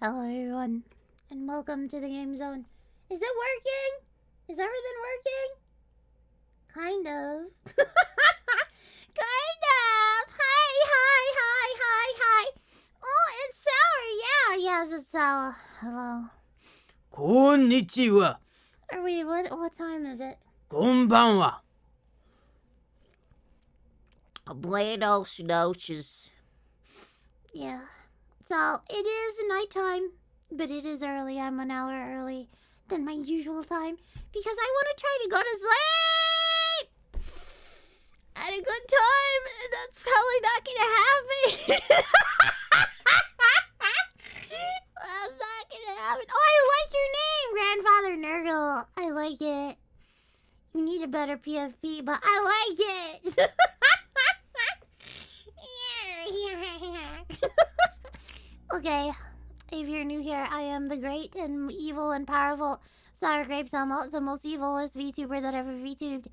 Hello everyone, and welcome to the game zone. Is it working? Is everything working? Kind of. Kind of. Hi. Oh, it's Sour. Yes, it's Sour. Hello. Konnichiwa. What time is it? Konbanwa. Buenos noches. Yeah. So, it is nighttime, but it is early. I'm an hour early. than my usual time because I want to try to go to sleep at a good time, and that's probably not gonna happen. That's not gonna happen. Oh, I like your name, Grandfather Nurgle. I like it. You need a better PFP, but I like it. Okay, if you're new here, I am the great and evil and powerful Sour Grapes. I'm the most evilest VTuber that ever VTubed.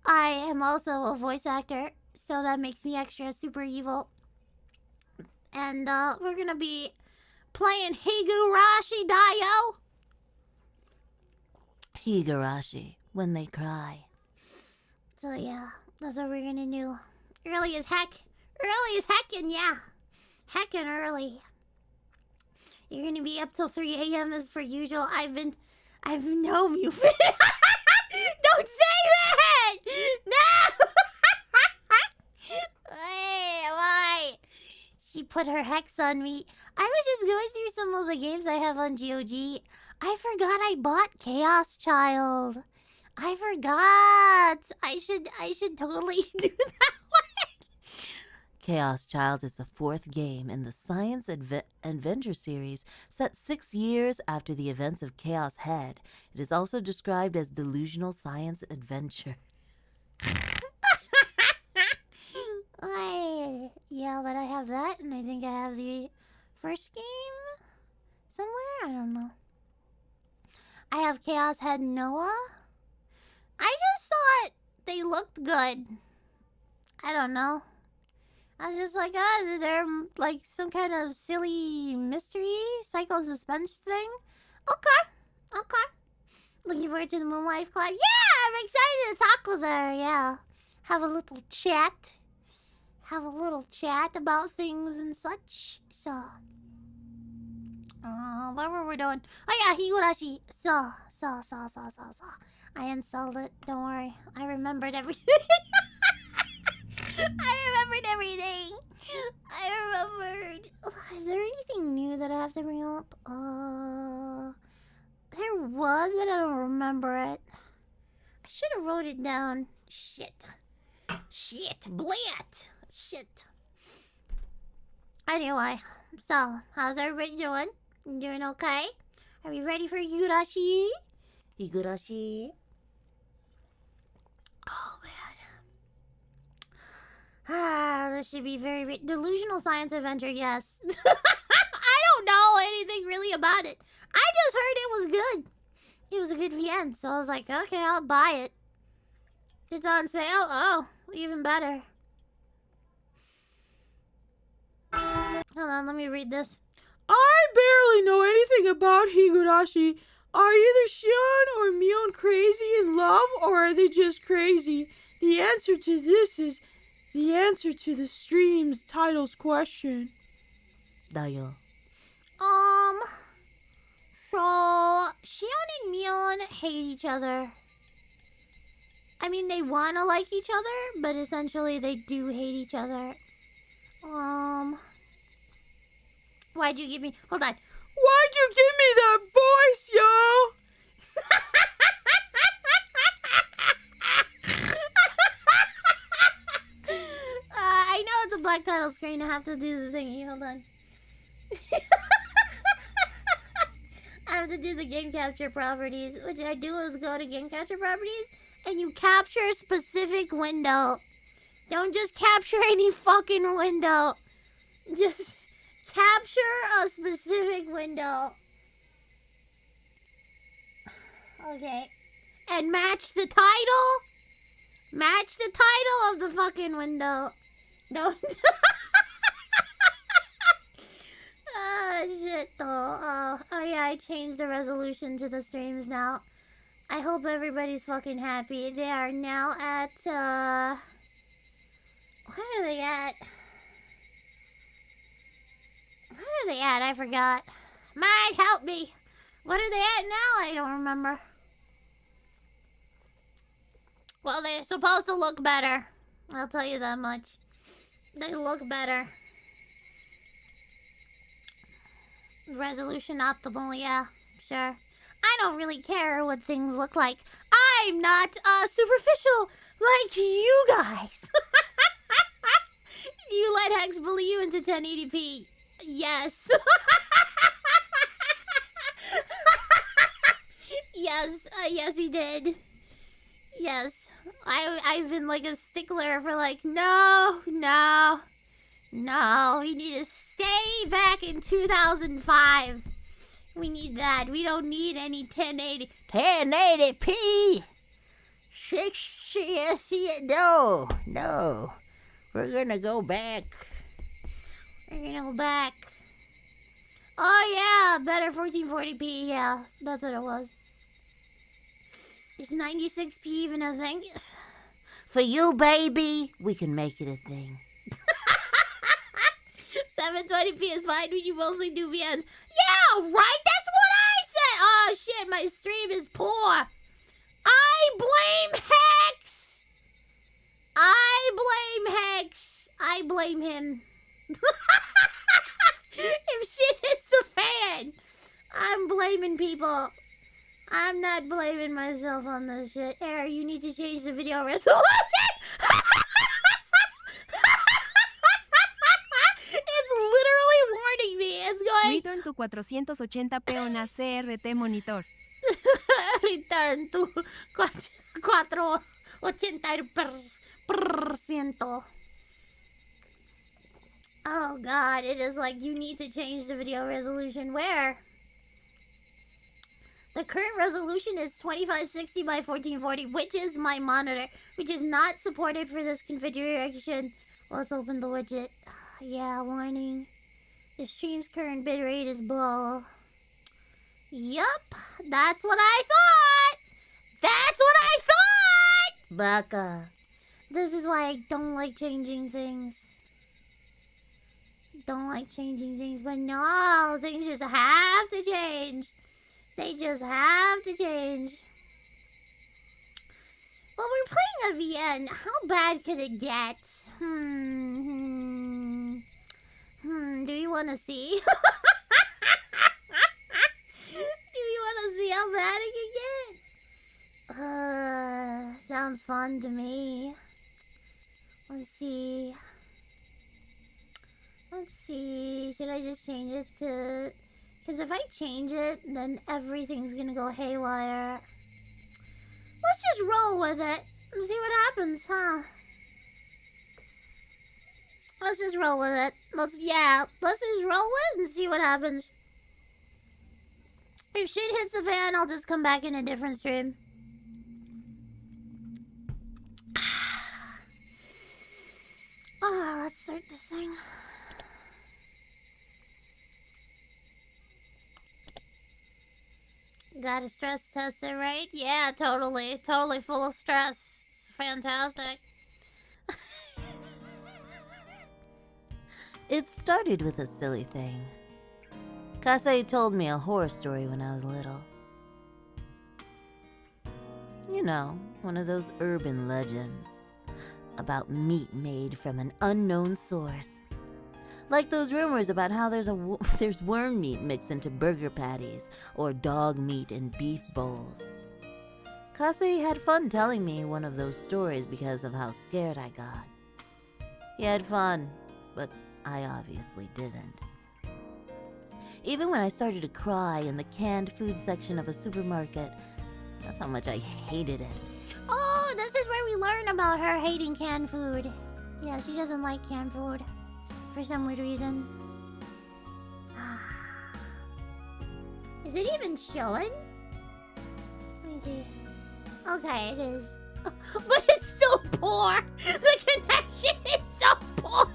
I am also a voice actor, so that makes me extra super evil. And we're gonna be playing Higurashi Dio. Higurashi, when they cry. So yeah, that's what we're gonna do. Early as heck. Early as heckin', yeah. Heckin' early. You're gonna be up till 3 a.m. as per usual. I've known you for... Don't say that! No! Hey, why? She put her hex on me. I was just going through some of the games I have on GOG. I forgot I bought Chaos Child. I forgot. I should totally do that one. Chaos Child is the 4th game in the Science Adventure series, set 6 years after the events of Chaos Head. It is also described as delusional science adventure. Yeah, but I have that, and I think I have the first game somewhere. I don't know. I have Chaos Head Noah. I just thought they looked good. I don't know. I was just like, they're like some kind of silly mystery psycho suspense thing. Okay. Looking forward to the Moonlight Club. Yeah, I'm excited to talk with her. Yeah, have a little chat about things and such. So, what were we doing? Oh yeah, Higurashi. So. I installed it. Don't worry. I remembered everything. Is there anything new that I have to bring up? There was, but I don't remember it. I should have wrote it down. Shit. Blat. Shit. Anyway, so, how's everybody doing? You doing okay? Are we ready for Higurashi? Higurashi. Oh, man. This should be very delusional science adventure, yes. I don't know anything really about it. I just heard it was good. It was a good VN, so I was like, okay, I'll buy it. It's on sale. Oh, even better. Hold on, let me read this. I barely know anything about Higurashi. Are either Shion or Mion crazy in love, or are they just crazy? The answer to this is the answer to the stream's title's question. Dayo. So Shion and Mion hate each other. I mean, they want to like each other, but essentially they do hate each other. Why'd you give me... Hold on. Why'd you give me that voice, yo? I know it's a black title screen. I have to do the thingy. Hold on. I have to do the game capture properties. What I do is go to game capture properties, and you capture a specific window. Don't just capture any fucking window. Just capture a specific window. Okay. And match the title. Match the title of the fucking window. Don't. Shit though. Oh yeah, I changed the resolution to the streams now. I hope everybody's fucking happy. They are now at, what are they at? I forgot. Might help me. What are they at now? I don't remember. Well, they're supposed to look better. I'll tell you that much. They look better. Resolution optimal, yeah, sure. I don't really care what things look like. I'm not superficial like you guys. You let Hex bully you into 1080p. Yes. Yes, yes he did. Yes. I've been like a stickler for like, no, we need to stay back in 2005. We need that. We don't need any 1080p. 60, no. We're gonna go back. Oh yeah, better 1440p. Yeah, that's what it was. Is 96p even a thing? For you, baby, we can make it a thing. 720p is fine when you mostly do VNs. Yeah, right? That's what I said. Oh shit, my stream is poor. I blame Hex. I blame him. If shit hits the fan, I'm blaming people. I'm not blaming myself on this shit. Air, you need to change the video resolution. It's literally warning me. It's going... Return to 480p on a CRT monitor. Return to 480%. Oh god, it is like you need to change the video resolution. Where? The current resolution is 2560 by 1440, which is my monitor, which is not supported for this configuration. Let's open the widget. Yeah, warning. The stream's current bitrate is below. Yup, that's what I thought! Baka. This is why I don't like changing things. But no, things just have to change. They just have to change. Well, we're playing a VN. How bad could it get? Do you want to see? Do you want to see how bad it can get? Sounds fun to me. Let's see. Should I just change it to... Because if I change it, then everything's gonna go haywire. Let's just roll with it and see what happens, huh? Let's just roll with it. Let's just roll with it and see what happens. If shit hits the fan, I'll just come back in a different stream. Let's start this thing. Gotta stress test it, right? Yeah, totally. Totally full of stress. It's fantastic. It started with a silly thing. Kasei told me a horror story when I was little. You know, one of those urban legends about meat made from an unknown source. Like those rumors about how there's worm meat mixed into burger patties or dog meat in beef bowls. Kasei had fun telling me one of those stories because of how scared I got. He had fun, but I obviously didn't. Even when I started to cry in the canned food section of a supermarket, that's how much I hated it. Oh, this is where we learn about her hating canned food. Yeah, she doesn't like canned food. For some weird reason. Is it even showing? Let me see. Okay, it is. But it's so poor! The connection is so poor!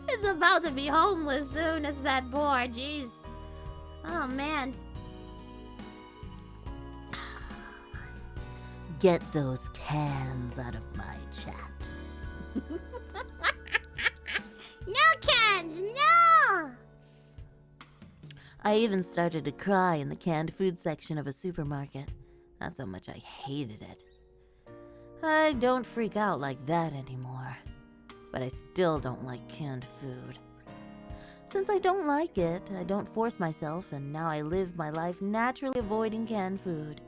It's about to be homeless soon. It's that poor. Jeez. Oh, man. Get those cans out of my chat. No cans! No! I even started to cry in the canned food section of a supermarket. That's how much I hated it. I don't freak out like that anymore. But I still don't like canned food. Since I don't like it, I don't force myself, and now I live my life naturally avoiding canned food.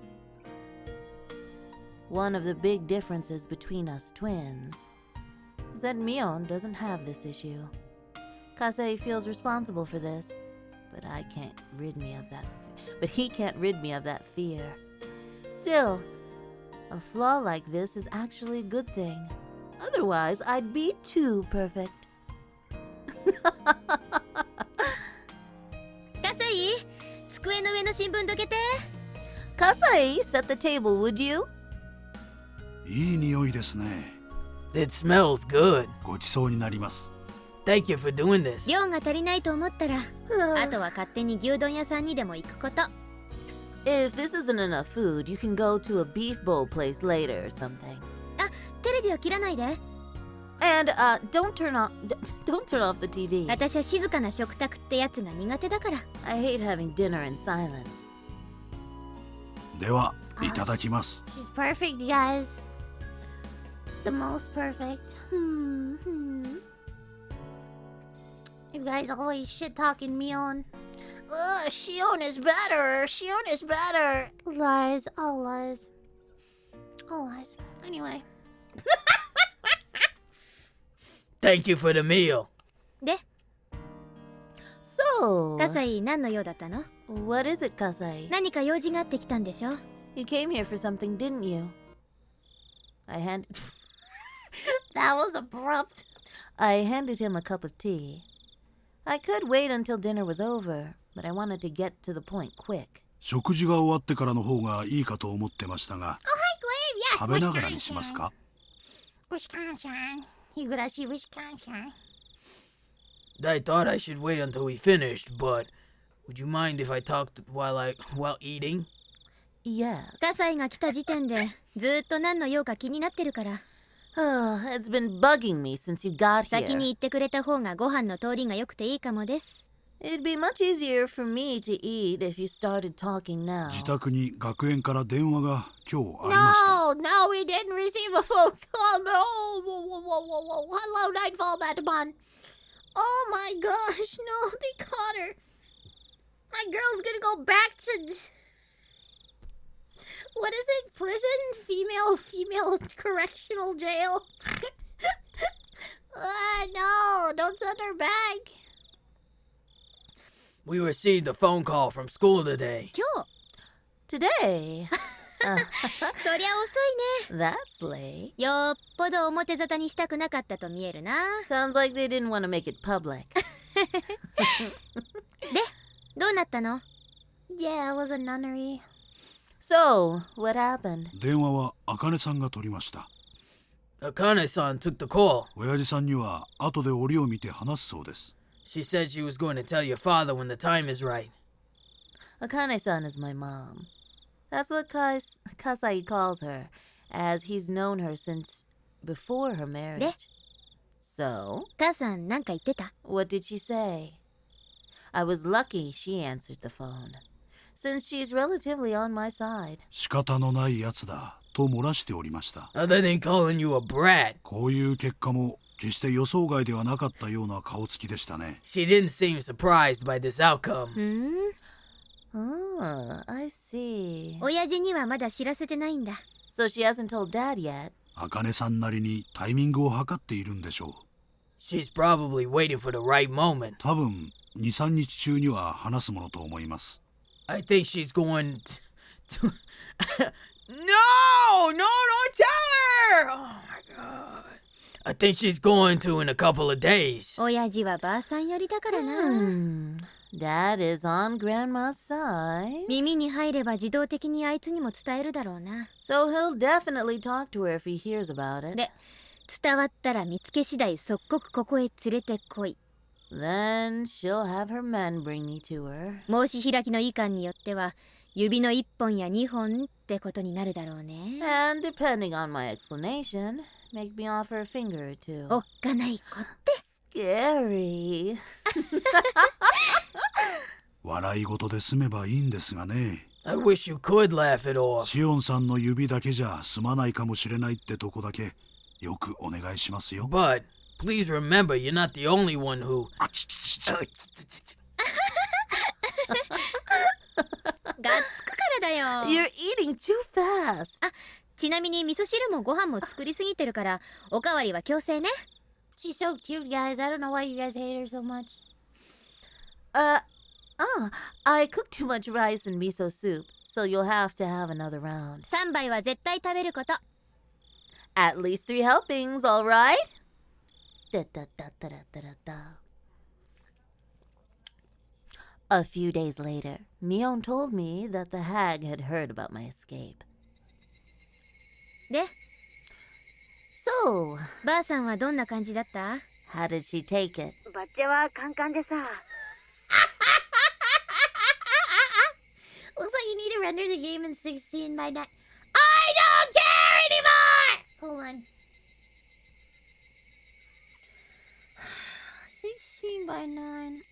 One of the big differences between us twins is that Mion doesn't have this issue. Kasei feels responsible for this, but he can't rid me of that fear. Still, a flaw like this is actually a good thing. Otherwise, I'd be too perfect. カサイ、机の上の新聞どけて。 Kasei, set the table, would you? いい匂いですね。 It smells good. ごちそうになります。 Thank you for doing this. 量が足りないと思ったら、あとは勝手に牛丼屋さんにでも行くこと。 If this isn't enough food, you can go to a beef bowl place later or something. あ、テレビを切らないで。 And don't turn off the TV. 私は静かな食卓ってやつが苦手だから。 I hate having dinner in silence. では、いただきます。 She's perfect, you guys. The most perfect. You guys always shit talking Mion. Ugh, Shion is better. Shion is better. Lies, all lies. All lies. Anyway. Thank you for the meal. で、 So, カサイ何の用だったの？ what is it, Kasei? 何か用事があってきたんでしょ？ You came here for something, didn't you? That was abrupt. I handed him a cup of tea. I could wait until dinner was over, but I wanted to get to the point quick. 食事が終わってからの方がいいかと思ってましたが、 Oh, hi, Glaive. Yes, 食べながらにしますか？ Wisconsin. Higurashi, Wisconsin. I thought I should wait until we finished, but would you mind if I talked while eating? Yes. カサイが来た時点でずーっと何の用か気になってるから。 Oh, it's been bugging me since you got 先 here. に言ってくれた方がご飯の通りが良くていいかもです。 It'd be much easier for me to eat if you started talking now. 自宅に学園から電話が今日ありました。 No, we didn't receive a phone call. No. Hello, Nightfall, Batamon. Oh my gosh, no, they caught her. My girl's gonna go back to... What is it? Prison? Female correctional jail? No, don't send her back. We received a phone call from school today. 今日 Today? そりゃ遅いね。 That's late. よっぽど表沙汰にしたくなかったと見えるな。 Sounds like they didn't want to make it public. で、どうなったの？ Yeah, it was a nunnery. So, what happened? 電話は茜さんが取りました。 Akane-san took the call. 親父さんには後で折を見て話すそうです。 She said she was going to tell your father when the time is right. Akane-san is my mom. That's what Kasai calls her, as he's known her since before her marriage. So, 母さんなんか言ってた？ what did she say? I was lucky she answered the phone, since she's relatively on my side. 仕方のないやつだと漏らしておりました。 Other than calling you a brat, こういう結果も決して予想外ではなかったような顔つきでしたね。 she didn't seem surprised by this outcome. Oh, I see. 親父にはまだ知らせてないんだ。 So she hasn't told Dad yet. 茜さんなりにタイミングを測っているんでしょう。 She's probably waiting for the right moment. 多分2、3日中には話すものと思います。 I think she's going to... No, don't tell her! Oh my god. I think she's going to in a couple of days. 親父はばあさん寄りだからな。Dad is on Grandma's side. 耳に入れば自動的にあいつにも伝えるだろうな。 So he'll definitely talk to her if he hears about it. で、伝わったら見つけ次第即刻ここへ連れてこい。 Then she'll have her men bring me to her. 申し開きの意見によっては指の1本や2本ってことになるだろうね。 And depending on my explanation, make me offer a finger or two. おっかない子って。 Scary. 笑い事で済めばいいんですがね。 I wish you could laugh it off. シオンさんの指だけじゃ済まないかもしれないってとこだけよくお願いしますよ。 But Please remember, you're not the only one who... がっつくからだよ。 You're eating too fast. ちなみに味噌汁もご飯も作りすぎてるからおかわりは強制ね。 She's so cute, guys. I don't know why you guys hate her so much. I cooked too much rice and miso soup, so you'll have to have another round. 3杯は絶対食べること。 At least 3 helpings, all right? Da-da-da-da-da-da-da. A few days later, Mion told me that the hag had heard about my escape. で、 So, ばあさんはどんな感じだった？ how did she take it? バッチャはカンカンでさ。 Looks like you need to render the game in 16 by 9. I don't care anymore! Hold on. 16 by 9.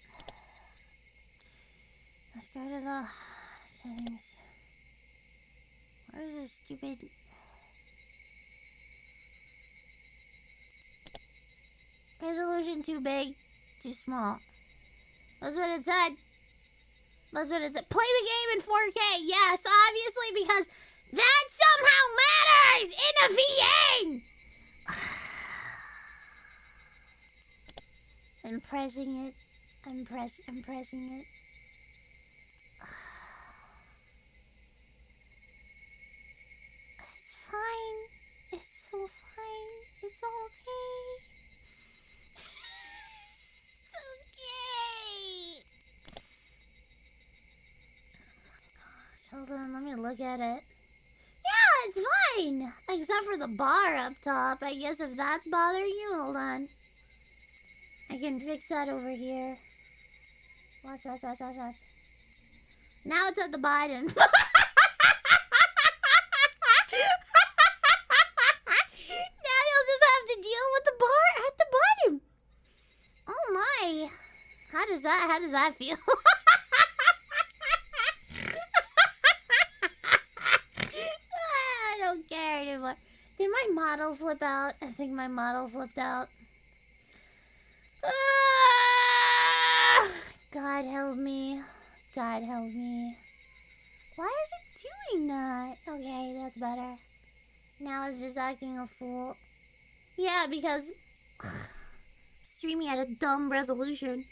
Let's go to the settings. Where is this stupid... Resolution too big, too small. That's what it said. That's what it said. Play the game in 4K. Yes, obviously, because that somehow matters in a VA. I'm pressing it. I'm pressing it. It's fine. It's so fine. It's okay. Hold on, let me look at it. Yeah, it's fine! Except for the bar up top. I guess if that's bothering you, hold on. I can fix that over here. Watch. Now it's at the bottom. Now you'll just have to deal with the bar at the bottom. Oh my. How does that feel? I don't care anymore. Did my model flip out? I think my model flipped out. God help me. God help me. Why is it doing that? Okay, that's better. Now it's just acting a fool. Yeah, because streaming at a dumb resolution.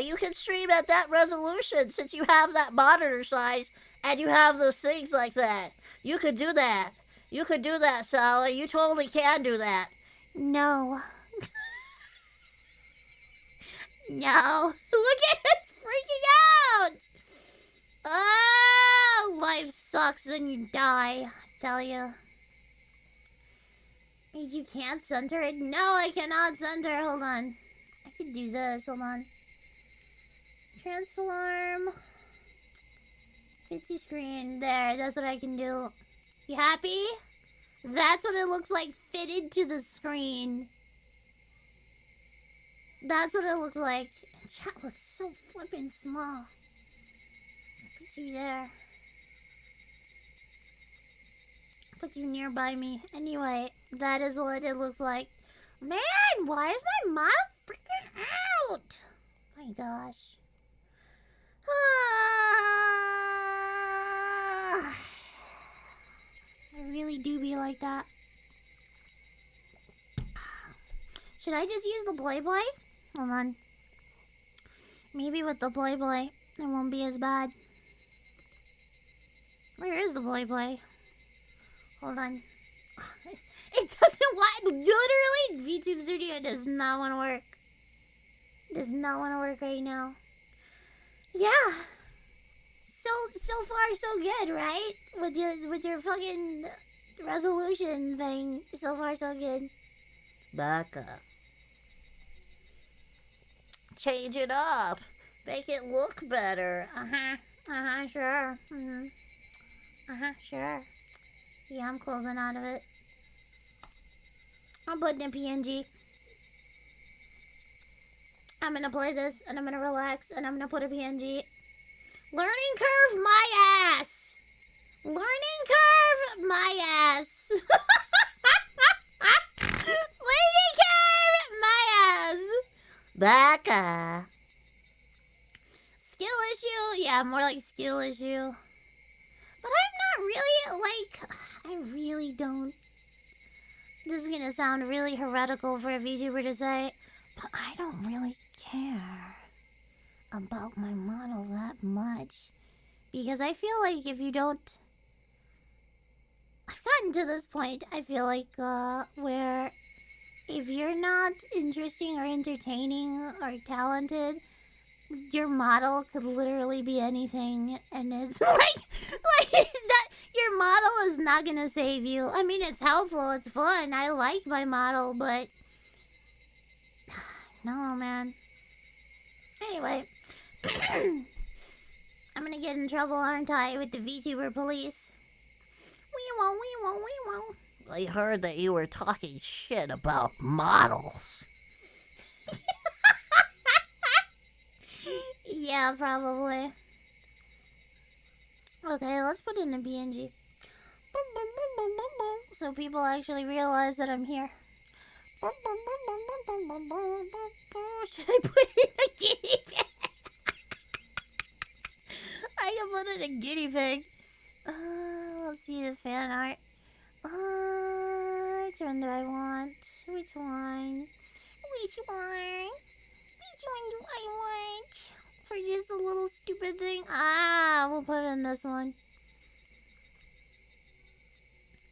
You can stream at that resolution since you have that monitor size and you have those things like that. You could do that. You could do that, Sally. You totally can do that. No. No. Look at it freaking out. Oh, life sucks. Then you die. I tell you. You can't center it. No, I cannot center. Hold on. I can do this. Hold on. Transform. 50 screen. There. That's what I can do. You happy? That's what it looks like fitted to the screen. That's what it looks like. Chat looks so flippin' small. Put you there. Put you nearby me. Anyway, that is what it looks like. Man, why is my model freaking out? My gosh. I really do be like that. Should I just use the Boy Boy? Hold on. Maybe with the Boy Boy, it won't be as bad. Where is the Boy Boy? Hold on. It doesn't want. Literally, VTube Studio does not want to work. Does not want to work right now. Yeah. So far so good, right? With your fucking resolution thing. So far so good. Baka. Change it up. Make it look better. Sure. Sure. Yeah, I'm closing out of it. I'm putting in PNG. I'm gonna play this, and I'm gonna relax, and I'm gonna put a PNG. Learning curve, my ass! Learning curve, my ass! baka. Skill issue? Yeah, more like skill issue. But I'm not really, like, I really don't. This is gonna sound really heretical for a VTuber to say, but I don't really care about my model that much. Because I feel like if you don't... I've gotten to this point, I feel like, where if you're not interesting or entertaining or talented, your model could literally be anything, and it's like that. Your model is not gonna save you. I mean, it's helpful, it's fun. I like my model, but no, man. Anyway, I'm gonna get in trouble, aren't I, with the VTuber police? We won't. I heard that you were talking shit about models. Yeah, probably. Okay, let's put in a PNG. So people actually realize that I'm here. Should I put in a guinea pig? I can put in a guinea pig. Let's see the fan art. Which one do I want? Which one? Which one? Which one do I want? For just a little stupid thing? We'll put in this one.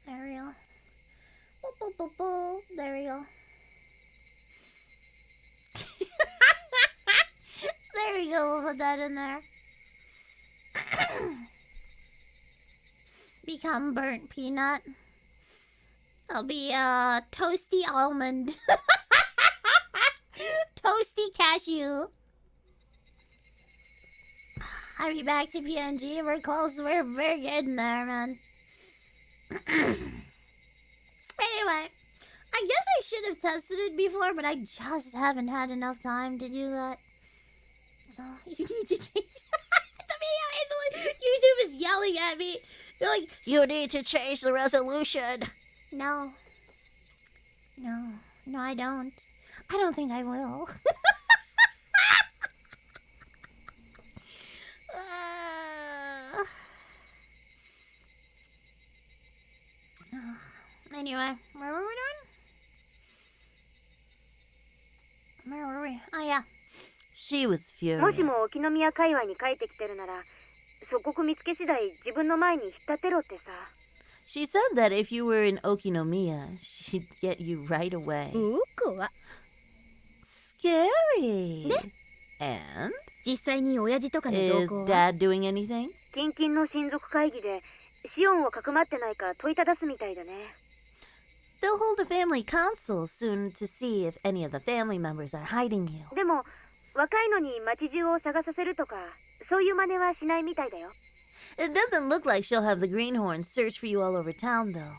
There we go. There we go. There we go, we'll put that in there. Become burnt peanut. I'll be toasty almond. Toasty cashew. I'll be back to PNG. We're close. We're getting there, man. Anyway, I guess I should have tested it before, but I just haven't had enough time to do that. So, you need to change the video. YouTube is yelling at me. They're like, You need to change the resolution. no. No, I don't. I don't think I will. Anyway, where were we doing? Where were we? Oh, yeah. She was も furious. しも沖宮界隈に帰ってきてるなら、祖国見つけ次第自分の前に引っ立てろってさ。She said that if you were in Okinomiya, she'd get you right away. 怖っ。 Scary. And? 実際に親父とかの動 Is 向は Dad doing anything? 近々の親族会議でシオンをかくまってないか問いただすみたいだね。They'll hold a family council soon to see if any of the family members are hiding you. でも若いのに町中を探させるとかそういう真似はしないみたいだよ。 It doesn't look like she'll have the greenhorns search for you all over town, though.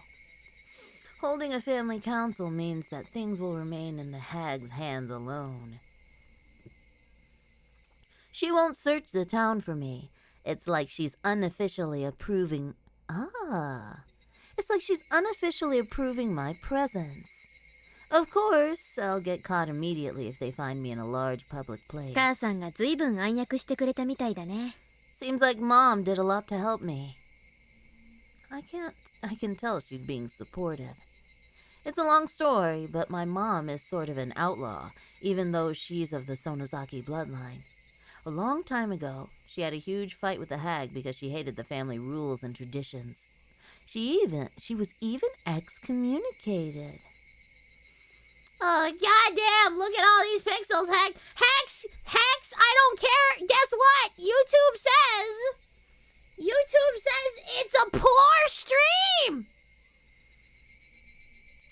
Holding a family council means that things will remain in the hag's hands alone. She won't search the town for me. It's like she's unofficially approving... It's like she's unofficially approving my presence. Of course, I'll get caught immediately if they find me in a large public place. 母さんが随分暗躍してくれたみたいだね。 Seems like Mom did a lot to help me. I can tell she's being supportive. It's a long story, but my mom is sort of an outlaw, even though she's of the Sonozaki bloodline. A long time ago, she had a huge fight with the hag because she hated the family rules and traditions. She was even excommunicated. Oh, goddamn, look at all these pixels, Hex, I don't care. Guess what? YouTube says it's a poor stream.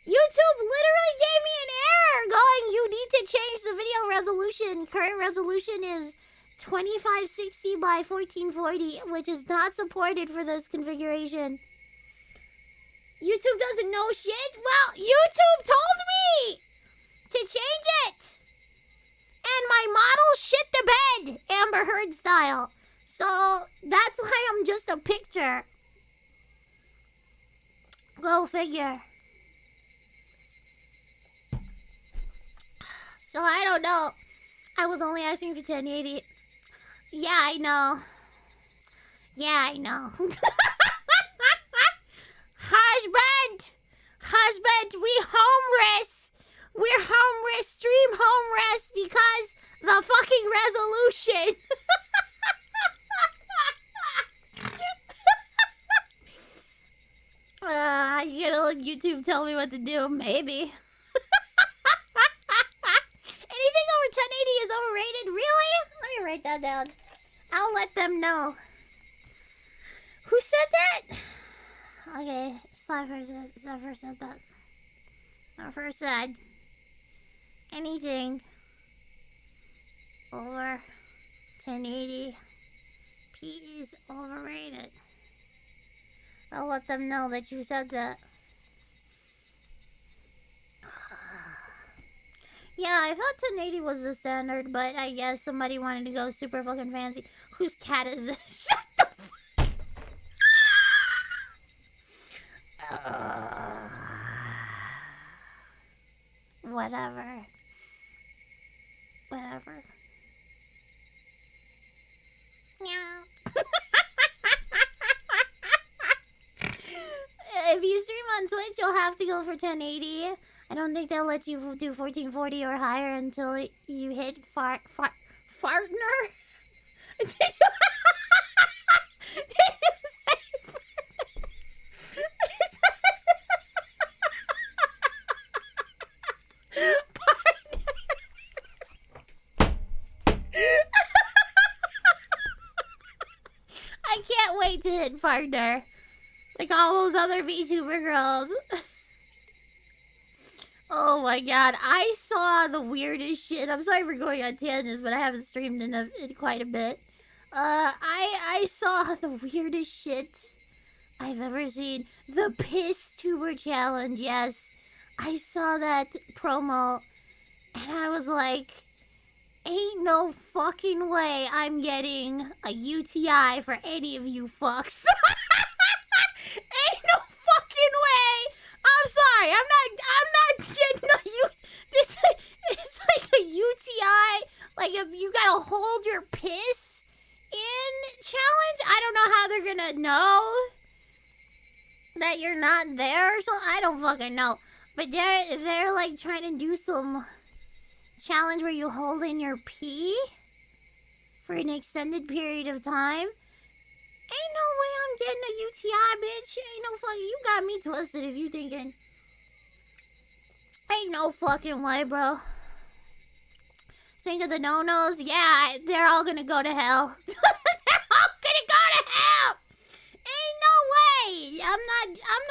YouTube literally gave me an error going, you need to change the video resolution. Current resolution is 2560 by 1440, which is not supported for this configuration. YouTube doesn't know shit? Well, YouTube told me to change it. And my model shit the bed, Amber Heard style. So that's why I'm just a picture. Go figure. So I don't know. I was only asking for 1080. Yeah, I know. Yeah, I know. Husband! Husband, we homeless! We're homeless, stream homeless because the fucking resolution. You gonna let YouTube tell me what to do? Maybe. Anything over 1080 is overrated? Really? Let me write that down. I'll let them know. Who said that? Okay, Slifer said that. Slifer said anything over 1080p is overrated. I'll let them know that you said that. Yeah, I thought 1080 was the standard, but I guess somebody wanted to go super fucking fancy. Whose cat is this? Shut the fuck. Whatever. Yeah. If you stream on Twitch, you'll have to go for 1080. I don't think they'll let you do 1440 or higher until you hit fartner. Did you say I can't wait to hit partner. Like all those other VTuber girls. Oh my god, I saw the weirdest shit. I'm sorry for going on tangents, but I haven't streamed in quite a bit. I saw the weirdest shit I've ever seen. The Piss Tuber Challenge, yes. I saw that promo, and I was like, ain't no fucking way I'm getting a UTI for any of you fucks. Ain't no fucking way. I'm sorry. I'm not getting a it's like a UTI. Like if you gotta hold your piss in challenge. I don't know how they're gonna know that you're not there. So I don't fucking know. But they're like trying to do some challenge where you hold in your pee for an extended period of time. Ain't no way I'm getting a UTI, bitch. Ain't no fucking... You got me twisted if you thinking... Ain't no fucking way, bro. Think of the no-nos? Yeah, they're all gonna go to hell. They're all gonna go to hell! Ain't no way! I'm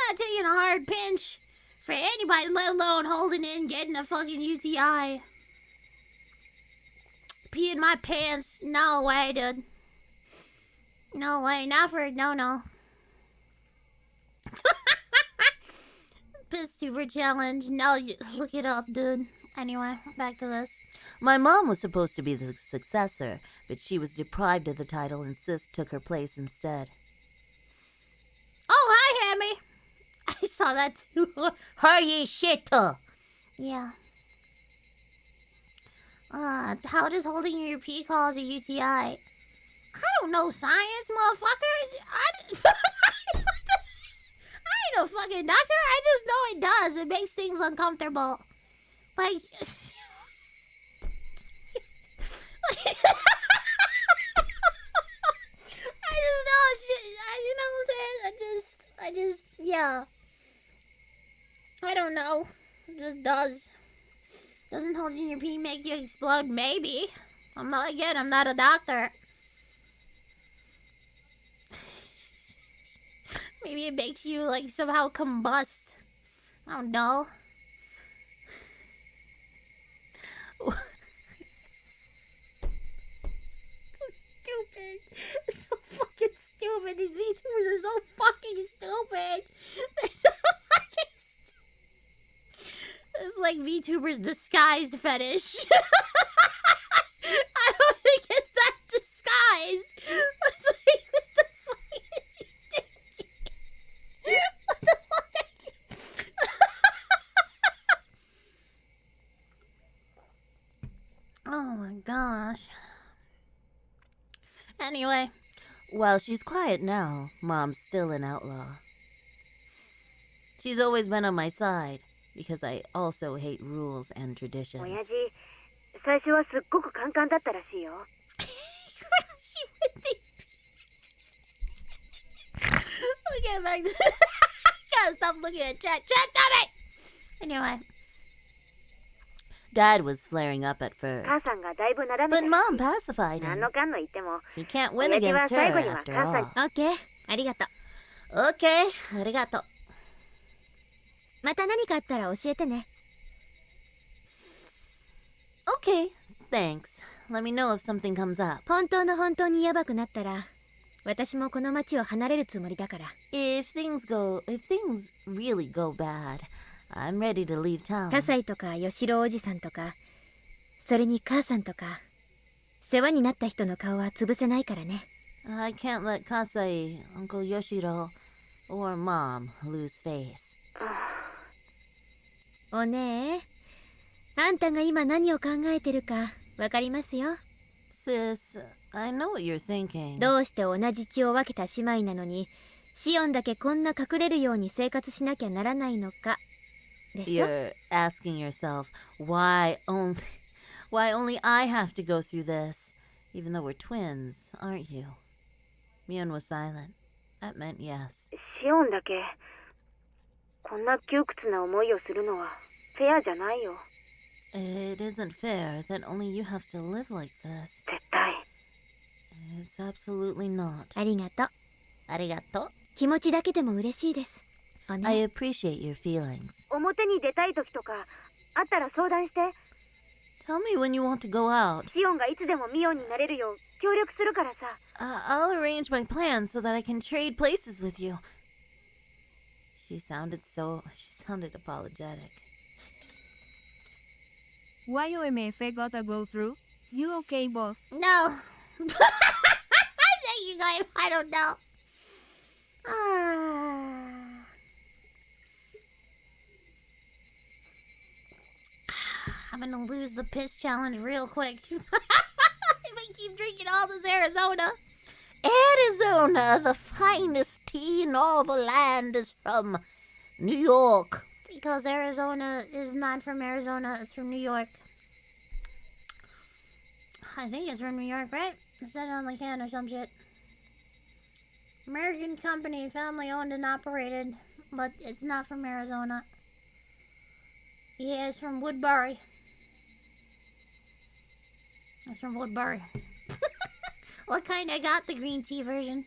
not taking a hard pinch for anybody, let alone holding it and getting a fucking UTI. Pee in my pants. No way, dude. No way, not for no. Piss Tuber Challenge. No, look it up, dude. Anyway, back to this. My mom was supposed to be the successor, but she was deprived of the title and Sis took her place instead. Oh, hi, Hammy. I saw that too. Hurry, shit! Yeah. How does holding your pee cause a UTI? I don't know science, motherfucker. I ain't no fucking doctor. I just know it does. It makes things uncomfortable. Like... I just know it's just... You know what I'm saying? I just... Yeah. I don't know. It just does. Doesn't holding your pee make you explode? Maybe. I'm not a doctor. Maybe it makes you, like, somehow combust. I don't know. Stupid. It's so fucking stupid. These VTubers are so fucking stupid. They're so fucking stupid. It's like VTubers disguised fetish. I don't think it's that disguised. It's like, what the fuck is he thinking? What the fuck? Oh my god. Anyway. While she's quiet now, Mom's still an outlaw. She's always been on my side, because I also hate rules and traditions. 親父、最初はすっごくカンカンだったらしいよ。Okay, back to gotta stop looking at chat. Chat, stop it! Anyway. Dad was flaring up at first, 母さんがだいぶなだめ but た Mom pacified 何 him. のかんの言っても He can't win 親父は against 最 her 後には after 母さん all. に。オッケー、ありがとう。 Okay, arigato. また何かあったら教えてね。 Okay, thanks. Let me know if something comes up. 本当の本当にヤバくなったら、私もこの町を離れるつもりだから。 If things really go bad, I'm ready to leave town. 葛西とか吉郎おじさんとか、それに母さんとか、世話になった人の顔は潰せないからね。 I can't let Kasai, Uncle Yoshiro, or Mom lose face. おねえ、あんたが今何を考えてるかわかりますよ。 Sis, I know what you're thinking. どうして同じ血を分けた姉妹なのに、シオンだけこんな隠れるように生活しなきゃならないのか。でしょ？ You're asking yourself why only I have to go through this, even though we're twins, aren't you? Mion was silent. That meant yes. シオンだけこんな窮屈な思いをするのはフェアじゃないよ。 It isn't fair that only you have to live like this. 絶対。 It's absolutely not. ありがとう。 Arigato. 気持ちだけでも嬉しいです。お I ね。 appreciate your feelings. 表に出たい時とかあったら相談して。 Tell me when you want to go out. シオンがいつでもミオンになれるよう協力するからさ。I'll arrange my plans so that I can trade places with you. She sounded apologetic. YOMF gotta go through? You okay, boss? No. Thank you guys. I don't know. I'm gonna lose the piss challenge real quick. If I keep drinking all this Arizona. Arizona, the finest tea in all the land, is from New York. Because Arizona is not from Arizona, it's from New York. I think it's from New York, right? It said it on the can or some shit. American company, family owned and operated, but it's not from Arizona. Yeah, it's from Woodbury. It's from Woodbury. What kind? I got the green tea version.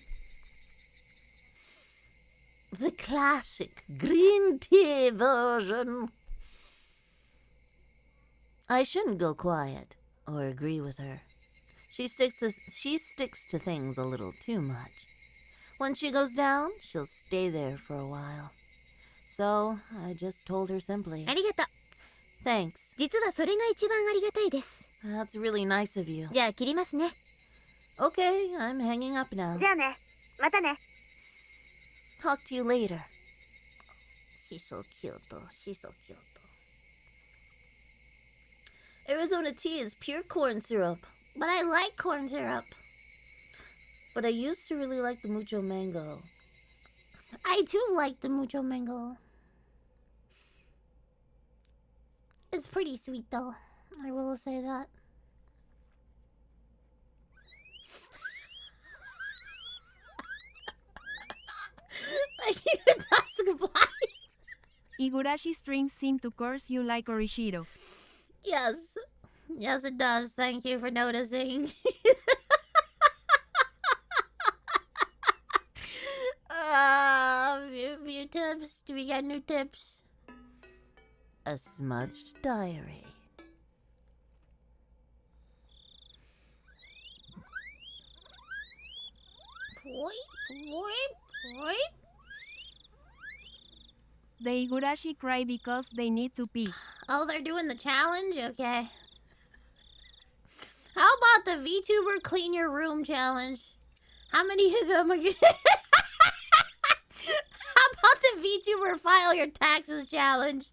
The classic green tea version. I shouldn't go quiet or agree with her. She sticks to things a little too much. When she goes down, she'll stay there for a while. So I just told her simply, ありがとう。 thanks. 実はそれが一番ありがたいです。 That's really nice of you. じゃあ切りますね。 Okay, I'm hanging up now. じゃあね。またね。 Talk to you later. She's so cute. She's so cute. Arizona tea is pure corn syrup. But I like corn syrup. But I used to really like the mucho mango. I too like the mucho mango. It's pretty sweet though. I will say that. I need a task supplies. Higurashi strings seem to curse you like Orishiro. Yes. Yes, it does. Thank you for noticing. Few tips. Do we get new tips? A smudged diary. The Higurashi cry because they need to pee. Oh, they're doing the challenge? Okay. How about the VTuber clean your room challenge? How many of them are gonna... How about the VTuber file your taxes challenge?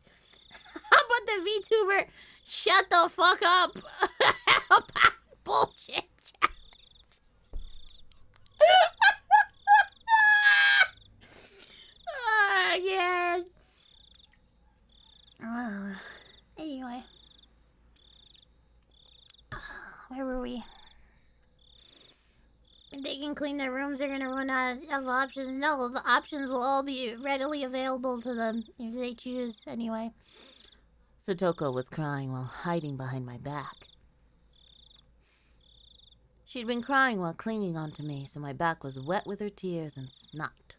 How about the VTuber shut the fuck up? How about bullshit challenge? don't clean their rooms, they're gonna run out of options. No, the options will all be readily available to them if they choose anyway. Satoko was crying while hiding behind my back. She'd been crying while clinging onto me, so my back was wet with her tears and snot.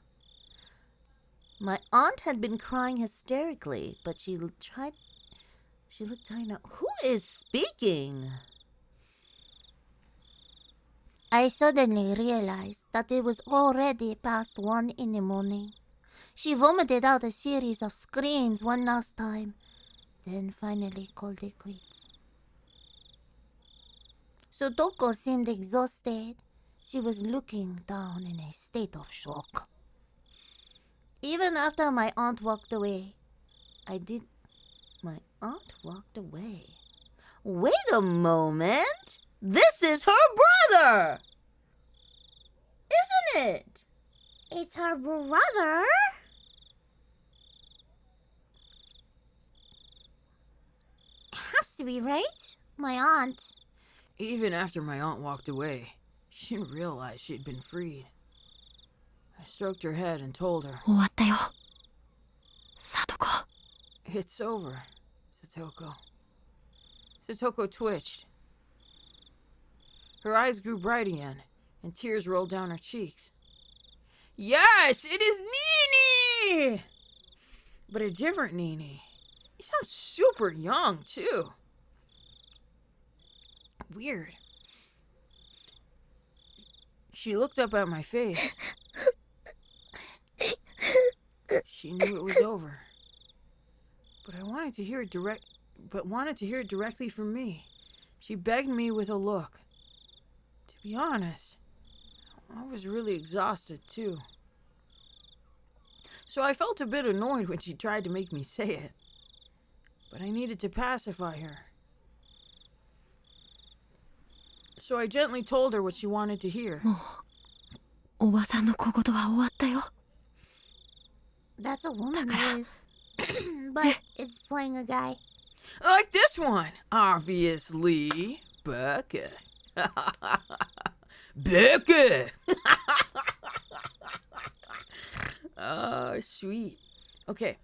My aunt had been crying hysterically, but she looked tired. Who is speaking? I suddenly realized that it was already past 1 in the morning. She vomited out a series of screams one last time, then finally called it quits. Sotoko seemed exhausted. She was looking down in a state of shock. Even after my aunt walked away, My aunt walked away. Wait a moment! This is her brother! Isn't it? It's her brother? It has to be, right? My aunt. Even after my aunt walked away, she didn't realize she'd been freed. I stroked her head and told her, 終わったよ。Satoko. "It's over, Satoko." Satoko twitched. Her eyes grew bright again, and tears rolled down her cheeks. Yes, it is Nini! But a different Nini. You sound super young, too. Weird. She looked up at my face. She knew it was over. But wanted to hear it directly from me. She begged me with a look. To be honest, I was really exhausted too. So I felt a bit annoyed when she tried to make me say it. But I needed to pacify her. So I gently told her what she wanted to hear. もうおばさんの小言は終わったよ。 That's a woman voice. But it's playing a guy. Like this one, obviously. Baka. Baka! Oh, sweet. Okay.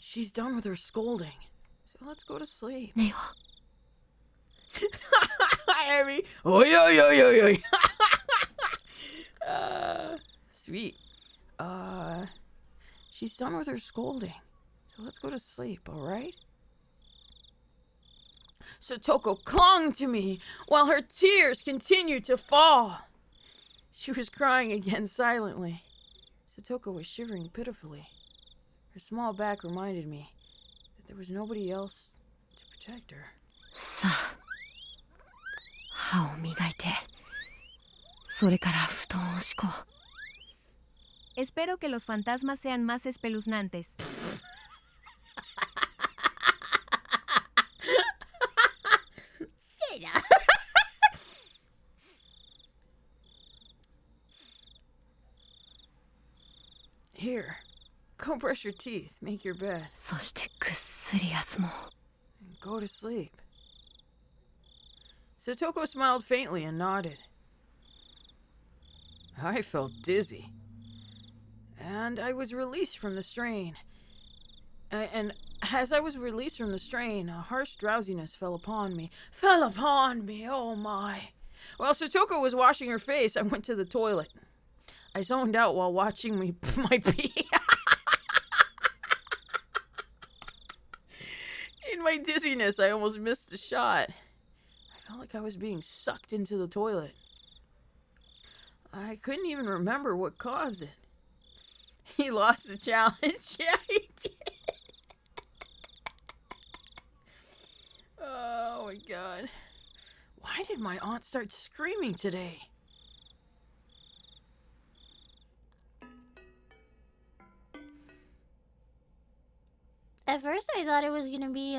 She's done with her scolding. So let's go to sleep. ねよ。 Harry. Oi, oi, oi, oi, oi. Sweet. She's done with her scolding. So let's go to sleep, alright? Satoko clung to me while her tears continued to fall. She was crying again silently. Satoko was shivering pitifully. Her small back reminded me that there was nobody else to protect her. さあ、歯を磨いて、それから布団を敷こう。 Espero que los fantasmas sean más espeluznantes. Here, go brush your teeth, make your bed, そしてぐっすり休もう。 and go to sleep. Satoko smiled faintly and nodded. I felt dizzy. And I was released from the strain. And as I was released from the strain, a harsh drowsiness fell upon me. Oh my. While Satoko was washing her face, I went to the toilet. I zoned out while watching my pee. In my dizziness, I almost missed the shot. I felt like I was being sucked into the toilet. I couldn't even remember what caused it. He lost the challenge. Yeah, he did. Oh my god. Why did my aunt start screaming today? At first I thought it was gonna be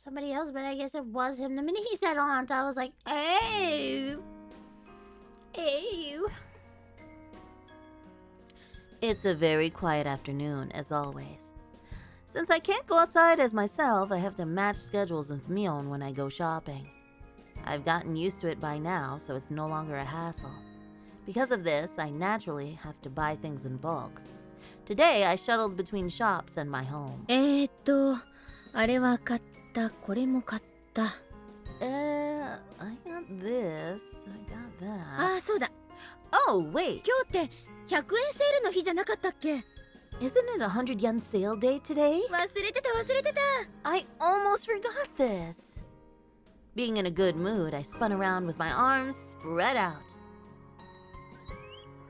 somebody else, but I guess it was him. The minute he said aunt, I was like, "Ew. Ew." It's a very quiet afternoon, as always. Since I can't go outside as myself, I have to match schedules with Mion when I go shopping. I've gotten used to it by now, so it's no longer a hassle. Because of this, I naturally have to buy things in bulk. Today, I shuttled between shops and my home. あれは買った、これも買った。I got this, I got that. あ、そうだ。Oh, wait. 今日って100円セールの日じゃなかったっけ？ Isn't it a 100 yen sale day today? 忘れてた。I almost forgot this. Being in a good mood, I spun around with my arms spread out.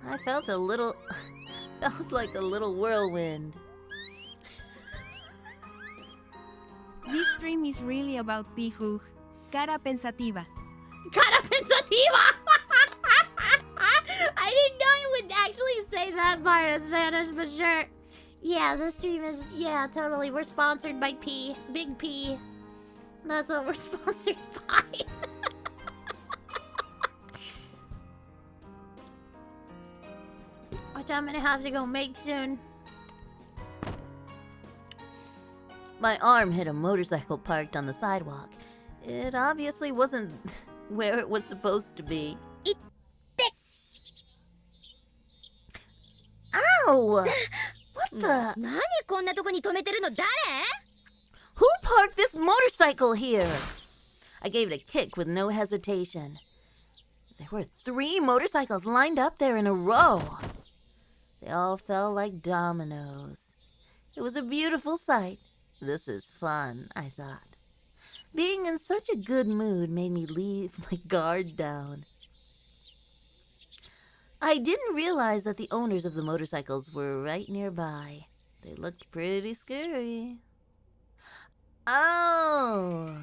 I felt like a little whirlwind. This stream is really about Pihu. Cara pensativa. Cara pensativa! I didn't know you would actually say that part in Spanish, but sure. Yeah, this stream is, totally. We're sponsored by P. Big P. That's what we're sponsored by. Which I'm gonna have to go make soon. My arm hit a motorcycle parked on the sidewalk. It obviously wasn't where it was supposed to be. Ow! What the? 何こんなとこに止めてるの？誰？ Who parked this motorcycle here? I gave it a kick with no hesitation. There were 3 motorcycles lined up there in a row. They all fell like dominoes. It was a beautiful sight. This is fun, I thought. Being in such a good mood made me leave my guard down. I didn't realize that the owners of the motorcycles were right nearby. They looked pretty scary. Oh!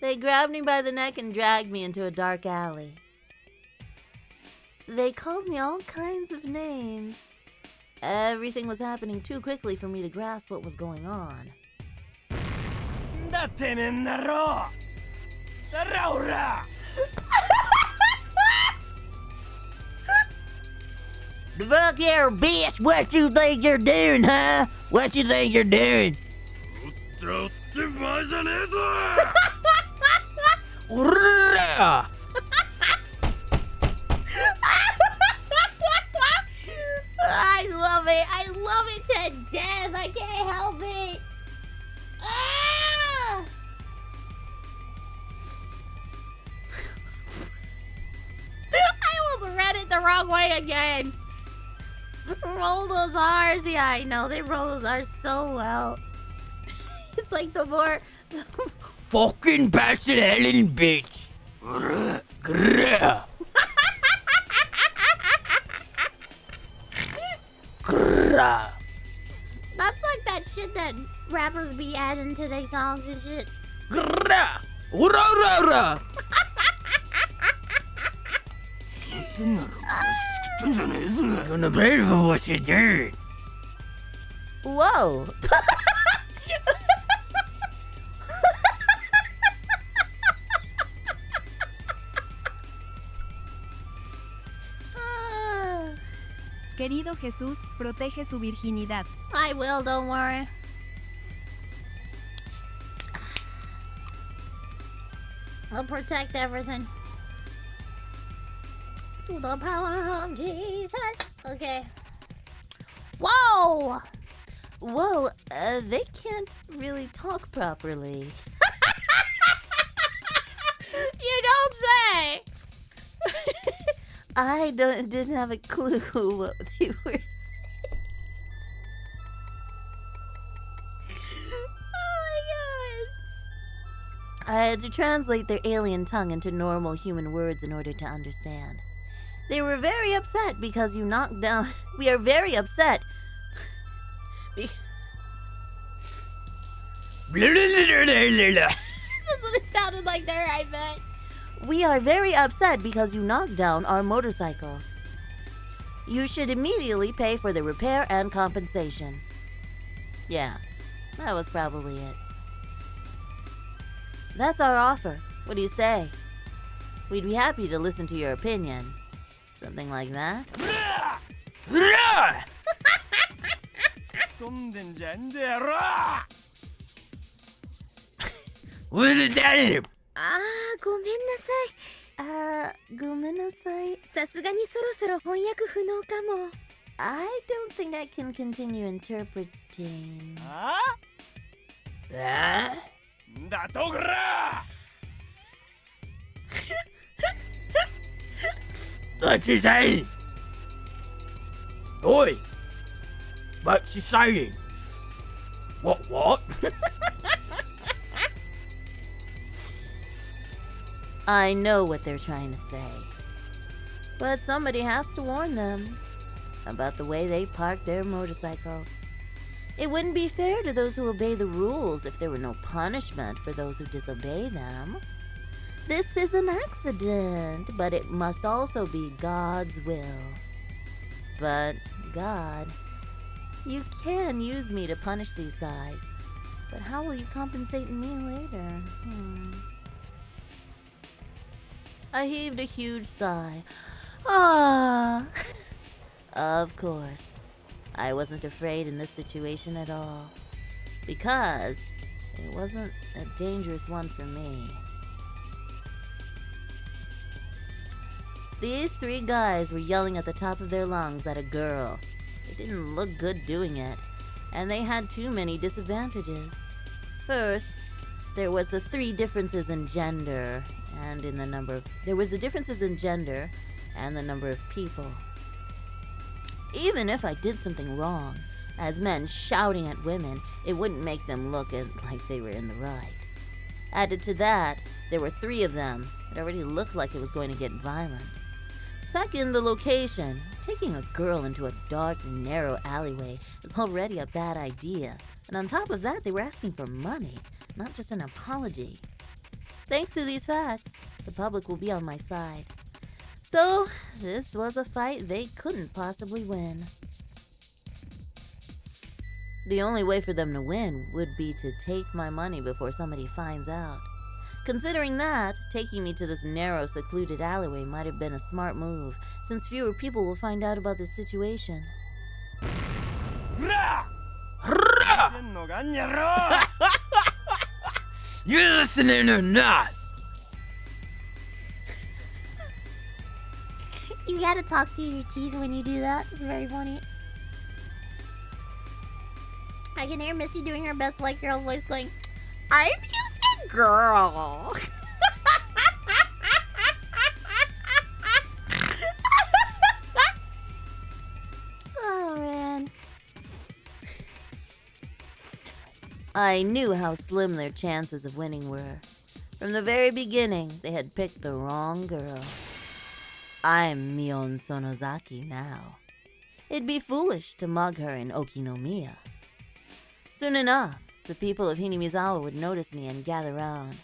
They grabbed me by the neck and dragged me into a dark alley. They called me all kinds of names. Everything was happening too quickly for me to grasp what was going on. The fuck here, bitch! What you think you're doing, huh? What you think you're doing? I love it to death. I can't help it. Ah! I almost read it the wrong way again. Roll those R's. Yeah, I know. They roll those R's so well. It's like the more... Fucking bastard Helen bitch! Grrrr. Grrrr. That's like that shit that rappers be adding to their songs and shit. Grrrr. Ura. Gonna pay for what you did. Whoa! Querido Jesús, protege su virginidad. I will, don't worry. I'll protect everything. To the power of Jesus. Okay. Whoa! Whoa, they can't really talk properly. You don't say! I didn't have a clue what they were saying. Oh my god! I had to translate their alien tongue into normal human words in order to understand. They were very upset because you knocked down... We are very upset. That's what it sounded like there, I bet. We are very upset because you knocked down our motorcycles. You should immediately pay for the repair and compensation. Yeah, that was probably it. That's our offer. What do you say? We'd be happy to listen to your opinion. Something like that? ごめんなさい。ごめんなさい。さすがにそろそろ翻訳不能かも。I don't think I can continue interpreting. だとこらWhat's he saying? Oi! What's he saying? What? I know what they're trying to say. But somebody has to warn them about the way they park their motorcycles. It wouldn't be fair to those who obey the rules if there were no punishment for those who disobey them. This is an accident, but it must also be God's will. But, God, you can use me to punish these guys. But how will you compensate me later? I heaved a huge sigh. Ah! Of course. I wasn't afraid in this situation at all. Because it wasn't a dangerous one for me. These three guys were yelling at the top of their lungs at a girl. They didn't look good doing it, and they had too many disadvantages. First, there was the three differences in gender and in the number of... There was the differences in gender and the number of people. Even if I did something wrong, as men shouting at women, it wouldn't make them look like they were in the right. Added to that, there were three of them. It already looked like it was going to get violent. Second, the location. Taking a girl into a dark, narrow alleyway is already a bad idea. And on top of that, they were asking for money, not just an apology. Thanks to these facts, the public will be on my side. So, this was a fight they couldn't possibly win. The only way for them to win would be to take my money before somebody finds out. Considering that, taking me to this narrow, secluded alleyway might have been a smart move, since fewer people will find out about the situation. You listening or not? You gotta talk to your teeth when you do that. It's very funny. I can hear Missy doing her best like girl voice going, I'm just a girl. Oh, man. I knew how slim their chances of winning were. From the very beginning, they had picked the wrong girl. I'm Mion Sonozaki now. It'd be foolish to mug her in Okinomiya. Soon enough, the people of Hinamizawa would notice me and gather round.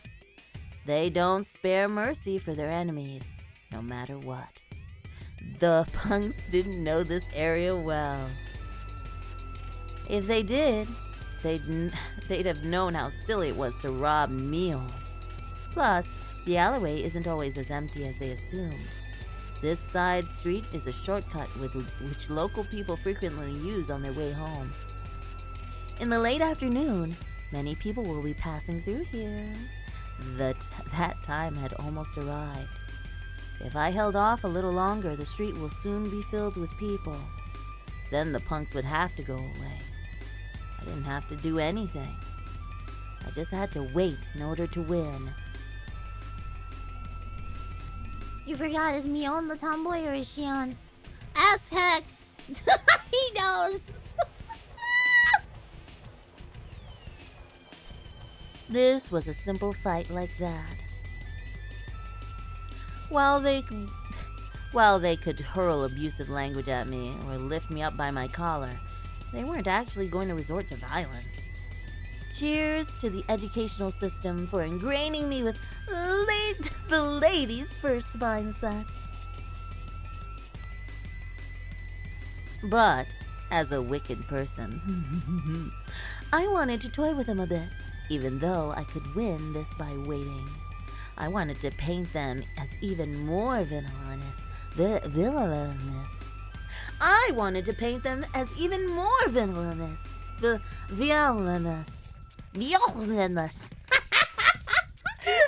They don't spare mercy for their enemies, no matter what. The punks didn't know this area well. If they did, they'd have known how silly it was to rob Mion. Plus, the alleyway isn't always as empty as they assumed. This side street is a shortcut which local people frequently use on their way home. In the late afternoon, many people will be passing through here. That time had almost arrived. If I held off a little longer, the street will soon be filled with people. Then the punks would have to go away. I didn't have to do anything. I just had to wait in order to win. You forgot, is Mion the tomboy or is Shion? Ask Hex. He knows. This was a simple fight like that. While they could hurl abusive language at me or lift me up by my collar, they weren't actually going to resort to violence. Cheers to the educational system for ingraining me with the ladies' first mindset. But, as a wicked person, I wanted to toy with them a bit, even though I could win this by waiting. I wanted to paint them as even more villainous. I wanted to paint them as even more villainous. Villainous.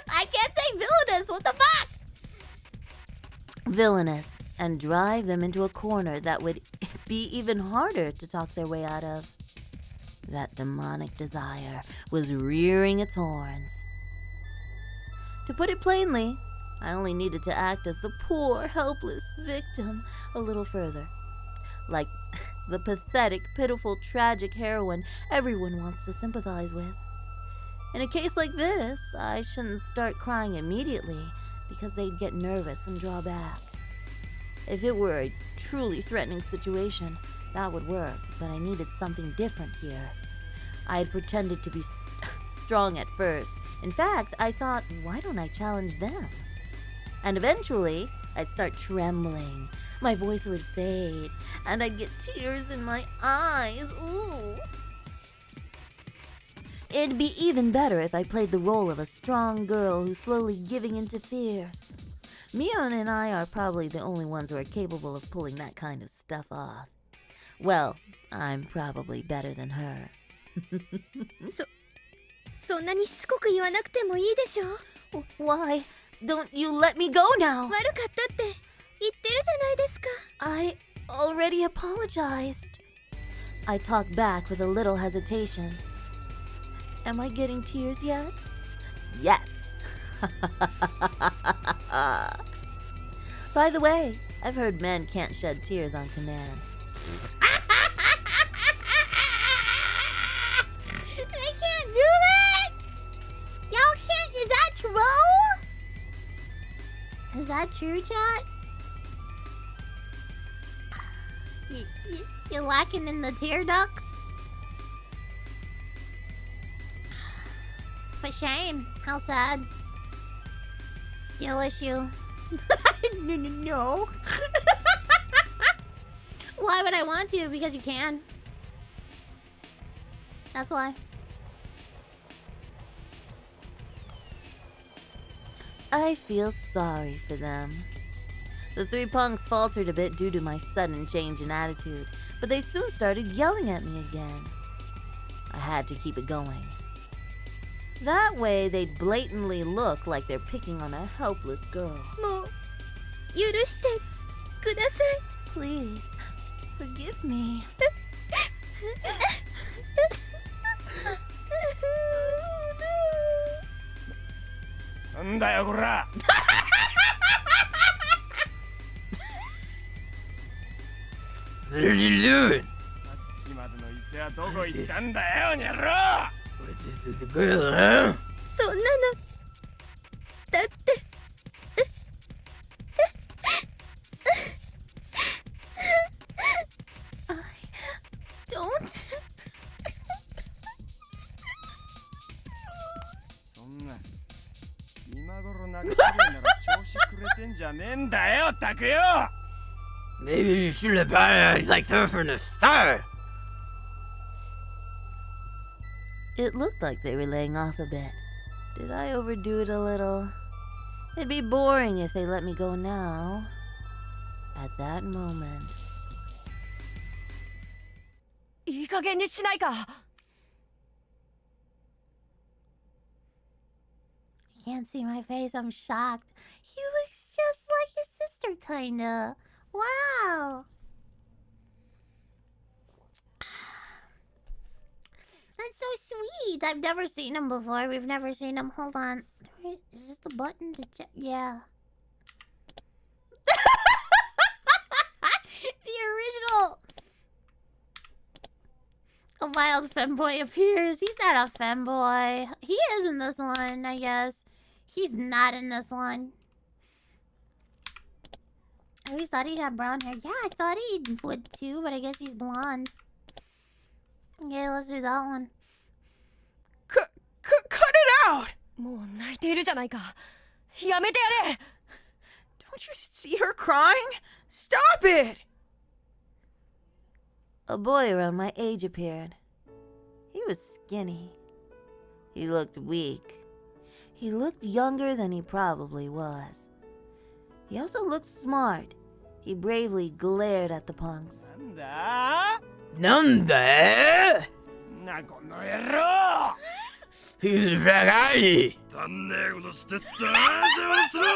I can't say villainous and drive them into a corner that would be even harder to talk their way out of. That demonic desire was rearing its horns. To put it plainly, I only needed to act as the poor, helpless victim a little further. Like the pathetic, pitiful, tragic heroine everyone wants to sympathize with. In a case like this, I shouldn't start crying immediately because they'd get nervous and draw back. If it were a truly threatening situation, that would work, but I needed something different here. I had pretended to be strong at first. In fact, I thought, why don't I challenge them? And eventually, I'd start trembling. My voice would fade, and I'd get tears in my eyes. Ooh. It'd be even better if I played the role of a strong girl who's slowly giving in to fear. Mion and I are probably the only ones who are capable of pulling that kind of stuff off. Well, I'm probably better than her. そんなにしつこく言わなくてもいいでしょ。 Why don't you let me go now? 悪かったって言ってるじゃないですか。 I already apologized. I talked back with a little hesitation. Am I getting tears yet? Yes. By the way, I've heard men can't shed tears on command. They can't do that? Y'all can't? Is that true? Is that true, chat? You're lacking in the tear ducts? For shame. How sad. Skill issue. No. Why would I want to? Because you can. That's why. I feel sorry for them. The three punks faltered a bit due to my sudden change in attitude, but they soon started yelling at me again. I had to keep it going. That way, they'd blatantly look like they're picking on a helpless girl. もう許してください。 Please, forgive me. なんだよこら What are you doing? さっきまでの伊勢はどこ行ったんだよニャロ What's this with the girl, huh? そんなのだって Don't. そんな今頃泣かせるなら調子くれてんじゃねえんだよタクよ Maybe you should have apologized like her from the start. It looked like they were laying off a bit. Did I overdo it a little? It'd be boring if they let me go now. At that moment. いい加減にしないか。 You can't see my face. I'm shocked. He looks just like his sister, kinda. Wow. That's so sweet. I've never seen him before. We've never seen him. Hold on. Is this the button to check? Yeah. The original. A wild femboy appears. He's not a femboy. He is in this one, I guess. He's not in this one. I always thought he'd have brown hair. Yeah, I thought he would too, but I guess he's blonde. Okay, let's do that one. Cut it out! もう泣いているじゃないか。やめてやれ。 Don't you see her crying? Stop it! A boy around my age appeared. He was skinny. He looked weak. He looked younger than he probably was. He also looked smart. He bravely glared at the punks. なんだ Nanda? なこの野郎 He's a fat guy. 残念ことしてったな邪魔するな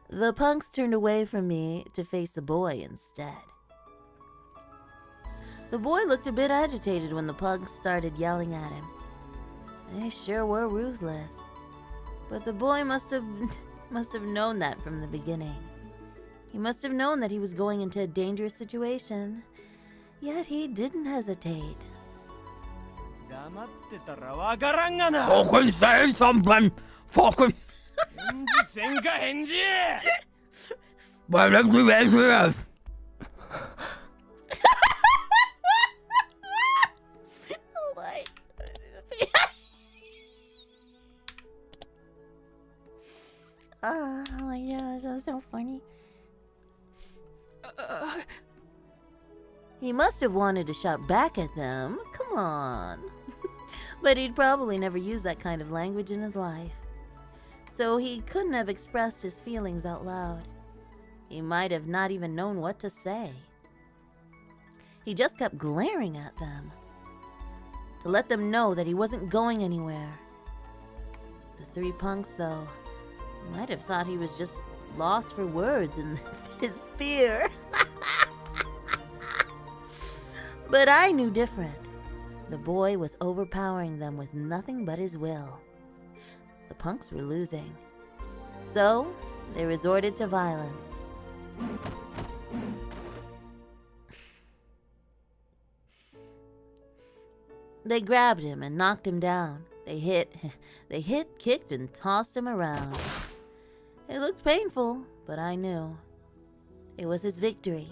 The punks turned away from me to face the boy instead. The boy looked a bit agitated when the punks started yelling at him. They sure were ruthless. But the boy must have known that from the beginning. He must have known that he was going into a dangerous situation. Yet he didn't hesitate. Fucking say something! Fucking... But let's do this. Oh my gosh, that's so funny. He must have wanted to shout back at them. Come on. But he'd probably never used that kind of language in his life. So he couldn't have expressed his feelings out loud. He might have not even known what to say. He just kept glaring at them, to let them know that he wasn't going anywhere. The three punks, though, might have thought he was just lost for words in his fear. But I knew different. The boy was overpowering them with nothing but his will. The punks were losing. So, they resorted to violence. They grabbed him and knocked him down. They hit, kicked, and tossed him around. It looked painful, but I knew. It was his victory.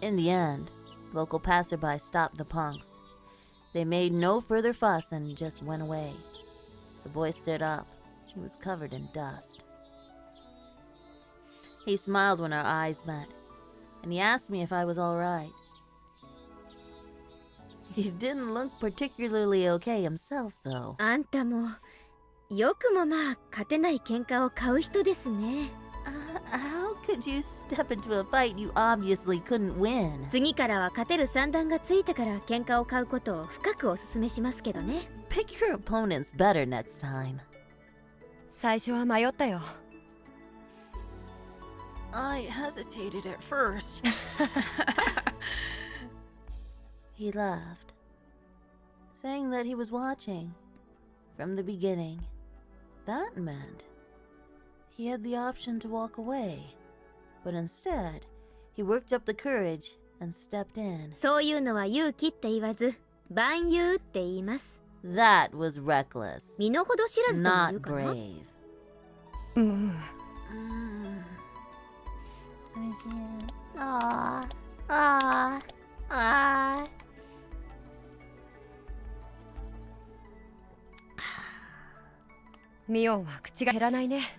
In the end, local passerby stopped the punks. They made no further fuss and just went away. The boy stood up. He was covered in dust. He smiled when our eyes met, and he asked me if I was all right. He didn't look particularly okay himself, though. あんたもよくもまあ勝てない喧嘩を買う人ですね。How could you step into a fight you obviously couldn't win? 次からは勝てる算段がついてから喧嘩を買うことを深くお勧めしますけどね。Pick your opponents better next time. 最初は迷ったよ。I hesitated at first. He laughed, saying that he was watching from the beginning. That meant he had the option to walk away, but instead, he worked up the courage and stepped in. そういうのは勇気って言わず、万有って言います。That was reckless. 身の程知らずとも言 Not うかな。brave. Let me see it. Aww. Aww. Aww. Mion は口が減らないね。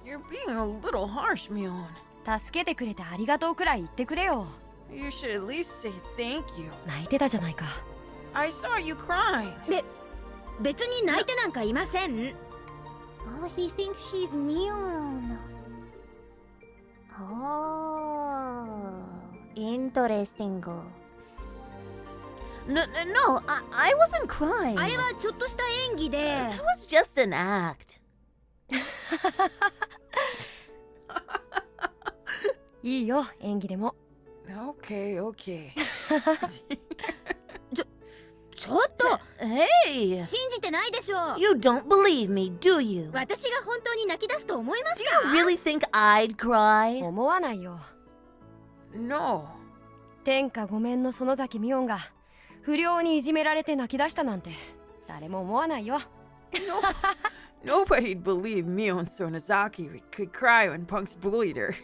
You're being a little harsh, Mion. 助けてくれてありがとうくらい言ってくれよ。You should at least say thank you. 泣いてたじゃないか。I saw you crying. 別に泣いてなんかいません。Oh, he thinks she's Mion. Oh, interesting. No, I wasn't crying. あれはちょっとした演技で。That was just an act. いいよ、演技でも。Okay, okay. ちょっと Hey! 信じてないでしょ。 You don't believe me, do you? 私が本当に泣き出すと思います Do か you really think I'd cry? 思わないよ。 No. 天下御免の園崎ミオンが不良にいじめられて泣き出したなんて誰も思わないよ。Nobody'd believe Mion Sonozaki could cry when punks bullied her.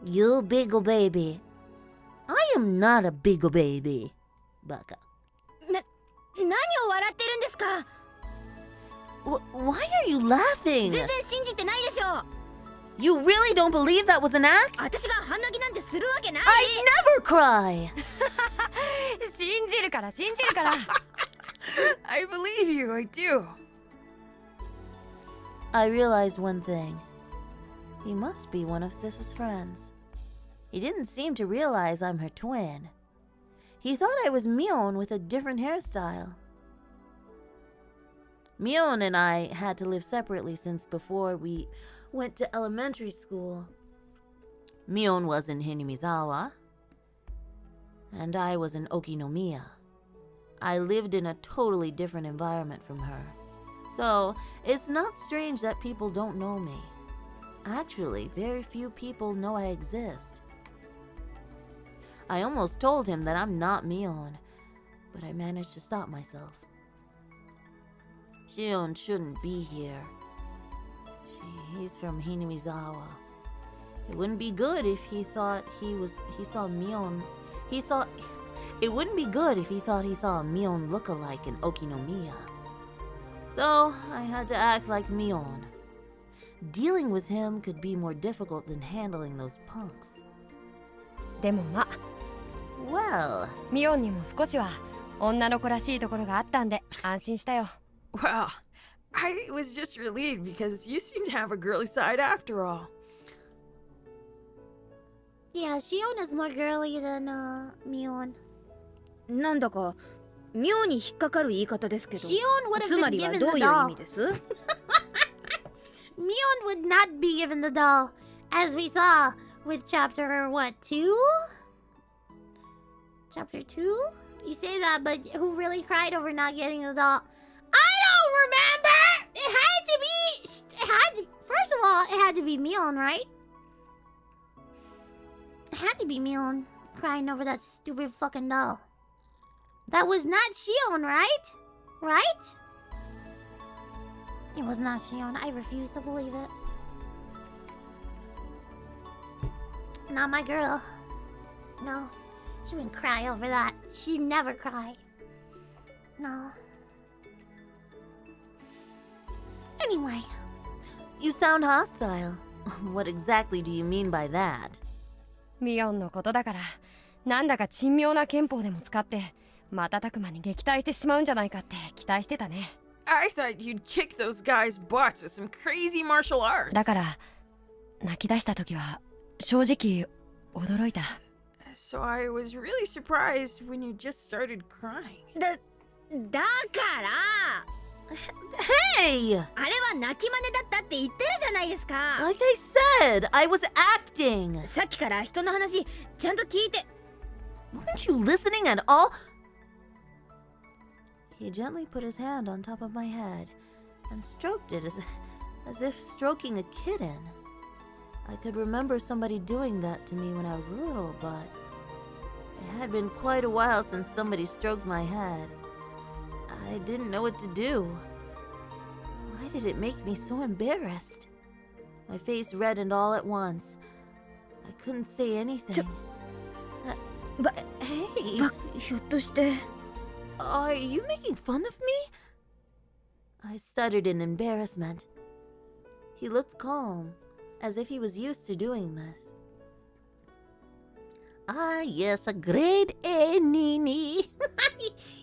You big ol' baby. I am not a big ol' baby. Baka. 何を笑ってるんですか Why are you laughing? 全然信じてないでしょ。 You really don't believe that was an act? 私が半泣きなんてするわけない。 I'd never cry. 信じるから信じるから。I believe you, I do. I realized one thing. He must be one of Sis's friends. He didn't seem to realize I'm her twin. He thought I was Mion with a different hairstyle. Mion and I had to live separately since before we went to elementary school. Mion was in Hinamizawa, and I was in Okinomiya. I lived in a totally different environment from her. So, it's not strange that people don't know me. Actually, very few people know I exist. I almost told him that I'm not Mion, but I managed to stop myself. Shion shouldn't be here. He's from Hinamizawa. It wouldn't be good if he thought he saw Mion. It wouldn't be good if he thought he saw a Mion look-alike in Okinomiya. So, I had to act like Mion. Dealing with him could be more difficult than handling those punks. でもまあ Well, ミオンにも少しは女の子らしいところがあったんで安心したよ。 Well, I was just relieved because you seem to have a girly side after all. Yeah, Shion is more girly than Mion. なんだか妙に引っかかる言い方ですけど、 Shion would have つま been りは given どう the いう意 doll. 味です？ Mion would not be given the doll, as we saw with chapter, what, 2? Chapter 2? You say that, but who really cried over not getting the doll? I don't remember! First of all, it had to be Mion, right? It had to be Mion crying over that stupid fucking doll. That was not Shion, right? Right? It was not Shion. I refuse to believe it. Not my girl. No. She wouldn't cry over that. She'd never cry. No. Anyway. you sound hostile. What exactly do you mean by that? ミオンのことだからなんだか珍妙な憲法でも使って瞬く間に撃退してしまうんじゃないかって期待してたね。 I thought you'd kick those guys' butts with some crazy martial arts. だから泣き出した時は正直驚いた。 So I was really surprised when you just started crying. だから Hey! あれは泣き真似だったって言ってるじゃないですか。 Like I said, I was acting. さっきから人の話ちゃんと聞いて。 Weren't you listening at all? He gently put his hand on top of my head and stroked it as if stroking a kitten. I could remember somebody doing that to me when I was little, but it had been quite a while since somebody stroked my head. I didn't know what to do. Why did it make me so embarrassed? My face reddened all at once. I couldn't say anything. Hey! ひょっとして Are you making fun of me? I stuttered in embarrassment. He looked calm, as if he was used to doing this. Ah, yes, a grade A, Nini.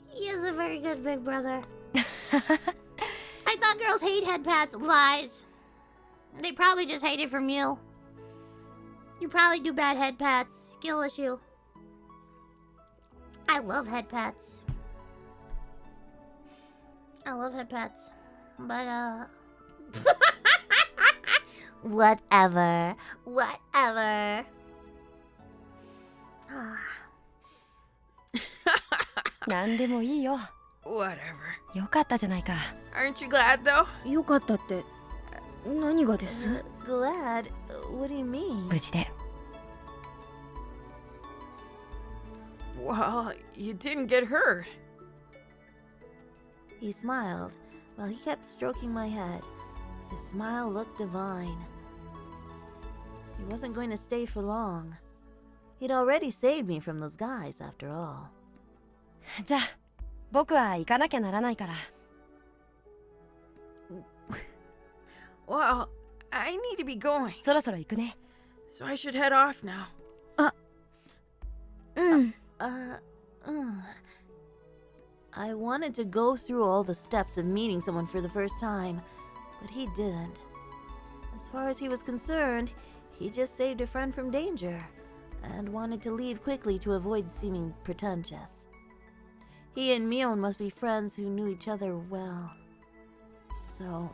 He is a very good big brother. I thought girls hate head pats. Lies. They probably just hate it from you. You probably do bad head pats. Skill issue. I love head pats. I love head pats. But, Whatever. whatever. Ah. なんでもいいよ。 Whatever. よかったじゃないか。 Aren't you glad though? よかったって何がです？ Glad? What do you mean? 無事で。 Well, you didn't get hurt. He smiled while he kept stroking my head. His smile looked divine. He wasn't going to stay for long. He'd already saved me from those guys, after all. じゃあ僕は行かなきゃならないから。 Well, I need to be going, そろそろ行くね。 so I should head off now. うん。 I wanted to go through all the steps of meeting someone for the first time, but he didn't. far as he was concerned, he just saved a friend from danger and wanted to leave quickly to avoid seeming pretentious. He and Mion must be friends who knew each other well. So,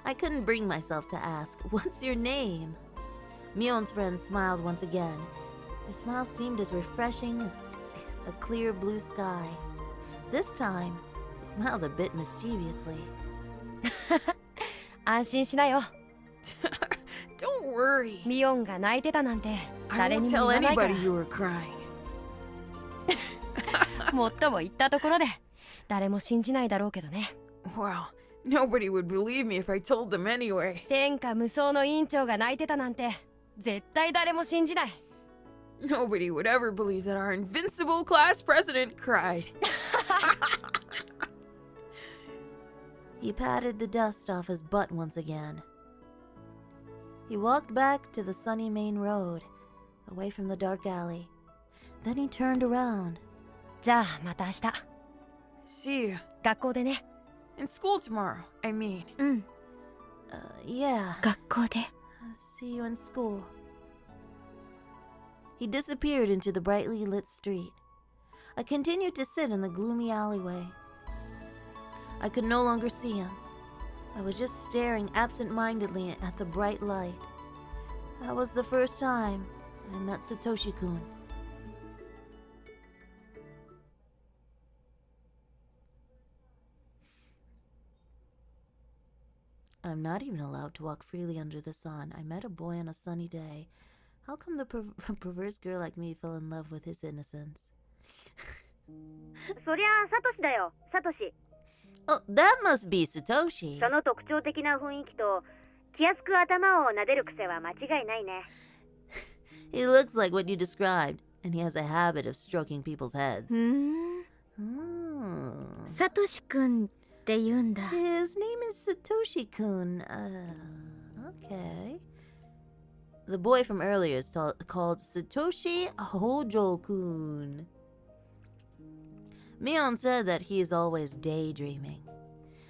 I couldn't bring myself to ask, "What's your name?" Mion's friend smiled once again. His smile seemed as refreshing as a clear blue sky. This time, he smiled a bit mischievously. 安心しなよ。 Don't worry. ミオンが泣いてたなんて I 誰 won't にも tell 言わないから anybody you were crying. もっとも言ったところで誰も信じないだろうけどね。 Well, nobody would believe me if I told them anyway. 天下無双の委員長が泣いてたなんて絶対誰も信じない。 Nobody would ever believe that our invincible class president cried. He patted the dust off his butt once again. He walked back to the sunny main road, away from the dark alley. Then he turned around. じゃあまた明日 See you. 学校でね。 In school tomorrow, I mean. うん。 Yeah. 学校で See you in school. He disappeared into the brightly lit street. I continued to sit in the gloomy alleyway. I could no longer see him. I was just staring absent-mindedly at the bright light. That was the first time I met Satoshi-kun. I'm not even allowed to walk freely under the sun. I met a boy on a sunny day. How come the perverse girl like me fell in love with his innocence? そりゃあサトシだよ、サトシ。 Oh, that must be Satoshi. その特徴的な雰囲気と気安く頭を撫でる癖は間違いないね。 He looks like what you described, and he has a habit of stroking people's heads. ふん Oh. サトシくんって言うんだ。 His name is Satoshi-kun. Okay. The boy from earlier is called Satoshi Hojo-kun. Mion said that he is always daydreaming.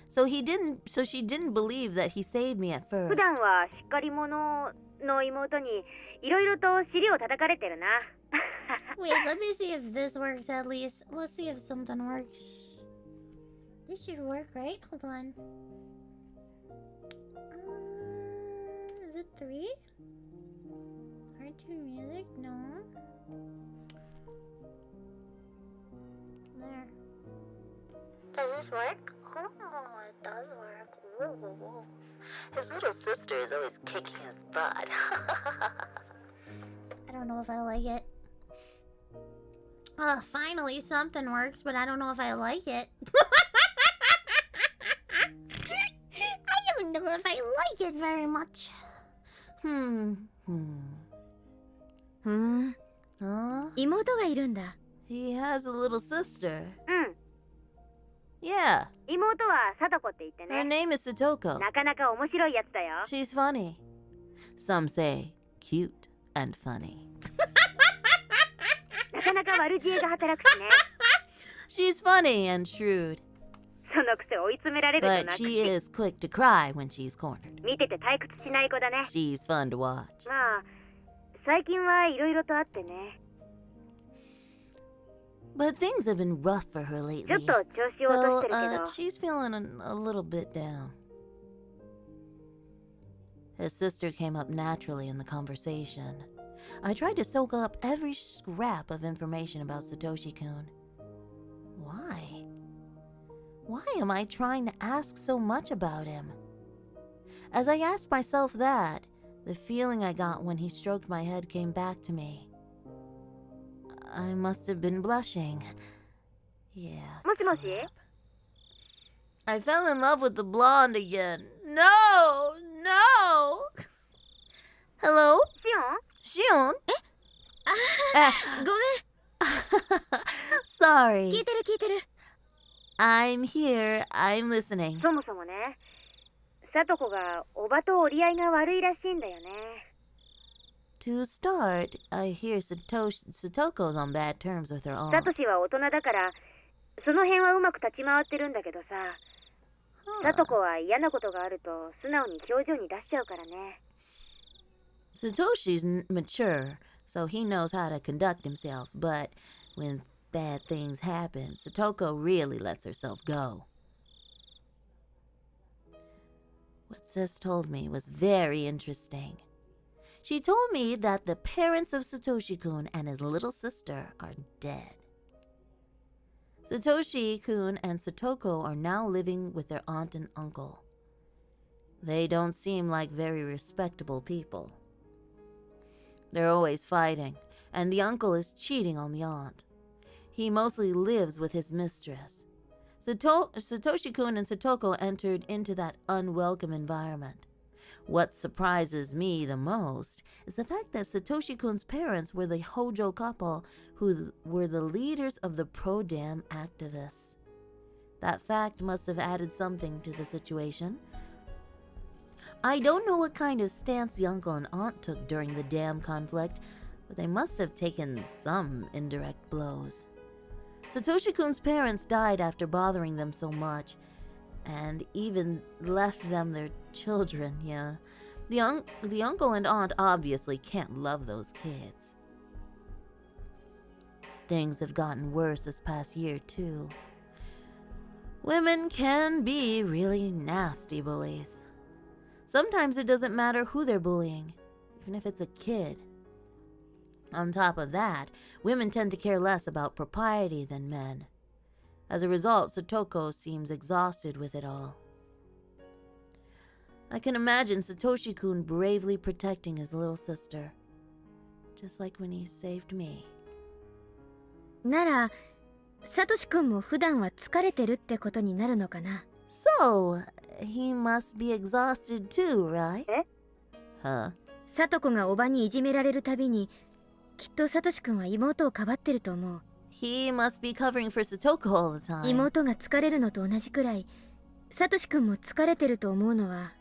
So she didn't believe that he saved me at 普 first. 段はしっかり者の妹にいろいろと尻を叩かれてるな。 Wait, let me see if this works at least. Let's see if something works. This should work, right? Hold on. Is it 3? Cartoon music? No. There. Does this work? Oh, it does work. Ooh. His little sister is always kicking his butt. I don't know if I like it. Finally something works, but I don't know if I like it. I don't know if I like it very much. ふん Huh? 妹がいるんだ。 He has a little sister. うん。 Yeah. 妹はサトコって言って Her ね。 name is Satoko. なかなか面白いやつだよ。 She's funny. Some say cute and funny. なかなか悪知恵が働くしね。 She's funny and shrewd, そのくせ追い詰められると but 泣く she し。 is quick to cry when she's cornered. 見てて退屈しない子だね。 She's fun to watch. まあ、最近はいろいろとあってね。 But things have been rough for her ちょっ lately. と調子を落 So, としてるけど。 she's feeling a little bit down. His sister came up naturally in the conversation. I tried to soak up every scrap of information about Satoshi-kun. Why? Why am I trying to ask so much about him? As I asked myself that, the feeling I got when he stroked my head came back to me. I must have been blushing. Yeah. もしもし I fell in love with the blonde again. No! No! Hello? シオン Shion? ごめん。 Sorry. 聞いてる聞いてる。 I'm here. I'm listening. そもそもね、サトコがおばと折り合いが悪いらしいんだよね。 To start, I hear Satoko's on bad terms with her サ aunt. トシは大人だから、その辺はうまく立ち回ってるんだけどさ、さとこは嫌なことがあると素直に表情に出しちゃうからね。Satoshi's mature, so he knows how to conduct himself, but when bad things happen, Satoko really lets herself go. What Sis told me was very interesting. She told me that the parents of Satoshi-kun and his little sister are dead. Satoshi-kun and Satoko are now living with their aunt and uncle. They don't seem like very respectable people. They're always fighting, and the uncle is cheating on the aunt. He mostly lives with his mistress. Satoshi-kun and Satoko entered into that unwelcome environment. What surprises me the most is the fact that Satoshi-kun's parents were the Hojo couple who were the leaders of the pro-dam activists. That fact must have added something to the situation. I don't know what kind of stance the uncle and aunt took during the dam conflict, but they must have taken some indirect blows. Satoshi-kun's parents died after bothering them so much, and even left them their children, yeah. The uncle and aunt obviously can't love those kids. Things have gotten worse this past year, too. Women can be really nasty bullies. Sometimes it doesn't matter who they're bullying, even if it's a kid. On top of that, women tend to care less about propriety than men. As a result, Satoko seems exhausted with it all. I can imagine Satoshi-kun bravely protecting his little sister, just like when he saved me. なら、サトシ君も普段は疲れてるってことになるのかな。So, he must be exhausted too, right? え？ Huh? サトコがおばにいじめられるたびに、きっとサトシ君は妹をかばってると思う。He must be covering for Satoko all the time. 妹が疲れるのと同じくらい、サトシ君も疲れてると思うのは、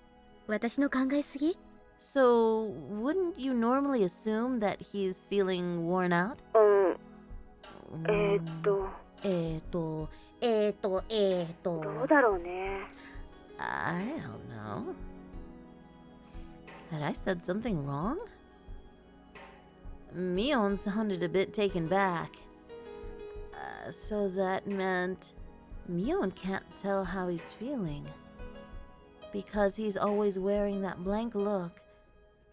私の考えすぎ？ So, wouldn't you normally assume that he's feeling worn out? どうだろうね。I don't know. Had I said something wrong? Mion sounded a bit taken back. So that meant Mion can't tell how he's feeling. Because he's always wearing that blank look,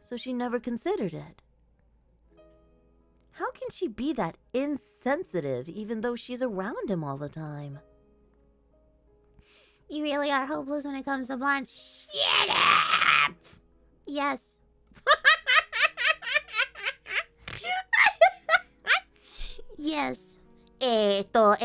so she never considered it. How can she be that insensitive even though she's around him all the time? You really are hopeless when it comes to blonde. Shut up! Yes. Yes. えーと。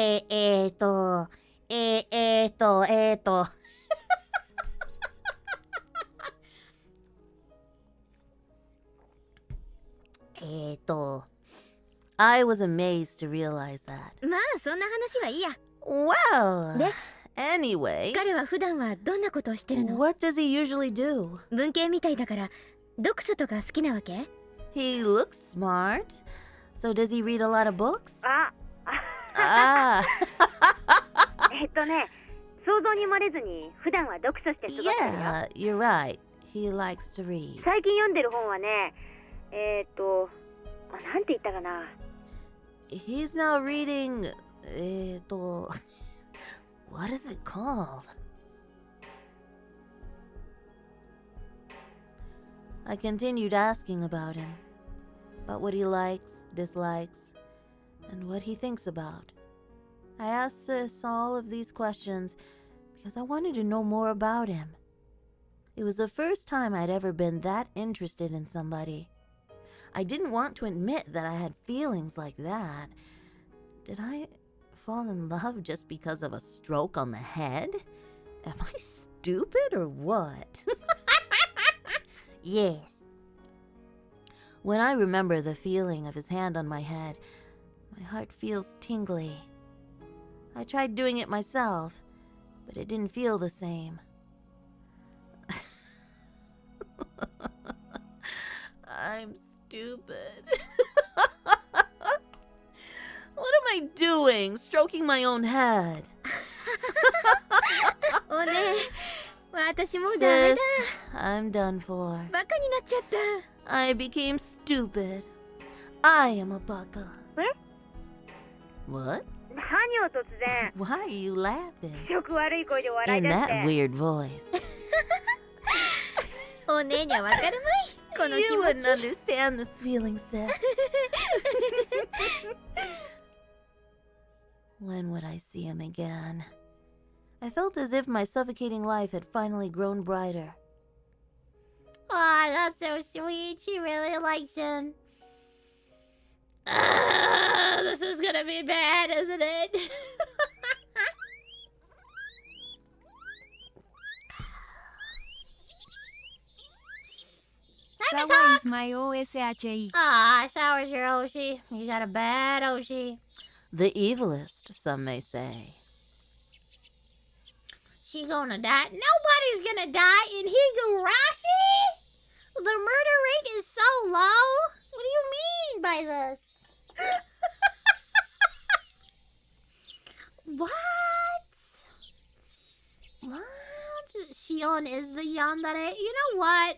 I was amazed to realize that. まあそんな話はいいや。 Well, で、 anyway, 彼は普段はどんなことをしてるの？ what does he usually do? 文系みたいだから読書とか好きなわけ？ He looks smart. So does he read a lot of books? あ、想像に漏れずに普段は読書して過ごしてるよ。 Yeah, you're right. He likes to read. 最近読んでる本はね、なんて言ったかな。He's now reading, what is it called? I continued asking about him, about what he likes, dislikes, and what he thinks about. I asked Sis all of these questions because I wanted to know more about him. It was the first time I'd ever been that interested in somebody. I didn't want to admit that I had feelings like that. Did I fall in love just because of a stroke on the head? Am I stupid or what? Yes. When I remember the feeling of his hand on my head, my heart feels tingly. I tried doing it myself, but it didn't feel the same. I'm stupid. What am I doing? Stroking my own head. おね私もうダメ Sis, だ。 I'm done for. バカになっちゃった。 I became stupid. I am a baka. え What? 何を突然 Why are you laughing? 気色悪い声で笑い In 出し that て weird voice. お姉にはわかるまい。この気 You 持 wouldn't ち。 understand this feeling, sis. When would I see him again? I felt as if my suffocating life had finally grown brighter. Aw, that's so sweet. She really likes him. This is gonna be bad, isn't it? Time to Sawa talk! is my OSHI. Ah, Shower's your Oshi. You got a bad Oshi. The evilest, some may say. She gonna die? Nobody's gonna die in Higurashi? The murder rate is so low? What do you mean by this? What? What? Shion is the yandere? You know what?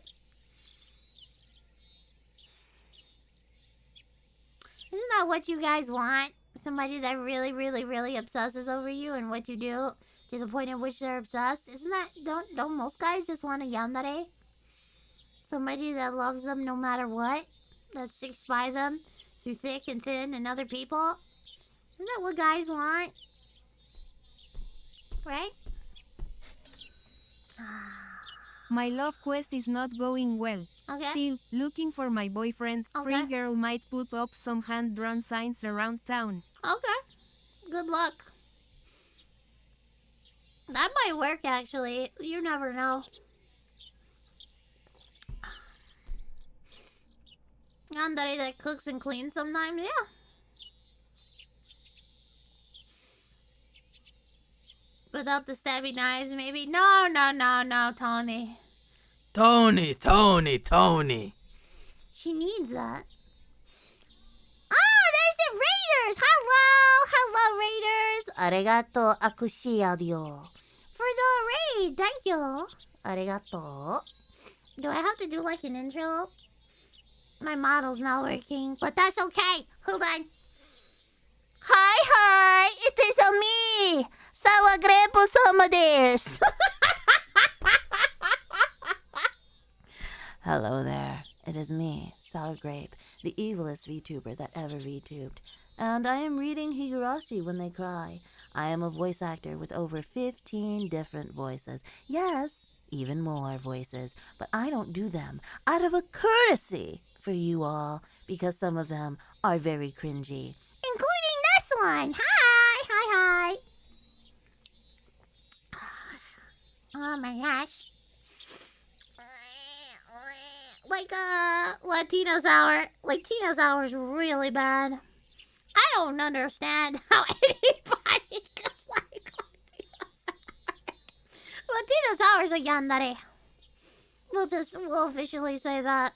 Isn't that what you guys want? Somebody that really, really, really obsesses over you and what you do to the point at which they're obsessed? Isn't that... Don't most guys just want a yandere? Somebody that loves them no matter what? That sticks by them through thick and thin and other people? Isn't that what guys want? Right? My love quest is not going well. Okay. Still, looking for my boyfriend. Okay. Free girl might put up some hand-drawn signs around town. Okay. Good luck. That might work, actually. You never know. Yandere that cooks and cleans sometimes, yeah. Without the stabby knives, maybe. No, Tony. Tony. She needs that. Oh, there's the Raiders! Hello, Raiders! Arigato akushiadio. For the raid, thank you. Arigato. Do I have to do like an intro? My model's not working, but that's okay. Hold on. Hi, it is me. Sawa grepo sama desu. Hello there. It is me, Sour Grape, the evilest VTuber that ever VTubed. And I am reading Higurashi when they cry. I am a voice actor with over 15 different voices. Yes, even more voices. But I don't do them out of a courtesy for you all, because some of them are very cringy. Including this one. Hi. Oh my gosh. Like, Latino sour. Like, Tina sour is really bad. I don't understand how anybody could like Latino sour is a yandere. We'll officially say that.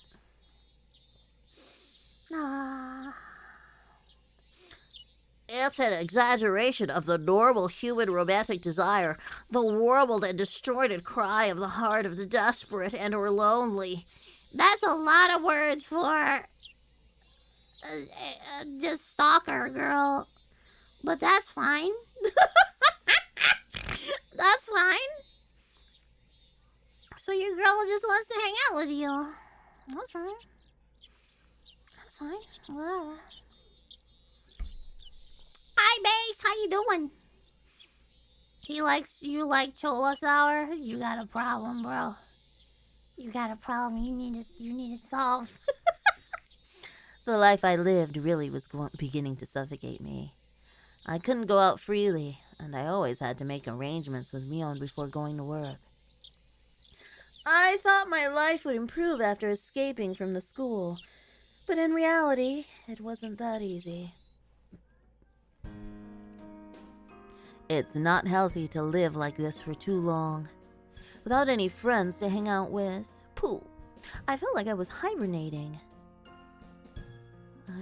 It's an exaggeration of the normal human romantic desire, the warbled and distorted cry of the heart of the desperate and or lonely. That's a lot of words for just stalker girl, but that's fine. That's fine. So your girl just wants to hang out with you. That's fine. That's fine. Whatever. Hi, Base. How you doing? You like chola sour? You got a problem, bro. You got a problem. You need it solved. The life I lived really was beginning to suffocate me. I couldn't go out freely, and I always had to make arrangements with Mion before going to work. I thought my life would improve after escaping from the school, but in reality, it wasn't that easy. It's not healthy to live like this for too long. Without any friends to hang out with, pooh, I felt like I was hibernating.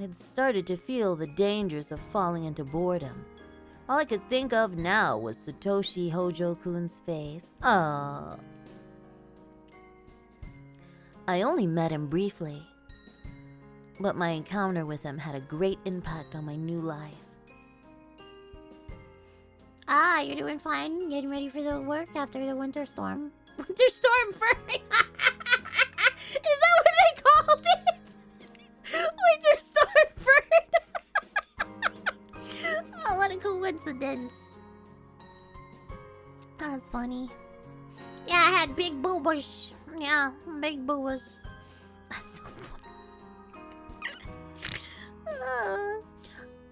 I'd started to feel the dangers of falling into boredom. All I could think of now was Satoshi Hojo-kun's face. Aww. I only met him briefly, but my encounter with him had a great impact on my new life. Ah, you're doing fine. Getting ready for the work after the winter storm. Winter storm first. Is that what they called it? Winter storm first. Oh, what a coincidence. That's funny. Yeah, I had big boobas. Yeah, big boobas. That's so funny.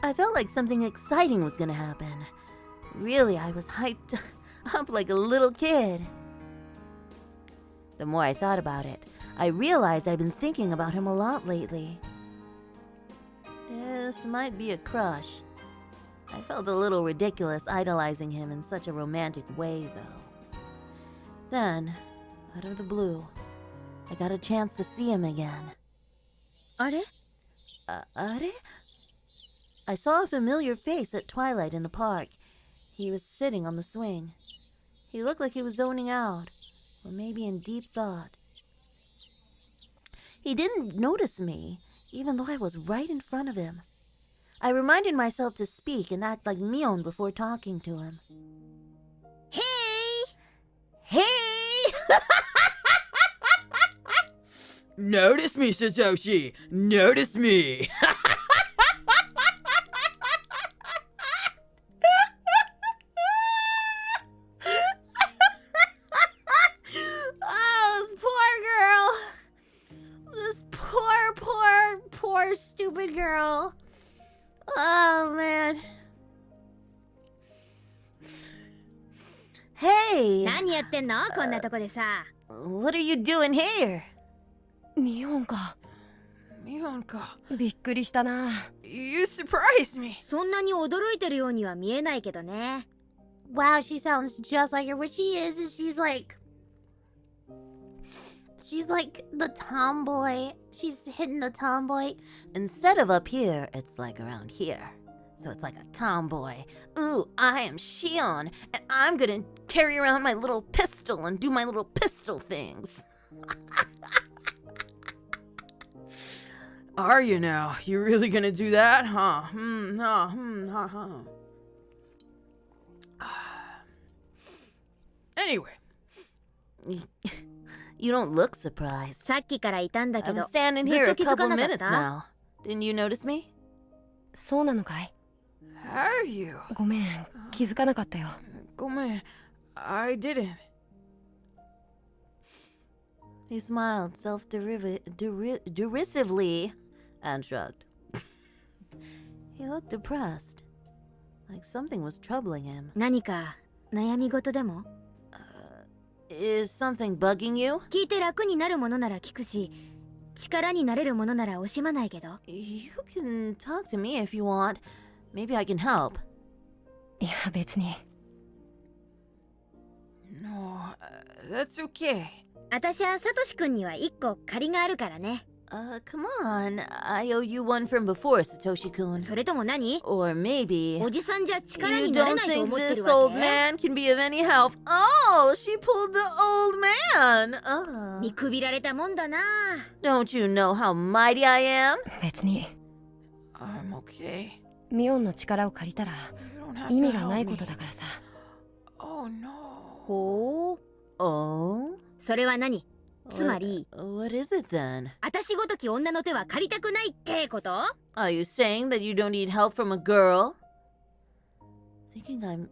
I felt like something exciting was gonna happen. Really, I was hyped up like a little kid. The more I thought about it, I realized I'd been thinking about him a lot lately. This might be a crush. I felt a little ridiculous idolizing him in such a romantic way, though. Then, out of the blue, I got a chance to see him again. あれ? Are? I saw a familiar face at twilight in the park. He was sitting on the swing. He looked like he was zoning out, or maybe in deep thought. He didn't notice me, even though I was right in front of him. I reminded myself to speak and act like Mion before talking to him. Hey! Hey! Notice me, Satoshi! Notice me! Oh, this poor girl. This poor, stupid girl. Oh, man. Hey! 何やってんのこんなとこでさ。 What are you doing here? ミオンか。 Mionか。びっくりしたな。 You surprised me. そんなに驚いてるようには見えないけどね。 Wow, she sounds just like her. What she is she's like the tomboy. She's hitting the tomboy. Instead of up here, it's like around here. So it's like a tomboy. Ooh, I am Shion, and I'm gonna carry around my little pistol and do my little pistol things. Are you now? You really gonna do that, huh? Anyway. You don't look surprised. さっきからいたんだけ I'm ど、 standing ずっ here と a 気づか couple なかっ minutes た？ now. Didn't you notice me? そうなのかい？ Have you? ごめん、気づかなかったよ。 Go man. I didn't. He smiled derisively and shrugged. He looked depressed, like something was troubling him. 何か悩み事でも？ Is something bugging you? 聞いて楽になるものなら聞くし、力になれるものなら惜しまないけど。 You can talk to me if you want. Maybe I can help. いや、別に。 No, that's okay. 私はサトシ君には一個借りがあるからね。 Come on. I owe you one from before, Satoshi-kun. それとも何？ Or maybe... おじさんじゃ力 You になれ don't ないと think 思ってる this old わけ？ man can be of any help? Oh, she pulled the old man. 見くびられたもんだな。 Don't you know how mighty I am? 別に。 I'm okay. ミオンの力を借りたら You don't have 意 to 味がな help いこ me. とだからさ。 Oh no. ほう。 Oh? それは何？つまり、 What is it then? 私ごとき女の手は借りたくないってこと？ Are you saying that you don't need help from a girl? Thinking him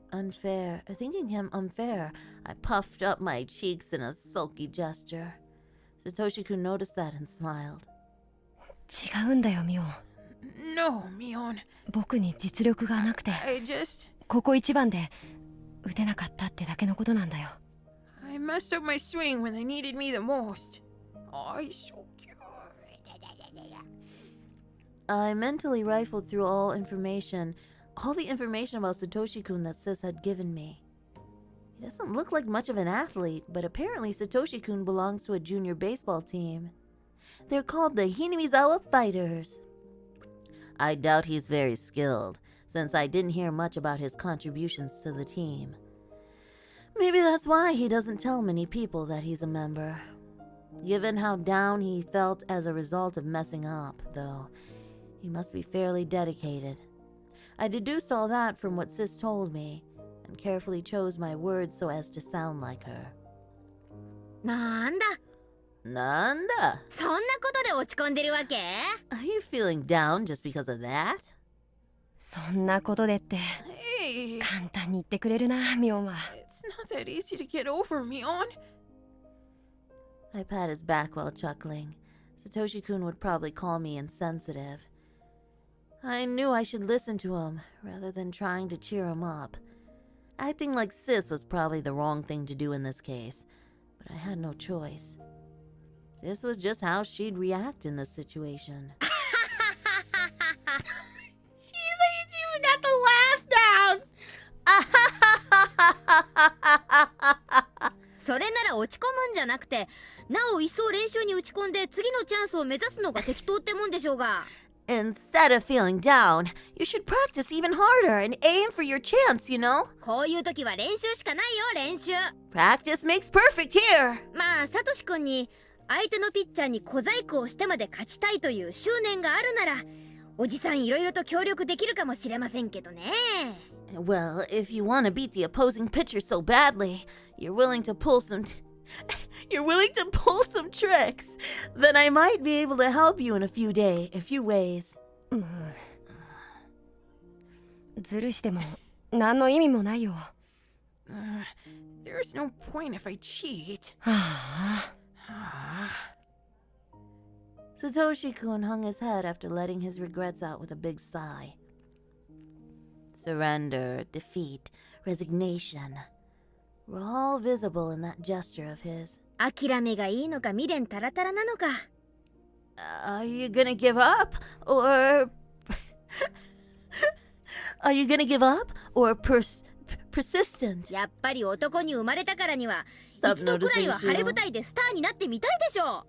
unfair, I puffed up my cheeks in a sulky gesture. Satoshi-kun noticed that and smiled. 違うんだよ、ミオン。 No, Mion. 僕に実力がなくて、 I just... ここ一番で打てなかったってだけのことなんだよ。 I messed up my swing when they needed me the most. Oh, he's so cute. I mentally rifled through all the information about Satoshi-kun that Sis had given me. He doesn't look like much of an athlete, but apparently Satoshi-kun belongs to a junior baseball team. They're called the Hinamizawa Fighters. I doubt he's very skilled, since I didn't hear much about his contributions to the team. Maybe that's why he doesn't tell many people that he's a member. Given how down he felt as a result of messing up, though, he must be fairly dedicated. I deduced all that from what Sis told me, and carefully chose my words so as to sound like her. なんだ、 Nanda? そんなことで落ち込んでるわけ？ Are you feeling down just because of that? そんなことでって Hey, 簡単に言ってくれるな、ミオンは。 it's not that easy to get over, Mion. I pat his back while chuckling. Satoshi-kun would probably call me insensitive. I knew I should listen to him rather than trying to cheer him up. Acting like Sis was probably the wrong thing to do in this case, but I had no choice. This was just how she'd react in this situation. She's like, she even got the laugh down. それなら落ち込むんじゃなくて、なお一層練習に打ち込んで次のチャンスを目指すのが適当ってもんでしょうが。Instead of feeling down, you should practice even harder and aim for your chance, you know? こういう時は練習しかないよ、練習。 Practice makes perfect here! まあ、サトシ君に相手のピッチャーに小細工をしてまで勝ちたいという執念があるなら、おじさんいろいろと協力できるかもしれませんけどね。Well, if you want to beat the opposing pitcher so badly, you're willing to pull some tricks, then I might be able to help you in a few ways. ずるしても何の意味もないよ。 There's no point if I cheat. はあ。 Satoshi-kun hung his head after letting his regrets out with a big sigh. Surrender, defeat, resignation were all visible in that gesture of his. 諦めがいいのか未練タラタラなのか。 Are you gonna give up? Or... Are you gonna give up? Or persistent? やっぱり男に生まれたからには一度くらいは晴れ舞台でスターになってみたいでしょう。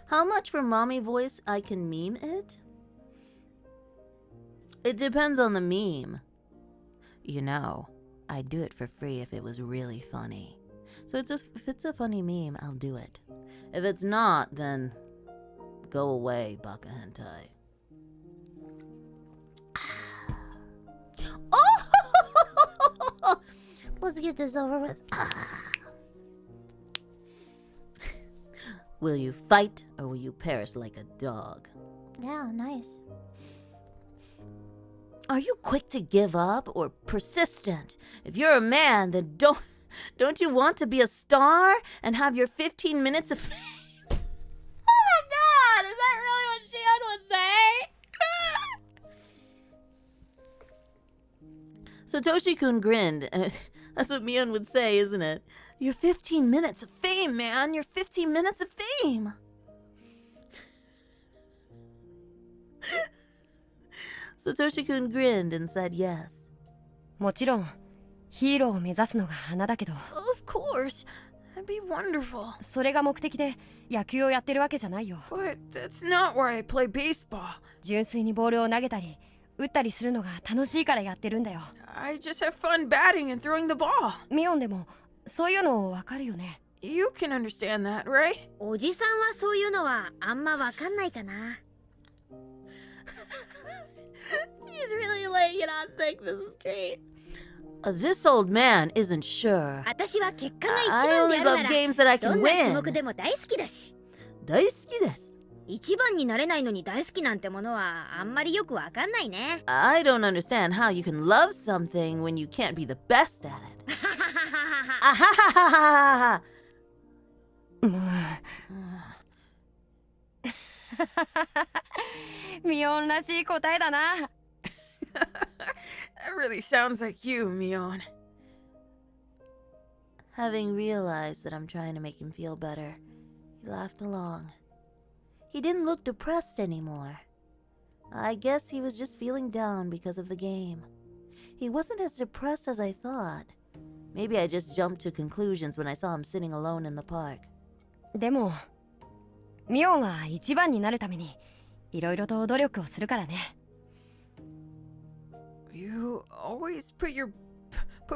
How much for mommy voice I can meme it? It depends on the meme. You know, I'd do it for free if it was really funny. So if it's a funny meme, I'll do it. If it's not, then go away, baka hentai. Oh! Let's get this over with. Will you fight or will you perish like a dog? Yeah, nice. Are you quick to give up or persistent? If you're a man, then don't you want to be a star and have your 15 minutes of fame? Oh my god, is that really what Shion would say? Satoshi-kun grinned. That's what Mion would say, isn't it? Your 15 minutes of fame, man. Your 15 minutes of fame. Satoshi-kun grinned and said yes. もちろんヒーローを目指すのが花だけど、 Of course. That'd be wonderful. それが目的で野球をやってるわけじゃないよ。 But that's not why I play baseball. 純粋にボールを投げたり打ったりするのが楽しいからやってるんだよ。 I just have fun batting and throwing the ball. ミオンでもそういうのわかるよね。 You can understand that, right? おじさんはそういうのはあんまわかんないかな。 She's really laying it on thick. This is great. This old man isn't sure. 私は結果が一 I 番で only あるな love ら games that I ど can んな種目 win. でも大好きだし。大好きです。一番になれないのに大好きなんてものはあんまりよくわかんないね。 I don't understand how you can love something when you can't be the best at it. Ahahaha! ミオンらしい答えだな。 That really sounds like you, Mion. Having realized that I'm trying to make him feel better, he laughed along. He didn't look depressed anymore. I guess he was just feeling down because of the game. He wasn't as depressed as I thought. Maybe I just jumped to conclusions when I saw him sitting alone in the park. でもミオンは一番になるためにいろいろと努力をするからね。 You always put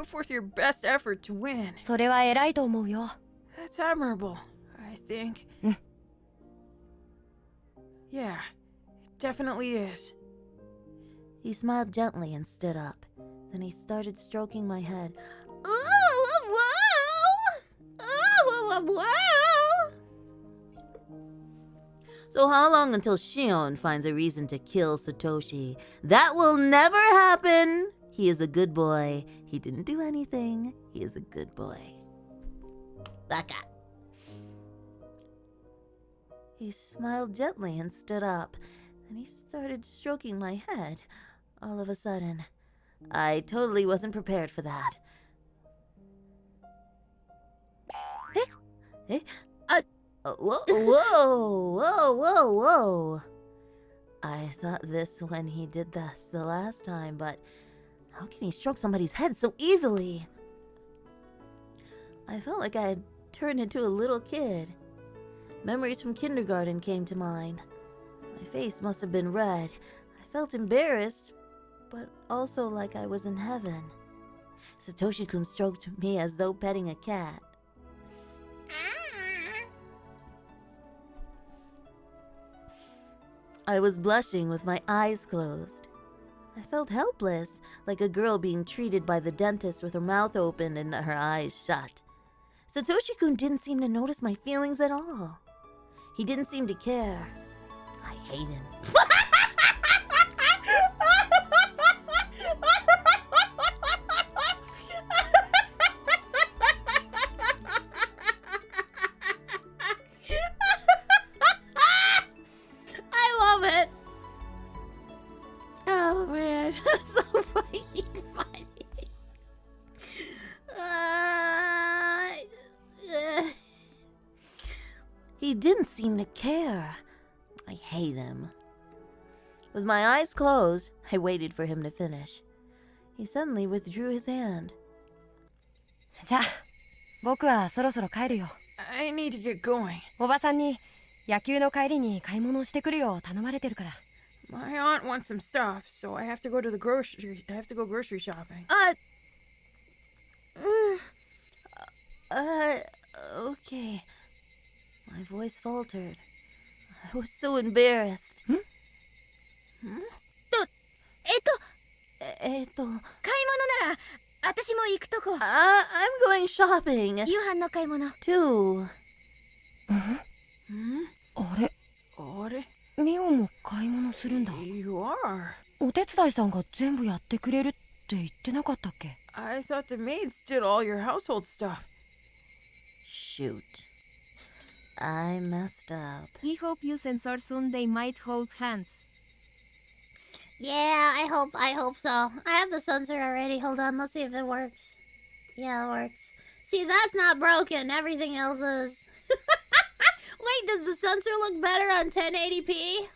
forth your best effort to win. それは偉いと思うよ。 That's admirable. I think. Mm. Yeah, it definitely is. He smiled gently and stood up. Then he started stroking my head. So how long until Shion finds a reason to kill Satoshi? That will never happen! He is a good boy. He didn't do anything. He is a good boy. Baka. He smiled gently and stood up. Then he started stroking my head. All of a sudden, I totally wasn't prepared for that. Eh? Whoa, whoa. I thought this when he did this the last time, but how can he stroke somebody's head so easily? I felt like I had turned into a little kid. Memories from kindergarten came to mind. My face must have been red. I felt embarrassed, but also like I was in heaven. Satoshi-kun stroked me as though petting a cat. I was blushing with my eyes closed. I felt helpless, like a girl being treated by the dentist with her mouth open and her eyes shut. Satoshi-kun didn't seem to notice my feelings at all. He didn't seem to care. I hate him. I love it. Oh man, that's so fucking funny. He didn't seem to care. I hate him. With my eyes closed, I waited for him to finish. He suddenly withdrew his hand. じゃあ僕はそろそろ帰るよ。 I need to get going. おばさんに野球の帰りに買い物をしてくるよう頼まれてるから。 My aunt wants some stuff, so I have to go grocery shopping. Okay. My voice faltered. I was so embarrassed. 買い物なら私も行くとこ。 I'm going shopping. 夕飯の買い物。 Too. あれ、あれ？ミオンも買い物するんだ。 You are. お手伝いさんが全部やってくれるって言ってなかったっけ？ I thought the maids did all your household stuff. Shoot. I messed up. I hope you sensor soon they might hold hands. Yeah, I hope so. I have the sensor already. Hold on, let's see if it works. Yeah, it works. See, that's not broken. Everything else is. Wait, does the sensor look better on 1080p?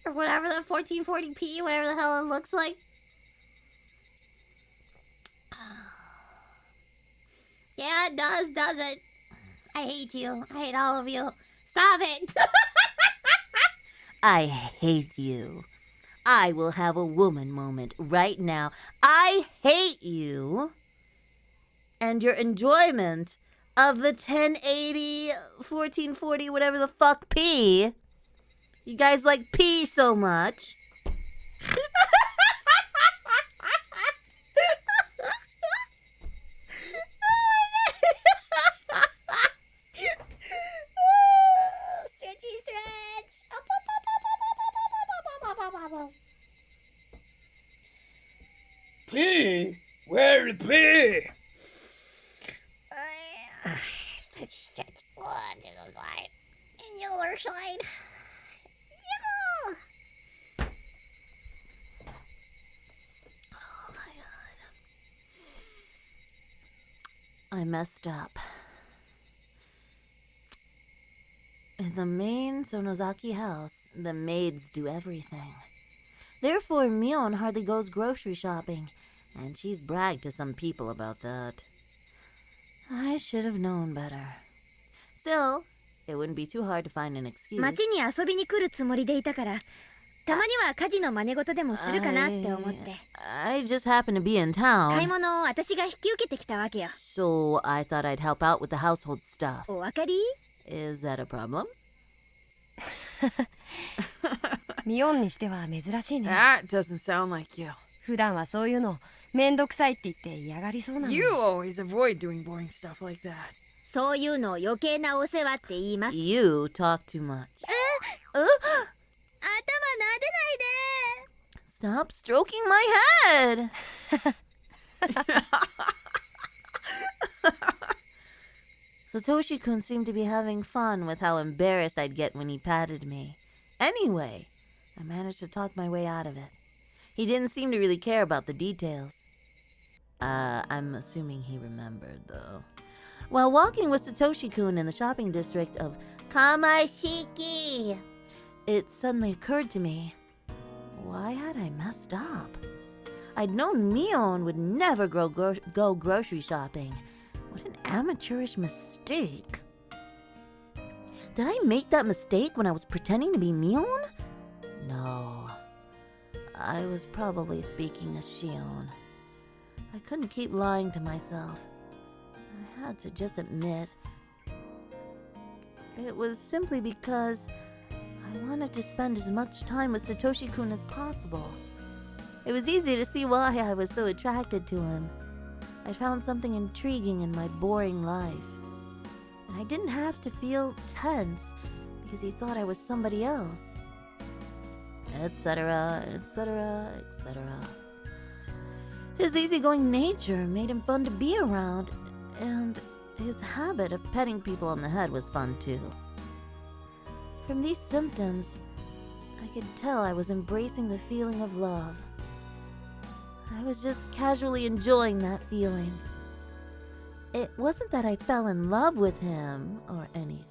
Or whatever, the 1440p, whatever the hell it looks like? Yeah, it does it? I hate you. I hate all of you. Stop it! I hate you. I will have a woman moment right now. I hate you. And your enjoyment of the 1080, 1440, whatever the fuck P. You guys like P so much. P? Where's the P? Stretch. One, two, slide. And the other side. Yeah. Oh my god. I messed up. In the main Sonozaki house, the maids do everything. Therefore, Mion hardly goes grocery shopping, and she's bragged to some people about that. I should have known better. Still, it wouldn't be too hard to find an excuse. 町に遊びに来るつもりでいたから、たまには家事の真似事でもするかなって思って。I just happened to be in town. 買い物を私が引き受けてきたわけよ。 So I thought I'd help out with the household stuff. お分かり？ Is that a problem? ミオンにしては珍しいね。 That doesn't sound like you. 普段はそういうのめんどくさいって言って嫌がりそうなの。 You always avoid doing boring stuff like that. そういうのを余計なお世話って言います。 You talk too much. 頭撫でないで。 Stop stroking my head! Satoshi-kun seemed to be having fun with how embarrassed I'd get when he patted me. Anyway, I managed to talk my way out of it. He didn't seem to really care about the details. I'm assuming he remembered, though. While walking with Satoshi-kun in the shopping district of Kamashiki, it suddenly occurred to me, why had I messed up? I'd known Mion would never go grocery shopping. What an amateurish mistake. Did I make that mistake when I was pretending to be Mion? No. I was probably speaking as Shion. I couldn't keep lying to myself. I had to just admit. It was simply because I wanted to spend as much time with Satoshi-kun as possible. It was easy to see why I was so attracted to him. I found something intriguing in my boring life. And I didn't have to feel tense because he thought I was somebody else. Etc., etc., etc. His easygoing nature made him fun to be around, and his habit of petting people on the head was fun too. From these symptoms, I could tell I was embracing the feeling of love. I was just casually enjoying that feeling. It wasn't that I fell in love with him or anything.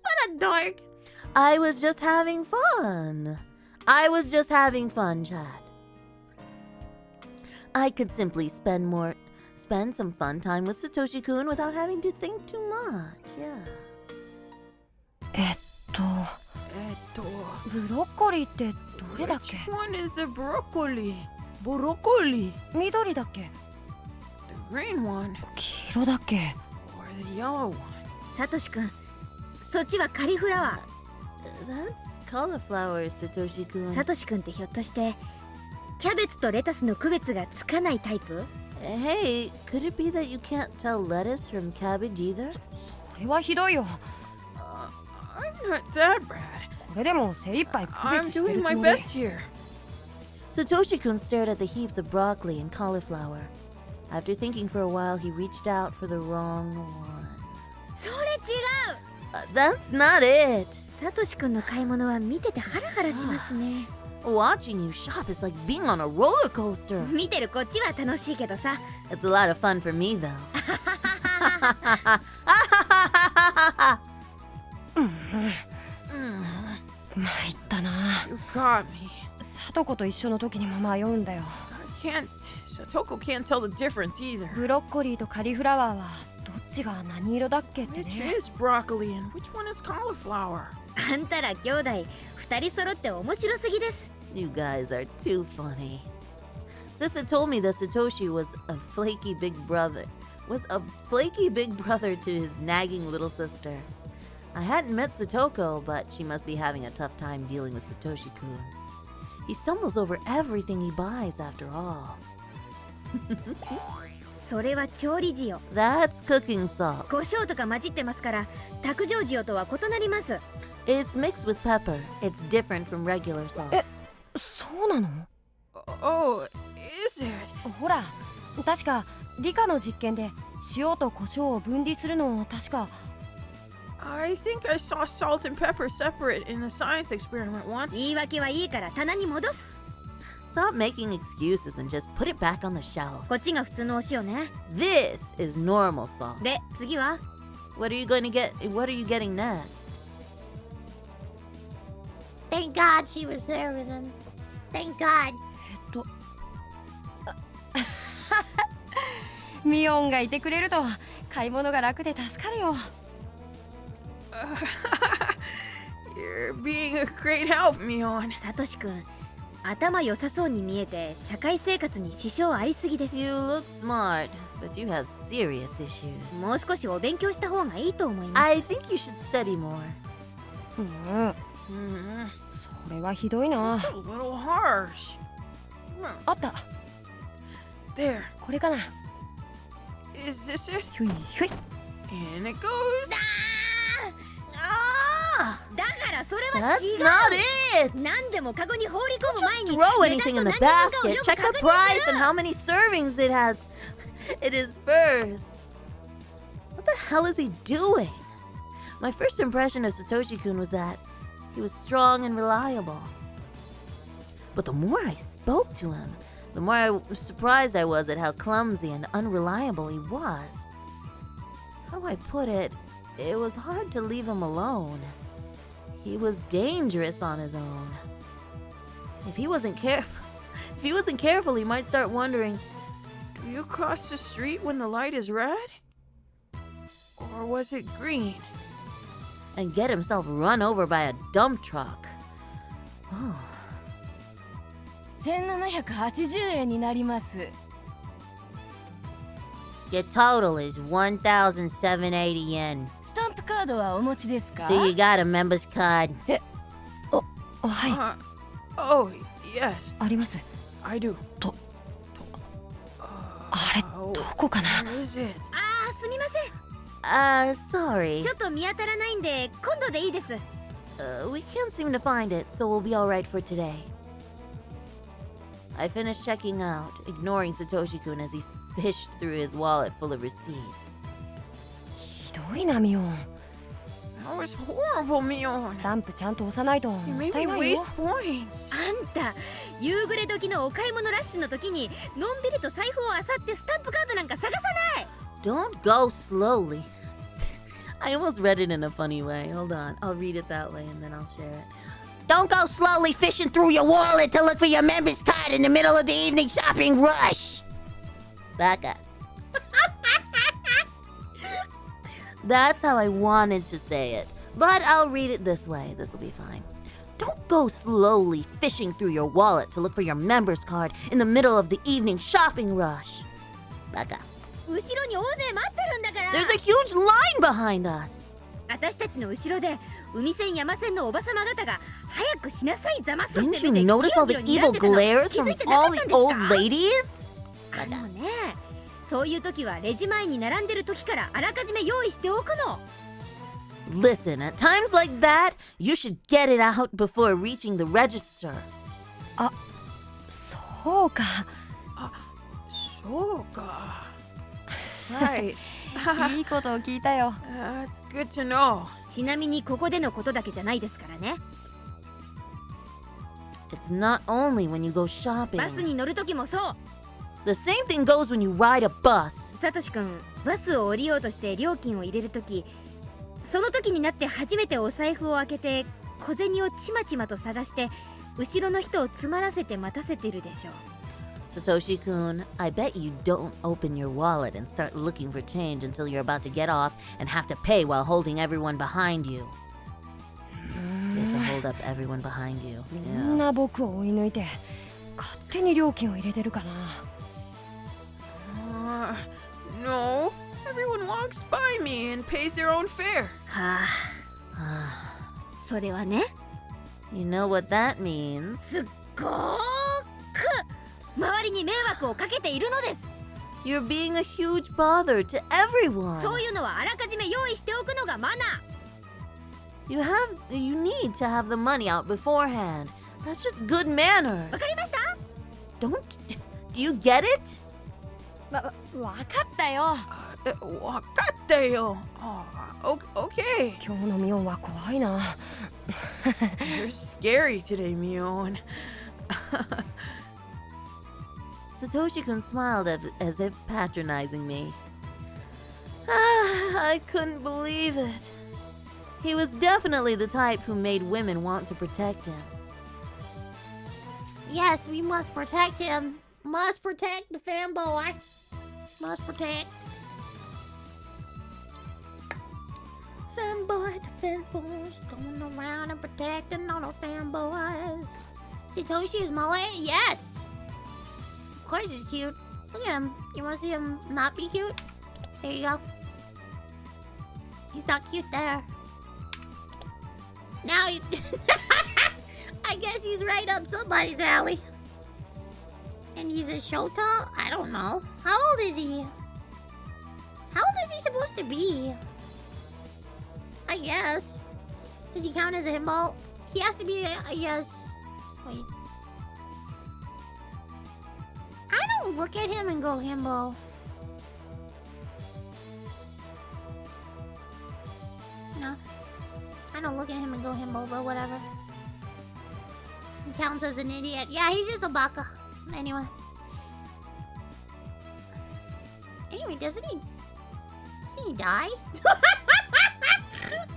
What a dork! I was just having fun. I was just having fun, Chad. I could simply spend some fun time with Satoshi-kun without having to think too much, yeah. ブロッコリーってどれだっけ？ Which one is the broccoli? Broccoli. 緑だっけ？ The green one. 黄色だっけ？ Or the yellow one. サトシ君、そっちはカリフラワ That's cauliflower, Satoshi-kun. ー。サトシ君ってひょっとしてキャベツとレタスの区別がつかないタイプ？ Hey, could it be that you can't tell lettuce from cabbage either? それはひどいよ。 I'm not that bad. これでも精一杯区 I'm 別してる doing つ my もり。 best here. Satoshi-kun stared at the heaps of broccoli and cauliflower. After thinking for a while, he reached out for the wrong one. それ違う。 That's not it! サトシ君の買い物は見ててハラハラしますね。 Watching you shop is like being on a roller coaster. 見てるこっちは楽しいけどさ。 It's a lot of fun for me, though. 参ったな。 You got me. サトコと一緒の時にも迷うんだよ。 Satoko can't tell the difference either. ブロッコリーとカリフラワーはどっちが何色だっけって Which ね。 is broccoli and which one is cauliflower? あんたら兄弟二人揃って面白すぎです。 You guys are too funny. Sissa told me that Satoshi was a flaky big brother to his nagging little sister. I hadn't met Satoko, but she must be having a tough time dealing with Satoshi-kun. He stumbles over everything he buys after all. それは調理塩。 That's cooking salt. 胡椒とか混じってますから卓上塩とは異なります。 It's mixed with pepper. It's different from regular salt. そうなの？ Oh, is it? ほら、確か理科の実験で塩と胡椒を分離するのを確か。 I think I saw salt and pepper separate in a science experiment once. 言い訳はいいから棚に戻す。 Stop making excuses and just put it back on the shelf. こっちが普通のお塩ね。 This is normal salt. で、次は What are you getting next? Thank God she was there with him. Thank God. ミオンがいてくれると買い物が楽で助かるよ。 You're being a great help, Mion. サトシ君、頭良さそうに見えて社会生活に支障ありすぎです。 You look smart, but you have serious issues. もう少しお勉強した方がいいと思います。 I think you should study more. それはひどいな。 A little harsh. あった。 There. これかな。 Is this it? ひょいひょい。 And it goes. だからそれは That's 違う。 not it! 何でもカゴに放り込む前 Just に throw 値 anything 段 in と the 何がを basket. よく Check 確 the 認 price する and how many servings it has. It is first. What the hell is he doing? My first impression of Satoshi-kun was that he was strong and reliable. But the more I spoke to him, the more surprised I was at how clumsy and unreliable he was. How do I put it? It was hard to leave him alone. He was dangerous on his own. If he wasn't careful, he might start wondering, Do you cross the street when the light is red? Or was it green? and get himself run over by a dump truck. Oh. 1780円になります。 Your total is 1,780 yen. スタンプカードはお持ちですか？ Do you got a member's card? はい。 Oh, yes, あります。 I do. あれ、どこかな。 Where is it? あーすみません。 Sorry. ちょっと見当たらないんで今度でいいです。 We can't seem to find it, so we'll be alright for today. I finished checking out, ignoring Satoshi-kun as he fished through his wallet full of receipts. ひどいな、ミオン。 That was horrible, ス Mion. タンプちゃんと押さないと You も made ったい me ないよ waste。points. あんた夕暮れ時のお買い物ラッシュの時にのんびりと財布を漁ってスタンプカードなんか探さない。 Don't go slowly. I almost read it in a funny way. Hold on. I'll read it that way and then I'll share it. Don't go slowly fishing through your wallet to look for your member's card in the middle of the evening shopping rush. Baka. That's how I wanted to say it. But I'll read it this way. This will be fine. Don't go slowly fishing through your wallet to look for your member's card in the middle of the evening shopping rush. Baka. 後ろに大勢待ってるんだから。 There's a huge line behind us. 私たちの後ろで海線山線のおばさま方が早くしなさいざますって Didn't 目 you で notice all the ギロ evil ギロ睨んでたの glares 気づ from いてなか all ったん the です old か？ ladies? あのね、そういう時はレジ前に並んでる時からあらかじめ用意しておくの。 Listen, at times like that, you should get it out before reaching the register. そうか。 So, right. いいことを聞いたよ。 That's good to know. ちなみにここでのことだけじゃないですからね。 It's not only when you go バス shopping. に乗る時もそう。 The same thing goes when you ride a bus. サトシ君、バスを降りようとして料金を入れる時、その時になって初めてお財布を開けて小銭をちまちまと探して後ろの人を詰まらせて待たせてるでしょう。 Satoshi-kun, I bet you don't open your wallet and start looking for change until you're about to get off and have to pay while holding everyone behind you. You have to hold up everyone behind you. み Yeah. んな僕を追い抜いて勝手に料金を入れてるかな。 No. Everyone walks by me and pays their own fare. はあ、それはね、 You know what that means. すっごーく周りに迷惑をかけているのです。 You're being a huge bother to everyone. そういうのはあらかじめ用意しておくのがマナー。 You need to have the money out beforehand. That's just good manners. わかりました？ Do you get it? わかったよ。 Wakateyo. Oh, okay. 今日のミオンは怖いな。 You're scary today, Mion. Satoshi-kun smiled as if patronizing me. I couldn't believe it. He was definitely the type who made women want to protect him. Yes, we must protect him. Must protect the fanboy. Must protect. Fanboy defense force going around and protecting all those fanboys. Satoshi is Moe? Yes! Of course he's cute. Look at him. You wanna see him not be cute? There you go. He's not cute there. Now he... I guess he's right up somebody's alley. And he's a Shota? I don't know. How old is he? How old is he supposed to be? I guess. Does he count as a himbo? He has to be a yes. Wait. I don't look at him and go himbo. No. I don't look at him and go himbo, but whatever. He counts as an idiot. Yeah, he's just a baka. Anyway. Anyway, doesn't he die?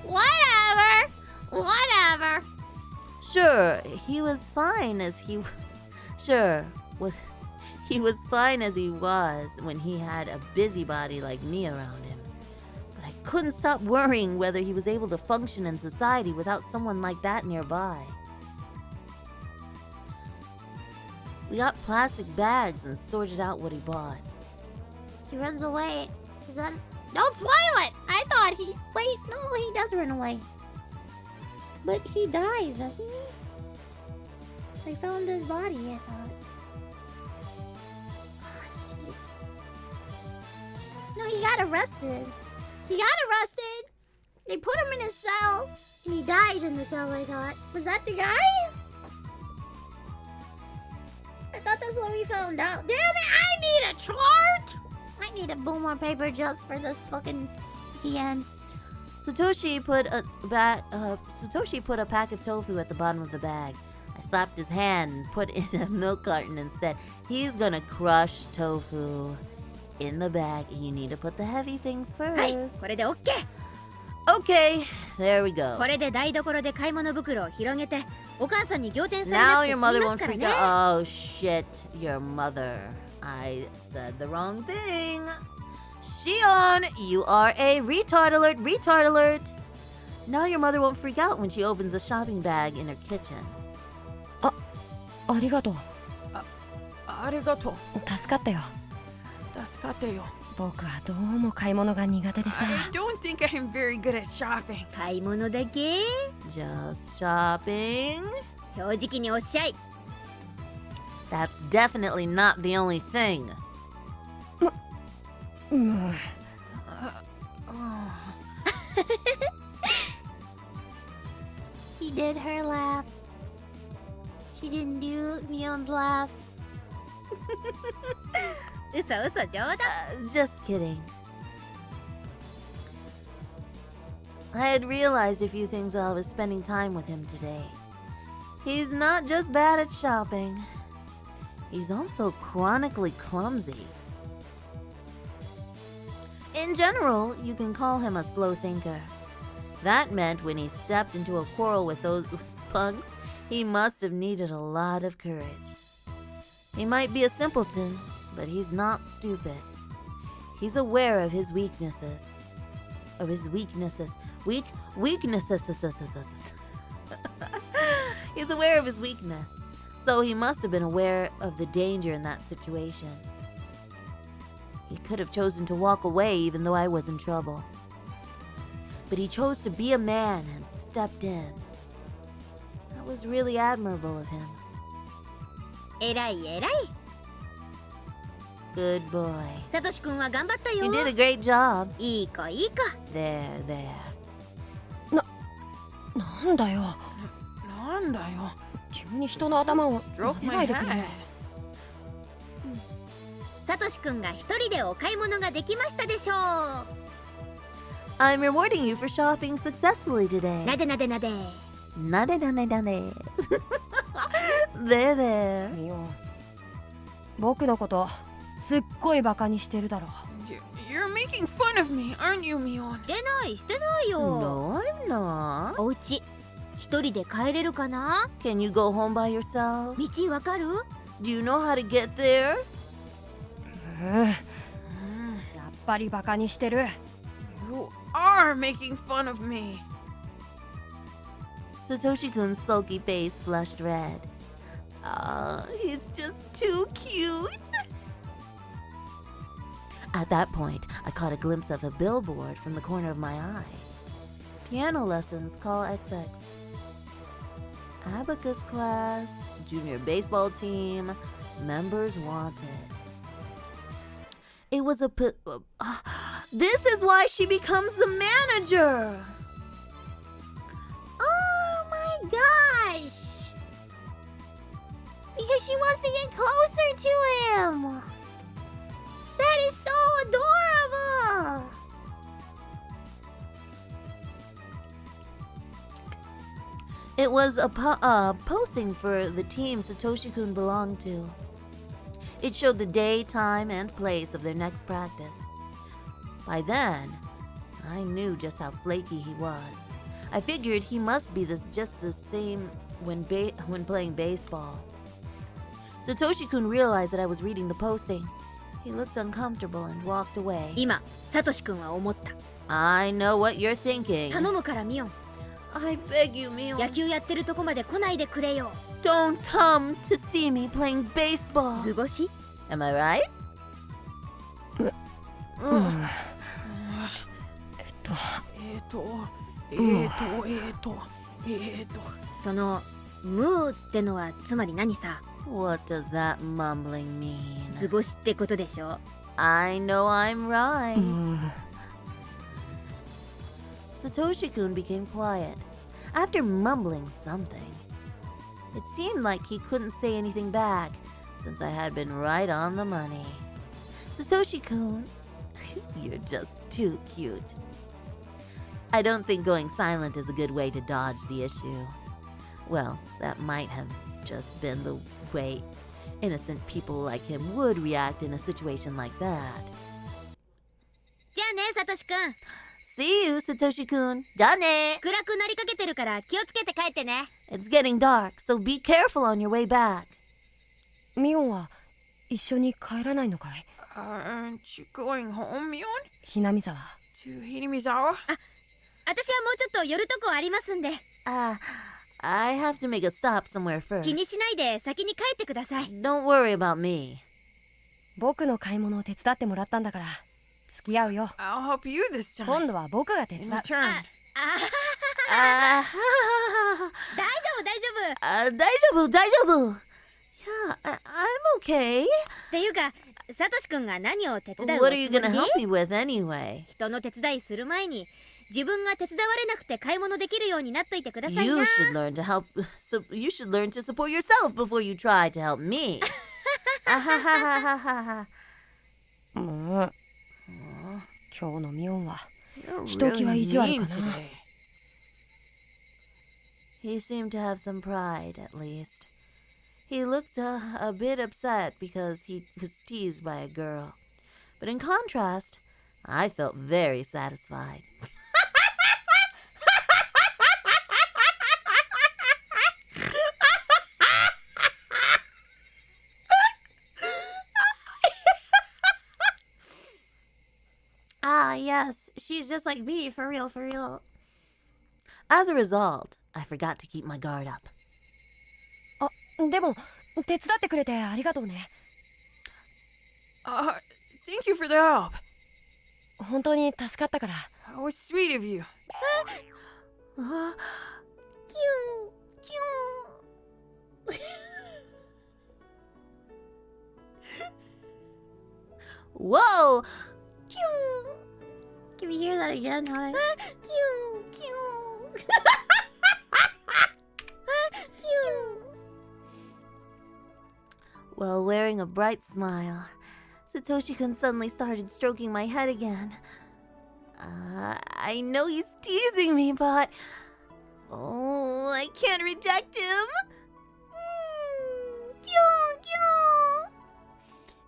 Whatever. Whatever. Sure, he was fine as he... Sure, he was fine as he was when he had a busybody like me around him. But I couldn't stop worrying whether he was able to function in society without someone like that nearby. We got plastic bags and sorted out what he bought. He runs away. Is that... Don't spoil it! I thought he... Wait, no, he does run away. But he dies, doesn't he? They found his body, I thought. Oh, jeez. No, he got arrested. He got arrested. They put him in a cell. And he died in the cell, I thought. Was that the guy? I thought that's what we found out. Damn it, I need a chart! I need a boomer paper just for this fucking end. Satoshi put a pack of tofu at the bottom of the bag. I slapped his hand and put it in a milk carton instead. He's gonna crush tofu in the bag. You need to put the heavy things first. はい、これで OK! Okay, there we go. これで台所で買い物袋を広げて、お母さんに仰天され Now なくて your 済み mother ま won't すから freak ね。 out. Oh shit, your mother. I said the wrong thing. Shion, you are a retard alert, retard alert. Now your mother won't freak out when she opens a shopping bag in her kitchen. ありがとう。ありがとう。助かったよ。助かってよ。僕はどうも買い物が苦手でさ。I don't think I'm very good at shopping. 買い物だけ Just shopping. 正直におっしゃい。 That's definitely not the only thing. もう He did her laugh. She didn't do Mion's laugh. 嘘嘘冗談。Just kidding. I had realized a few things while I was spending time with him today. He's not just bad at shopping. He's also chronically clumsy. In general, you can call him a slow thinker. That meant when he stepped into a quarrel with those punks, he must have needed a lot of courage. He might be a simpleton, but he's not stupid. He's aware of his weaknesses. Weaknesses. He's aware of his weakness. So he must have been aware of the danger in that situation. He could have chosen to walk away even though I was in trouble. But he chose to be a man and stepped in. That was really admirable of him. 偉い偉い。 Good boy. サトシ君は頑張ったよ。 You did a great job. いい子いい子。 There. なんだよ。なんだよ。急に人の頭を Stroke 撫でな my いでくれよ。 head. サトシ君が一人でお買い物ができましたでしょう。 I'm rewarding you for shopping successfully today. なでなでなで。 Nade. There. ミオン、僕のことすっごいバカにしてるだろ。 You're making fun of me, aren't you, Mion? してないしてないよ。 No, I'm not. お家一人で帰れるかな？ Can you go home by yourself? 道わかる？ Do you know how to get there? やっぱりバカにしてる。 You are making fun of me. Satoshi-kun's sulky face flushed red. He's just too cute. At that point, I caught a glimpse of a billboard from the corner of my eye. Piano lessons, call XX. Abacus class, junior baseball team, members wanted. It was this is why she becomes the manager. Oh my gosh! Because she wants to get closer to him! That is so adorable! It was a posting for the team Satoshi-kun belonged to. It showed the day, time, and place of their next practice. By then, I knew just how flaky he was. I figured he must be just the same when playing baseball. Satoshi-kun realized that I was reading the posting. He looked uncomfortable and walked away. 今サトシ君は思った。 I know what you're thinking. 頼むからミオン。 I beg you, Mion. 野球やってるとこまで来ないでくれよ。 Don't come to see me playing baseball. 図星？ Am I right? そのムーってのはつまり何さ？ What does that mumbling mean? 図星ってことでしょ。 I know I'm right. Satoshi-kun became quiet after mumbling something. It seemed like he couldn't say anything back since I had been right on the money. Satoshi-kun, you're just too cute. I don't think going silent is a good way to dodge the issue. Well, that might have just been the way innocent people like him would react in a situation like that. じゃあね、サトシ君。 See you, Satoshi-kun. じゃあね。暗くなりかけてるから気をつけて帰ってね。 It's getting dark, so be careful on your way back. ミオンは一緒に帰らないのかい？ Aren't you going home, Mion? ひなみ沢。 To Hinamizawa? 私はもうちょっと寄るとこありますんで。 I have to make a stop somewhere first. 気にしないで先に帰ってください。 Don't worry about me. 僕の買い物を手伝ってもらったんだから付き合うよ。 I'll help you this time. 今度は僕が手伝 In う。 return. 大丈夫大丈夫。大丈夫. Yeah, I'm okay. っていうか、サトシ君が何を手伝うお What つ are you もり gonna help me with anyway? 人の手伝いする前に自分が手伝われなくて買い物できるようになっといてくださいな。 You should learn to help. You should learn to support yourself before you try to help me. もう今日のミオンは You're ひときわ really 意地悪 mean かな。 today. He seemed to have some pride, at least. He looked a bit upset because he was teased by a girl. But in contrast, I felt very satisfied. Ah, yes. She's just like me, for real, for real. As a result, I forgot to keep my guard up. あ、でも手伝ってくれてありがとうね。 Thank you for the help. 本当に助かったから。 How sweet of you. Whoa! Can we hear that again, honey? While wearing a bright smile, Satoshi-kun suddenly started stroking my head again. I know he's teasing me, but... Oh, I can't reject him!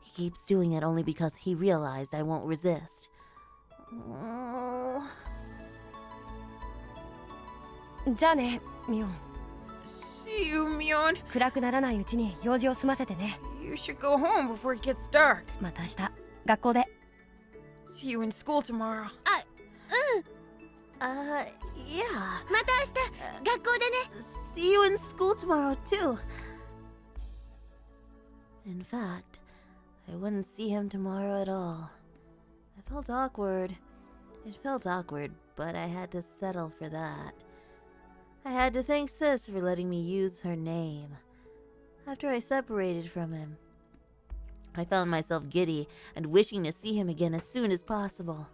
He keeps doing it only because he realized I won't resist. Oh. じゃあね、ミオン。 See you, Mion. 暗くならないうちに用事を済ませてね。 You should go home before it gets dark. また明日学校で。 See you in school tomorrow. Yeah. また明日学校でね。 See you in school tomorrow, too. In fact, I wouldn't see him tomorrow at all. I felt awkward. It felt awkward, but I had to settle for that. I had to thank Sis for letting me use her name. After I separated from him, I found myself giddy and wishing to see him again as soon as possible.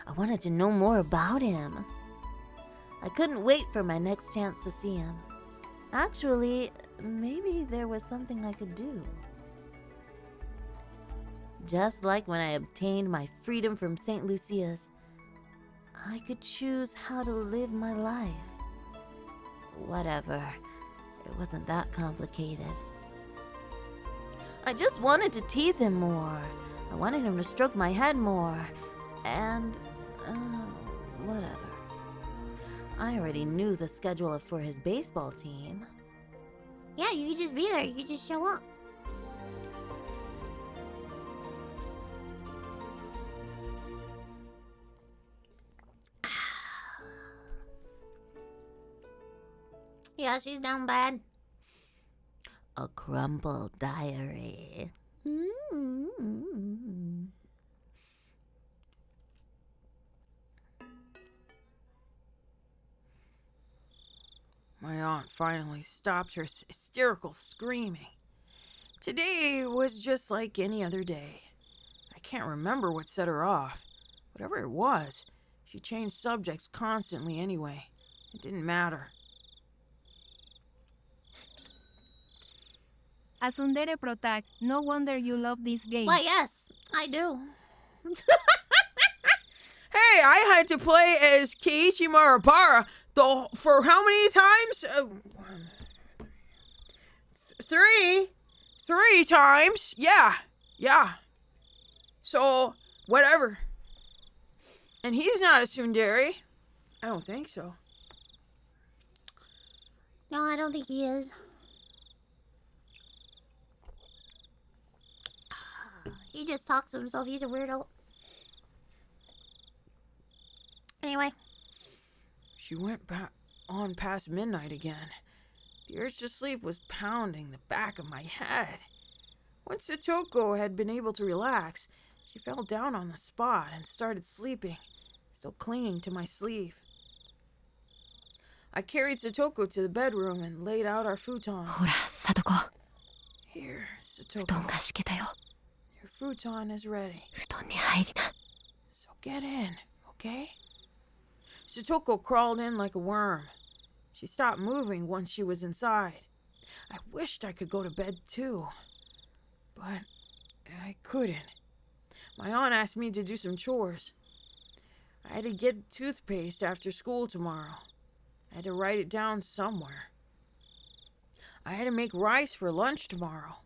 I wanted to know more about him. I couldn't wait for my next chance to see him. Actually, maybe there was something I could do. Just like when I obtained my freedom from St. Lucia's, I could choose how to live my life. Whatever. It wasn't that complicated. I just wanted to tease him more. I wanted him to stroke my head more. And, whatever. I already knew the schedule for his baseball team. Yeah, you could just be there. You could just show up. Yeah, she's down bad. A crumpled diary. My aunt finally stopped her hysterical screaming. Today was just like any other day. I can't remember what set her off. Whatever it was, she changed subjects constantly anyway. It didn't matter. Asundere Protag, no wonder you love this game. Why, yes, I do. Hey, I had to play as Keiichi Marabara for how many times? Three times. Yeah. So, whatever. And he's not a tsundere. I don't think so. No, I don't think he is. He just talks to himself. He's a weirdo. Anyway. She went on past midnight again. The urge to sleep was pounding the back of my head. Once Satoko had been able to relax, she fell down on the spot and started sleeping, still clinging to my sleeve. I carried Satoko to the bedroom and laid out our futon. ほら、Satoko. Here, 布 Satoko. 団が敷けたよ。 Your futon is ready. 布団に入りな。 So get in, okay? Satoko crawled in like a worm. She stopped moving once she was inside. I wished I could go to bed too, but I couldn't. My aunt asked me to do some chores. I had to get toothpaste after school tomorrow. I had to write it down somewhere. I had to make rice for lunch tomorrow.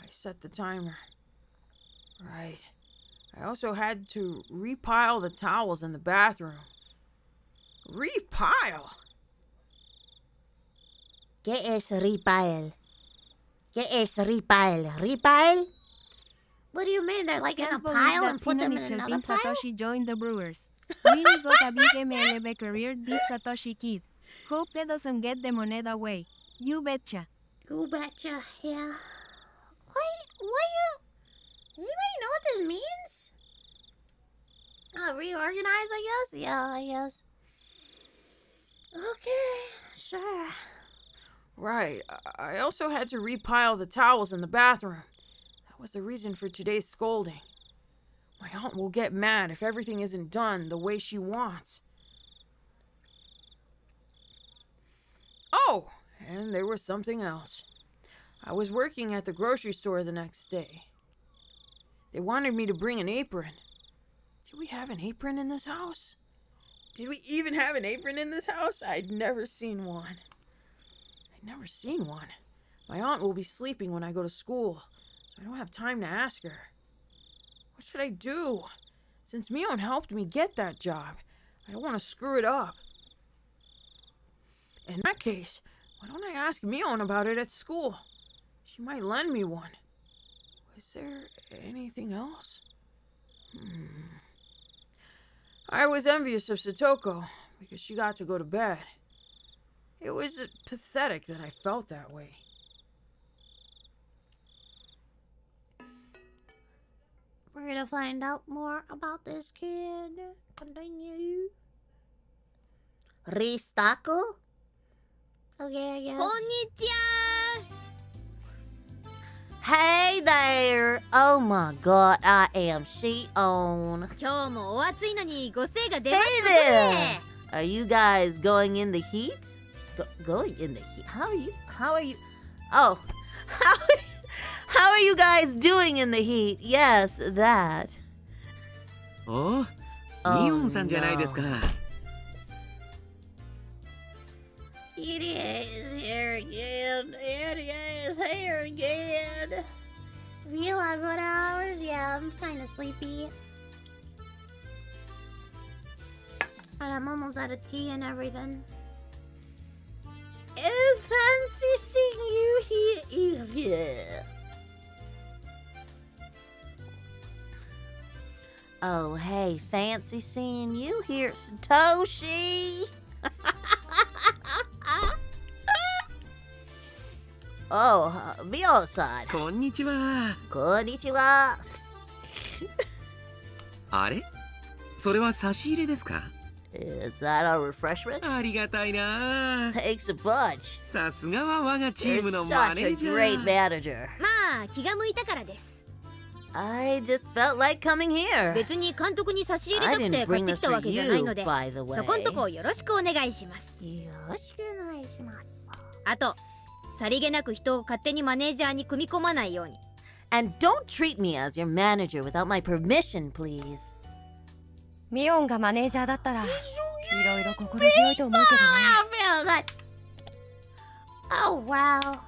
I set the timer. Right. I also had to repile the towels in the bathroom. Repile? ¿Qué es repile? ¿Qué es repile? Repile? What do you mean? They're like in a Can't believe pile that and put them Sinan is in another helping pile? Satoshi join the Brewers. Really got a big MLB career, this Satoshi kid. Hope he doesn't get the moneda away. You betcha. You betcha, yeah. What you... Does anybody know what this means? Reorganize, I guess? Yeah, I guess. Okay, sure. Right. I also had to repile the towels in the bathroom. That was the reason for today's scolding. My aunt will get mad if everything isn't done the way she wants. Oh, and there was something else. I was working at the grocery store the next day. They wanted me to bring an apron. Did we have an apron in this house? Did we even have an apron in this house? I'd never seen one. My aunt will be sleeping when I go to school, so I don't have time to ask her. What should I do? Since Mion helped me get that job, I don't want to screw it up. In that case, why don't I ask Mion about it at school? She might lend me one. Was there anything else? I was envious of Satoko because she got to go to bed. It was pathetic that I felt that way. We're gonna find out more about this kid. Continue. Ristaku? Okay, I guess. こんにちは Hey there! Oh my god, I am Shion. 今日もお暑いのにご精が出ます Hey こと there! で Are you guys going in the heat? Going in the heat? How are you? Oh, how are you guys doing in the heat? Yes, that. おお、 Oh, ミオンさんじゃないですか。 It is here again. It is here again. Feel like what hours? Yeah, I'm kind of sleepy. And I'm almost out of tea and everything. Oh, fancy seeing you here. Oh, hey, fancy seeing you here, Satoshi. Oh, Mion-san. こんにちは。 Konnichiwa. あれ、それは差し入れですか？ Is that a refreshment? ありがたいな。 Thanks a bunch. さすがは我がチ You're ームのマ such ネ a ージ great ャー。 manager. まあ気が向いたからです I just felt like coming here. 別に監督に差し入れ I たく didn't て買 bring ってき this た for わけじゃない you, ので by the way. そこんとこよろしくお願いしますあとさりげなく人を勝手にマネージャーに組み込まないように And don't treat me as your manager without my permission, please. ミオンがマネージャーだったらいろいろ心強いと思うけどね I feel that. Oh, wow.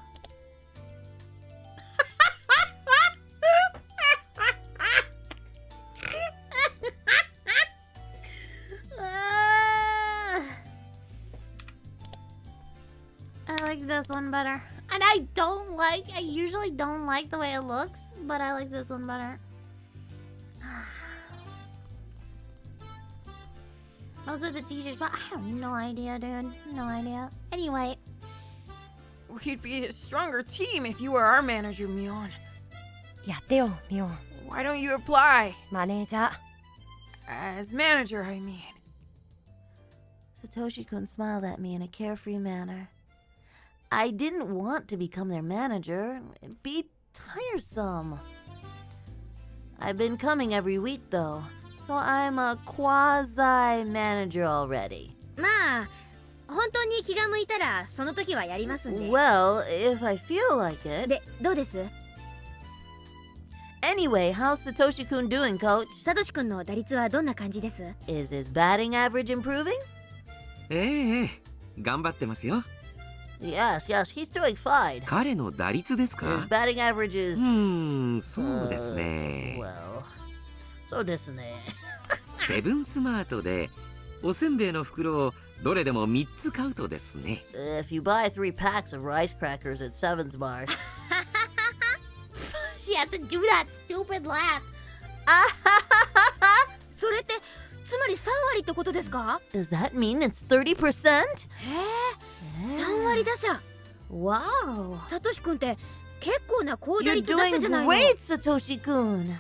I like this one better. And I usually don't like the way it looks, but I like this one better. Those are the t-shirts, but I have no idea, dude. No idea. Anyway. We'd be a stronger team if you were our manager, Mion. やってよミオン Why don't you apply? マネージャー As manager, I mean. Satoshi-kun smiled at me in a carefree manner. I didn't want to become their manager. It'd be tiresome. I've been coming every week, though, so I'm a quasi-manager already. まあ本当に気が向いたらその時はやりますんで Well, if I feel like it. でどうです Anyway, how's Satoshi-kun doing, coach? サトシ君の打率はどんな感じです Is his batting average improving? ええ、頑張ってますよ。 Yes, he's doing fine. 彼の打率です His か？ batting average is... そうですね。 well, so ですね。セブンスマートでおせんべいの袋をどれでも3つ買うとですね。 If you buy 3 packs of rice crackers at Seven's Bar. She has to do that stupid laugh. それってつまり3割ってことですか Does that mean it's 30%? へえ3割打者 Wow. サトシ君って結構な高打 You're 率打者 doing じゃないの great, Satoshi-kun.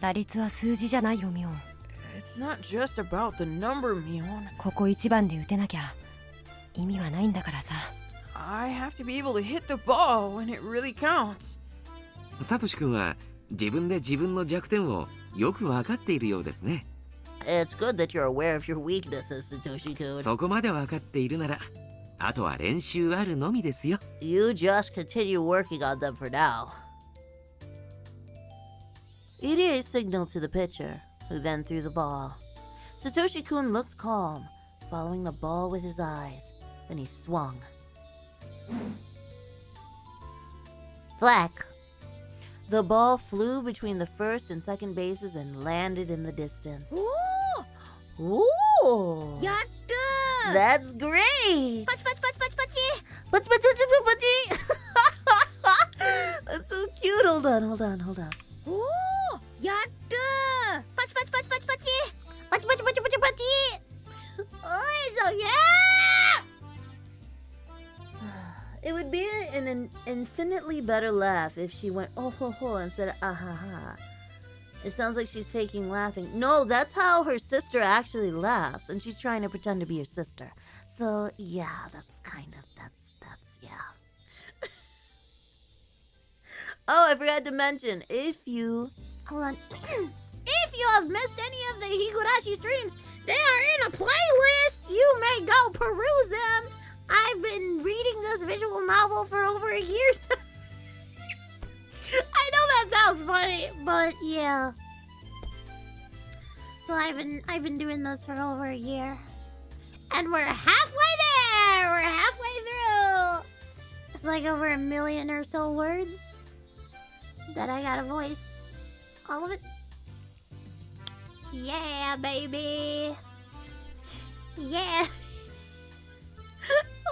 打率は数字じゃないよミオン It's not just about the number, Mion. ここ一番で打てなきゃ意味はないんだからさ I have to be able to hit the ball when it really counts. サトシ君は自分で自分の弱点をよく分かっているようですね。 It's good that you're aware of your weaknesses, Satoshi-kun. そこまで分かっているなら、あとは練習あるのみですよ。 You just continue working on them for now. Irie signaled to the pitcher, who then threw the ball. Satoshi-kun looked calm, following the ball with his eyes. Then he swung. Thwack! The ball flew between the first and second bases and landed in the distance. お Ooh! おやったー That's great! パチパチパチパチパチ Putty, putty, putty, putty. That's so cute. Hold on. おおやったーパチパチパチパチパチ Pachi, pachi, pachi, pachi, pachi. Oh, it's so yeah! It would would be an infinitely better laugh if she went oh ho ho instead of ah ha ha. It sounds like she's faking laughing. No, that's how her sister actually laughs, and she's trying to pretend to be her sister. So yeah, that's yeah. Oh, I forgot to mention, hold on. If you have missed any of the Higurashi streams, they are in a playlist. You may go peruse them. I've been reading this visual novel for over a year. I know that sounds funny, but yeah. So I've been doing this for over a year. And we're halfway there! We're halfway through! It's like over 1 million or so words that I gotta voice. All of it. Yeah, baby! Yeah!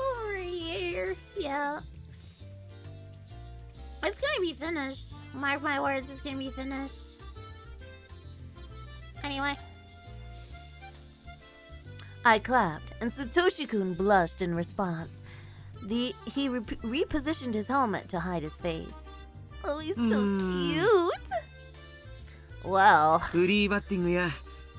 Over a year. Yeah. It's gonna be finished. Mark my words, it's gonna be finished. Anyway. I clapped, and Satoshi-kun blushed in response. He repositioned his helmet to hide his face. Oh, he's so cute! Well... フリーバッティングや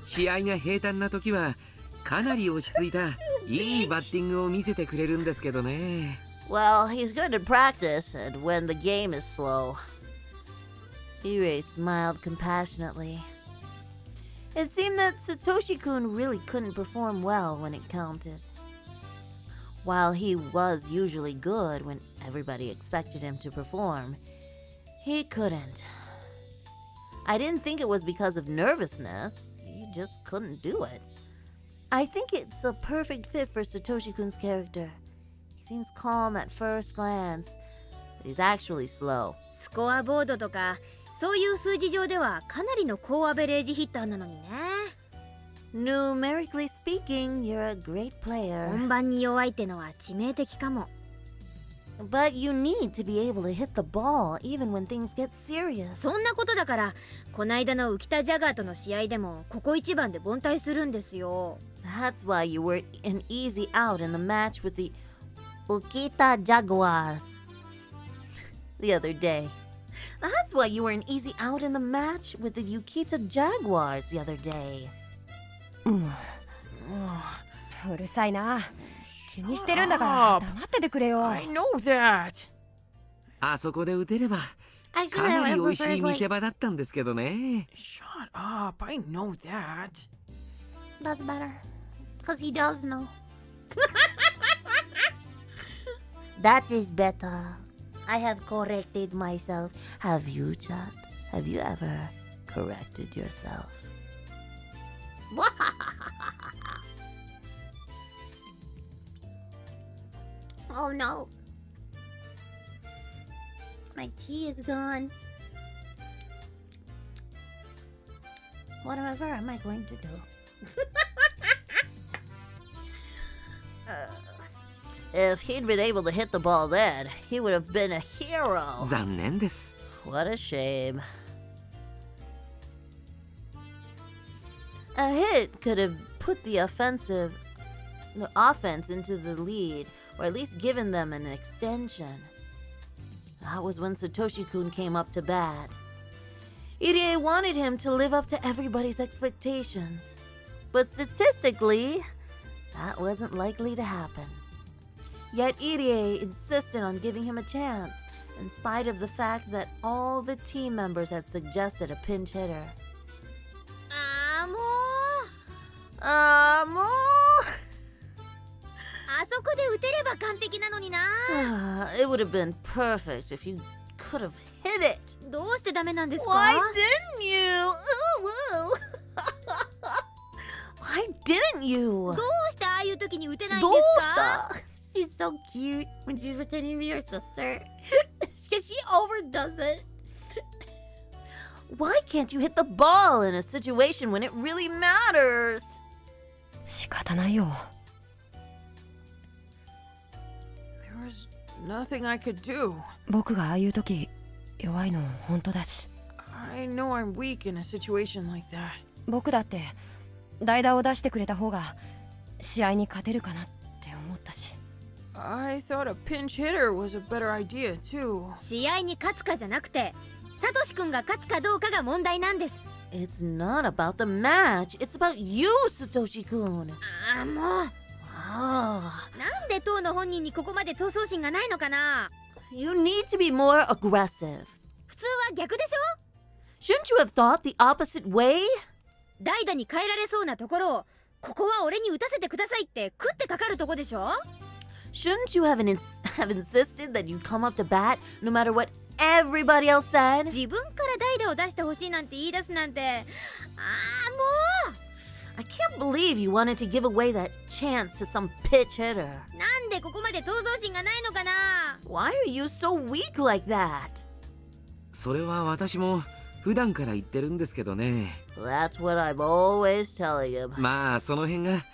試合が平坦な時はかなり落ち着いたいいバッティングを見せてくれるんですけどね。Well, he's good at practice, and when the game is slow. Hirei smiled compassionately. It seemed that Satoshi-kun really couldn't perform well when it counted. While he was usually good when everybody expected him to perform, he couldn't. I didn't think it was because of nervousness. He just couldn't do it. I think it's a perfect fit for Satoshi-kun's character. He seems calm at first glance, but he's actually slow. スコアボードとかそういう数字上ではかなりの高アベレージヒッターなのにね。Numerically speaking, you're a great player. 本番に弱いってのは致命的かも。But you need to be able to hit the ball even when things get serious. そんなことだからこないだの浮田ジャガーとの試合でもここ一番で凡退するんですよ。That's why you were an easy out in the match with the Ukita Jaguars the other day. That's why you were an easy out in the match with the Ukita Jaguars the other day. うるさいな。気にしてるんだから黙っててくれよ。I know that. あそこで打てればかなり美味しい見せ場だったんですけどね。Shut up, I know that. That's better. Because he does know. That is better. I have corrected myself. Have you, Chat? Have you ever corrected yourself? Oh no. My tea is gone. Whatever am I going to do? If he'd been able to hit the ball then, he would have been a hero. 残念です。 What a shame. A hit could have put the offense into the lead, or at least given them an extension. That was when Satoshi-kun came up to bat. Irie wanted him to live up to everybody's expectations, but statistically, that wasn't likely to happen. Yet Irie insisted on giving him a chance, in spite of the fact that all the team members had suggested a pinch hitter. もうあそこで打てれば完璧なのにな。It would have been perfect if you could have hit it. どうしてダメなんですか？ Why didn't you? Why didn't you? どうしてああいう時に打てないんですか？ She's so cute when she's pretending to be your sister. Because she overdoes it. Why can't you hit the ball in a situation when it really matters? 仕方ないよ。There was nothing I could do. 僕がああいう時弱いの本当だし。I know I'm weak in a situation like that. 僕だって代打を出してくれた方が試合に勝てるかなって思ったし。I thought a pinch hitter was a better idea too. 試合に勝つかじゃなくてサトシ君が勝つかどうかが問題なんです。 It's not about the match. It's about you, Satoshi-kun. ああもう Ah, なんで当の本人にここまで闘争心がないのかな。 you need to be more aggressive. 普通は逆でしょ。 Shouldn't you have thought the opposite way? 代打に変えられそうなところをここは俺に打たせてくださいって食ってかかるとこでしょ。 Shouldn't you have insisted that you come up to bat no matter what everybody else said? 自分から代打を出してほしいなんて言い出すなんて、ああもう I can't believe you wanted to give away that chance to some pitch hitter. なんでここまで闘争心がないのかな。 Why are you so weak like that? それは私も普段から言ってるんですけどね。 That's what I'm always telling him. まあその辺が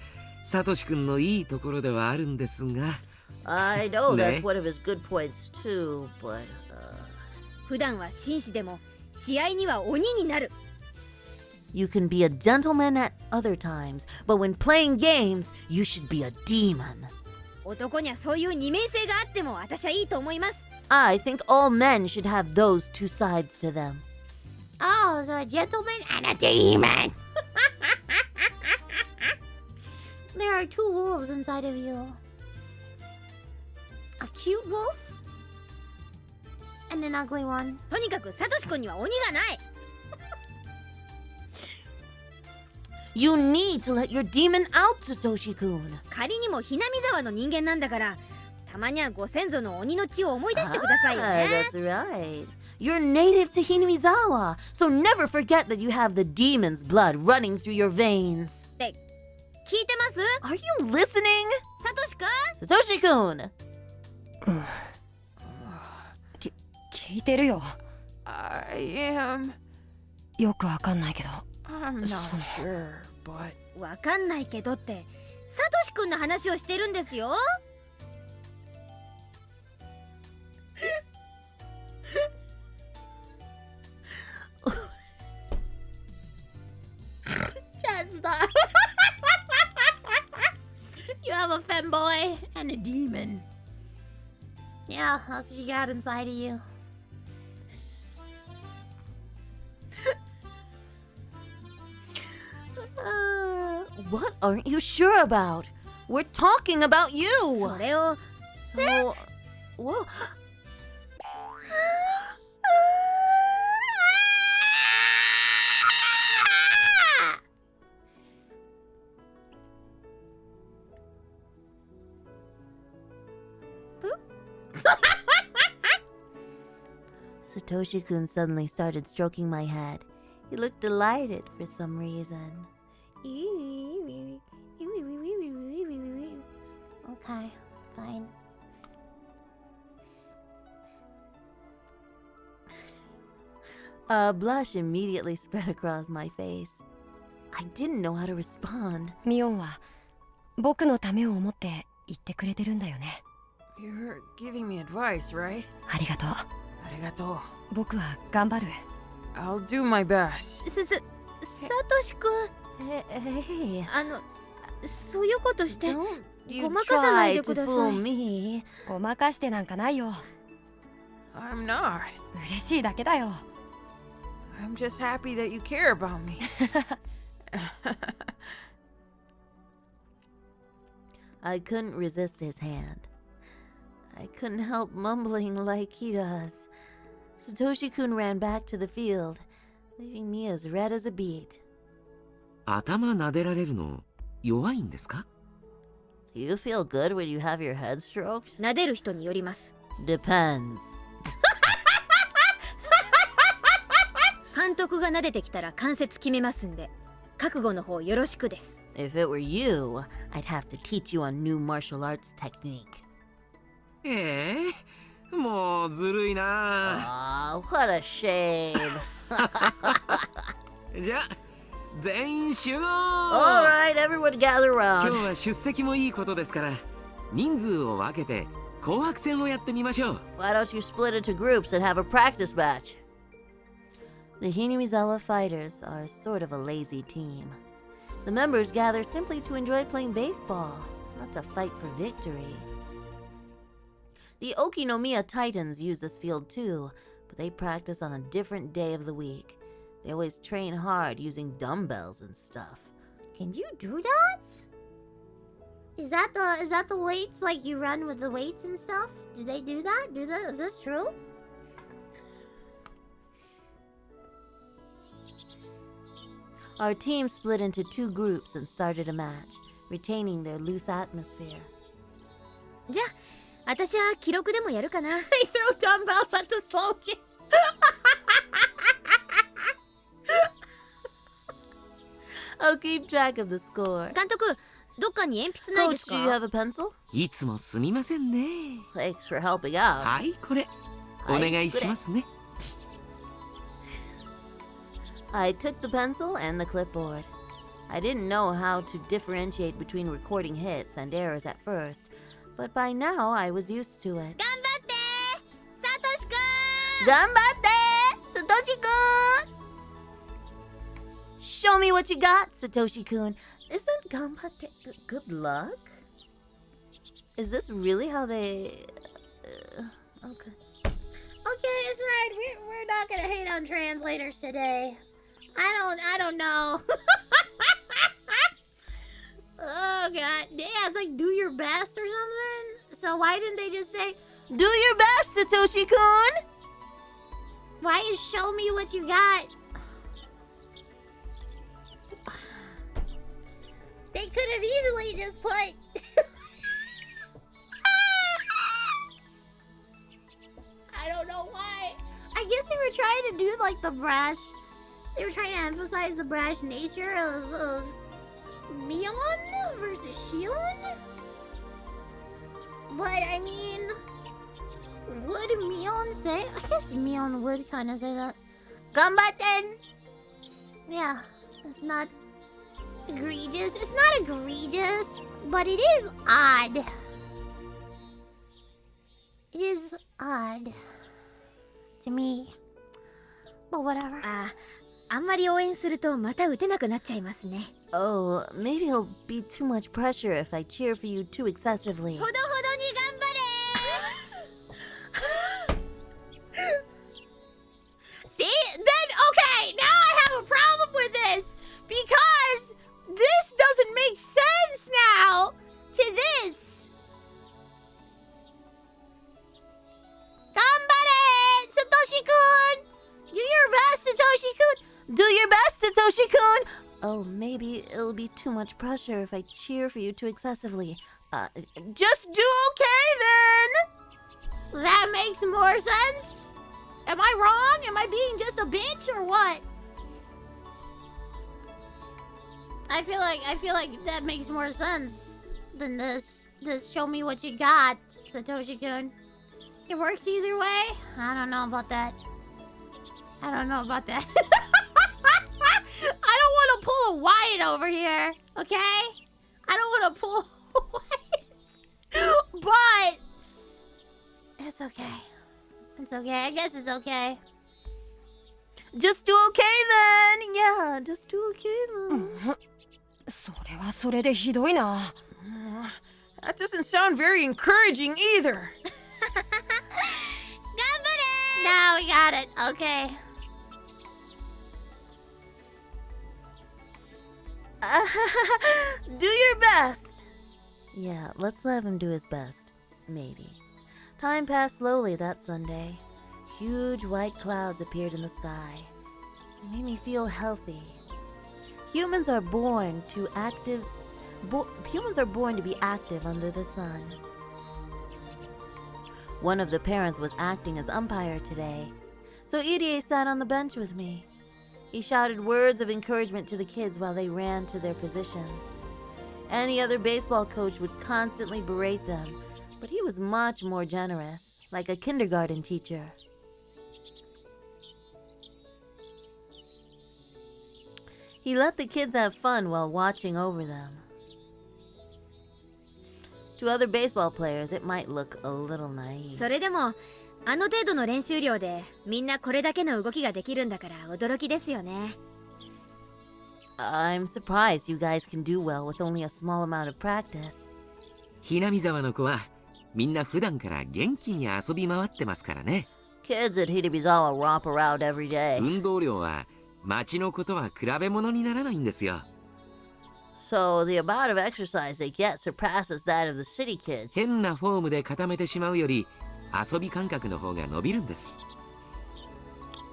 サトシ君のいいところではあるんですが。 I know ね。 that's one of his good points too, but 普段は紳士でも試合には鬼になる。 you can be a gentleman at other times, but when playing games, you should be a demon. 男にはそういう二面性があっても私はいいと思います。 I think all men should have those two sides to them. Oh, so a gentleman and a demon. There are two wolves inside of you. A cute wolf and an ugly one. とにかくサトシ君には鬼がない。 You need to let your demon out, Satoshi-kun. 仮にもひなみ沢の人間なんだからたまにはご先祖の鬼の血を思い出してくださいよね。 That's right. You're native to Hinamizawa, so never forget that you have the demon's blood running through your veins. って聞いてます？ Are you listening? サトシ君？ Satoshi-kun! 聞いてるよ。 I am. よくわかんないけど。 I'm not sure, but わかんないけどってサトシ君の話をしてるんですよ。 Just stop. You have a femboy and a demon. Yeah, that's what you got inside of you. What aren't you sure about? We're talking about you. それを So, whoa. Satoshi-kun suddenly started stroking my head. He looked delighted for some reason. Okay, fine. A blush immediately spread across my face. I didn't know how to respond. ミオンは僕のためを思って言ってくれてるんだよね。 you're giving me advice, right? ありがとう。Arigato. 僕は頑張る。 I'll do my best. サトシ君 Hey, そういうことして don't you ごまかさない try で to くださ fool い。 me. ごまかしてなんかないよ。 I'm not. 嬉しいだけだよ。 I'm just happy that you care about me. I couldn't resist his hand. I couldn't help mumbling like he does. Satoshi-kun ran back to the field, leaving me as red as a beet. 頭撫でられるの弱いんですか？ Do you feel good when you have your head stroked? 撫でる人によります。 Depends. 監督が撫でてきたら関節決めますんで覚悟の方よろしくです。 If it were you, I'd have to teach you a new martial arts technique. もうずるいな。 Oh, what a shame. じゃあ全員集合。 All right, everyone gather 今日 around. は出席もいいことですから人数を分けて紅白戦をやってみましょう。 Why don't you split into groups and have a practice match? The Hinamizawa fighters are sort of a lazy team. The members gather simply to enjoy playing baseball, not to fight for victory. The Okinomiya Titans use this field too, but they practice on a different day of the week. They always train hard using dumbbells and stuff. Can you do that? Is that the weights, like you run with the weights and stuff? Do they do that? Is this true? Our team split into 2 groups and started a match, retaining their loose atmosphere. じゃあ、私は記録でもやるかな。They throw dumbbells at the slow kid. I'll keep track of the score. 監督、どっかに鉛筆ないです Coach, か do you have a pencil? いつもすみませんね。 Thanks for helping out. はいこれお願いしますね。I took the pencil and the clipboard. I didn't know how to differentiate between recording hits and errors at first, but by now I was used to it. 頑張ってサトシくん。頑張ってSatoshi-kun! Show me what you got, Satoshi-kun. Isn't ganbatte good luck? Is this really how they... okay. Okay, it's right. We're not gonna hate on translators today. I don't know. Oh god, yeah, it's like do your best or something. So why didn't they just say do your best, Satoshi-kun? Why is show me what you got? They could have easily just put. I don't know why. I guess they were trying to do like the brash. They were trying to emphasize the brash nature of Mion versus Shion. But I mean, would Mion say? I guess Mion would kind of say that. Ganbatten. Yeah, it's not egregious. It's not egregious, but it is odd. It is odd to me. But whatever. あんまり応援するとまた打てなくなっちゃいますね。Oh, maybe it'll be too much pressure if I cheer for you too excessively. ほどほどに頑張れ See? Then, okay, now I have a problem with this. Because this doesn't make sense now to this. Ganbare, Satoshi-kun! Do your best, Satoshi-kun! Do your best, Satoshi-kun! Oh, maybe it'll be too much pressure if I cheer for you too excessively. Just do okay then! That makes more sense? Am I wrong? Am I being just a bitch or what? I feel like that makes more sense than this show me what you got, Satoshi-kun. It works either way. I don't know about that. I don't know about that. I don't want to pull a Wyatt over here, okay? I don't want to pull a Wyatt. But it's okay. It's okay. I guess it's okay. Just do okay then. Yeah, just do okay then. それはそれでひどいな。That doesn't sound very encouraging either. 頑張れ Now we got it. Okay. Do your best. Yeah, let's let him do his best. Maybe. Time passed slowly that Sunday. Huge white clouds appeared in the sky. It made me feel healthy. Humans are born to be active under the sun. One of the parents was acting as umpire today, so Irie sat on the bench with me. He shouted words of encouragement to the kids while they ran to their positions. Any other baseball coach would constantly berate them, but he was much more generous, like a kindergarten teacher. He let the kids have fun while watching over them. To other baseball players, it might look a little naive. それでもあの程度の練習量でみんなこれだけの動きができるんだから驚きですよね。I'm surprised you guys can do well with only a small amount of practice. ひなみ沢の子はみんな普段から元気に遊び回ってますからね。 Kids at Hidamizawa romp around every day. 運動量は町のことは比べ物にならないんですよ。 So the amount of exercise they get surpasses that of the city kids. 変なフォームで固めてしまうより遊び感覚の方が伸びるんです。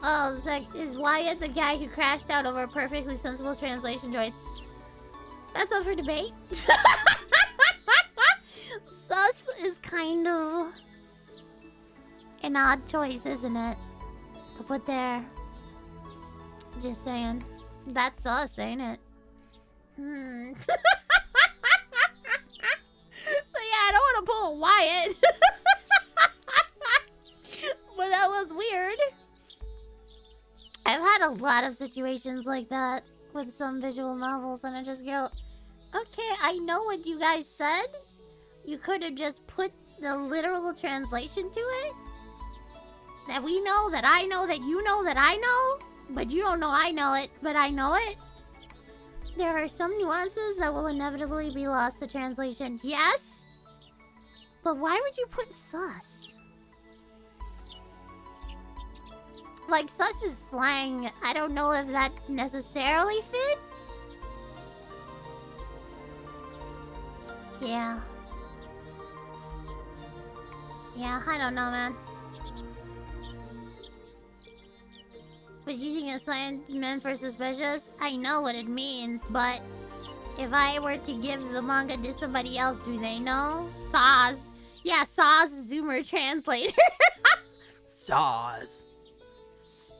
Oh, it's like, is Wyatt the guy who crashed out over a perfectly sensible translation choice? That's up for debate. Sus is kind of an odd choice, isn't it? To put there. Just saying. That's sus, ain't it? So yeah, I don't want to pull Wyatt. But that was weird. I've had a lot of situations like that with some visual novels, and I just go, okay, I know what you guys said. You could have just put the literal translation to it. That we know, that I know, that you know, that I know. But you don't know I know it, but I know it. There are some nuances that will inevitably be lost to translation. Yes? But why would you put sus? Like, sus is slang. I don't know if that necessarily fits. Yeah. Yeah, I don't know, man. But using a science meant for suspicious, I know what it means, but if I were to give the manga to somebody else, do they know? Saz. Yeah, Saz Zoomer translator. Saws.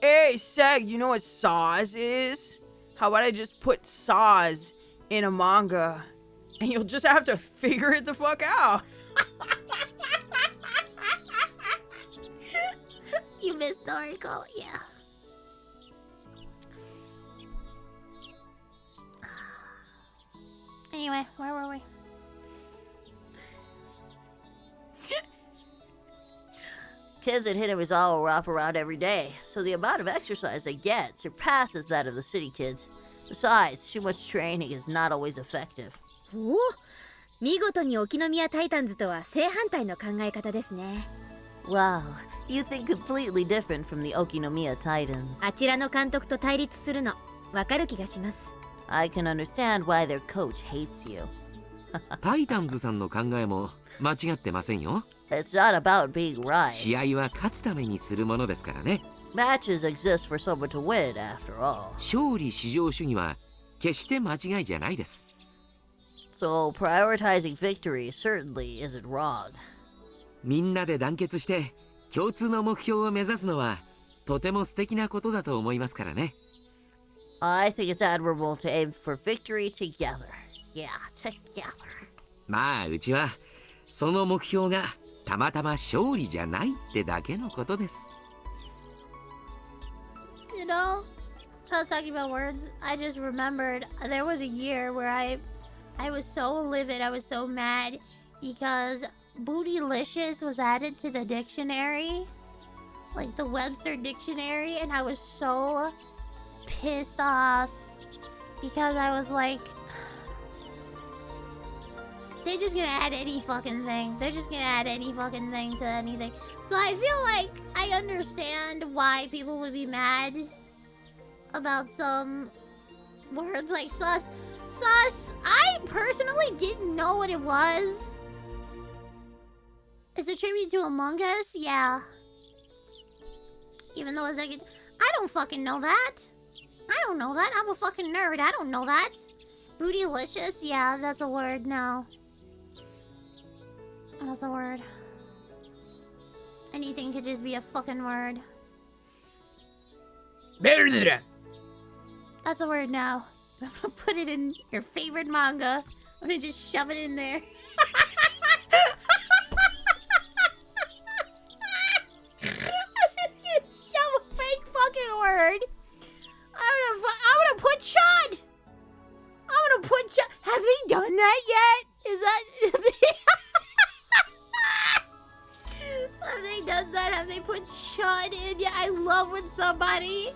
Hey, Seg, you know what saws is? How about I just put saws in a manga and you'll just have to figure it the fuck out? You missed the article, yeah. Anyway, where were we? Kids at Hidamizawa romp around every day, so the amount of exercise they get surpasses that of the city kids. Besides, too much training is not always effective. おお、見事に沖宮タイタンズとは正反対の考え方ですね。 Wow, you think completely different from the Okinomiya Titans. あちらの監督と対立するの、わかる気がします。 I can understand why their coach hates you. タイタンズさんの考えも間違ってませんよ。 It's not about being right. 試合は勝つためにするものですからね。 Matches exist for someone to win, after all. 勝利至上主義は決して間違いじゃないです。 So prioritizing victory certainly isn't wrong. みんなで団結して共通の目標を目指すのはとても素敵なことだと思いますからね。 I think it's admirable to aim for victory together. Yeah, together. まあうちはその目標がたまたま勝利じゃないってだけのことです。 You know, I was talking about words. I just remembered there was a year where I was so livid. I was so mad because bootylicious was added to the dictionary, like the Webster dictionary, and I was so pissed off because I was like, they're just gonna add any fucking thing. They're just gonna add any fucking thing to anything. So I feel like I understand why people would be mad about some words like sus. Sus, I personally didn't know what it was. It's a tribute to Among Us? Yeah. Even though it's like, I don't fucking know that. I don't know that. I'm a fucking nerd. I don't know that. Bootylicious? Yeah, that's a word now. That's a word. Anything could just be a fucking word. That's a word now. I'm gonna put it in your favorite manga. I'm gonna just shove it in there. Shove a fake fucking word. I'm gonna put chud. I'm gonna put chud. Have they done that yet? Is that... Have they done that? Have they put chud in? Yeah, I love when somebody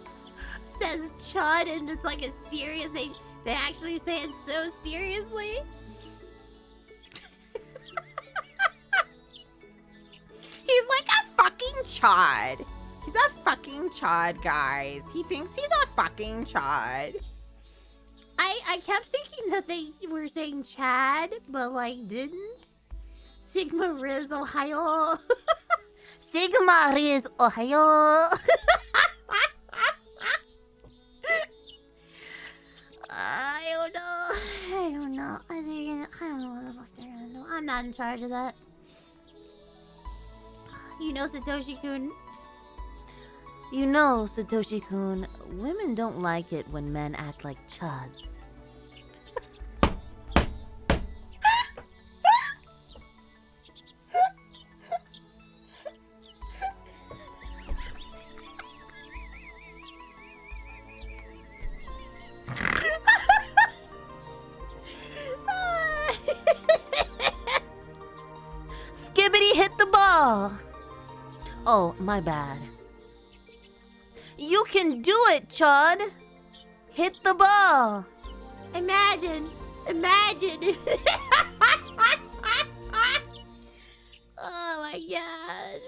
says chud and it's like a serious... They actually say it so seriously. chud. He's a fucking chud, guys. He thinks he's a fucking chud. I kept thinking that they were saying Chad, but like didn't. Sigma Riz Ohio. Sigma Riz Ohio. I don't know. I don't know what the fuck they're gonna do. I'm not in charge of that. You know, Satoshi-kun. You know, Satoshi-kun, women don't like it when men act like chuds. Skibbity hit the ball! Oh, my bad. You can do it, Chud! Hit the ball! Imagine. Oh my god.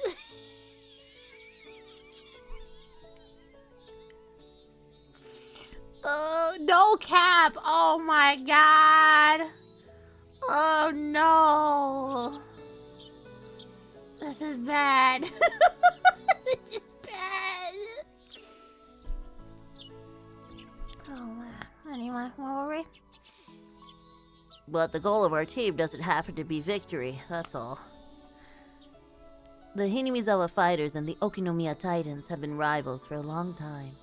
Oh, no cap. Oh my god. Oh no. This is bad. This is bad. Oh man. Anyway, where were we? But the goal of our team doesn't happen to be victory, that's all. The Hinamizawa Fighters and the Okinomiya Titans have been rivals for a long time.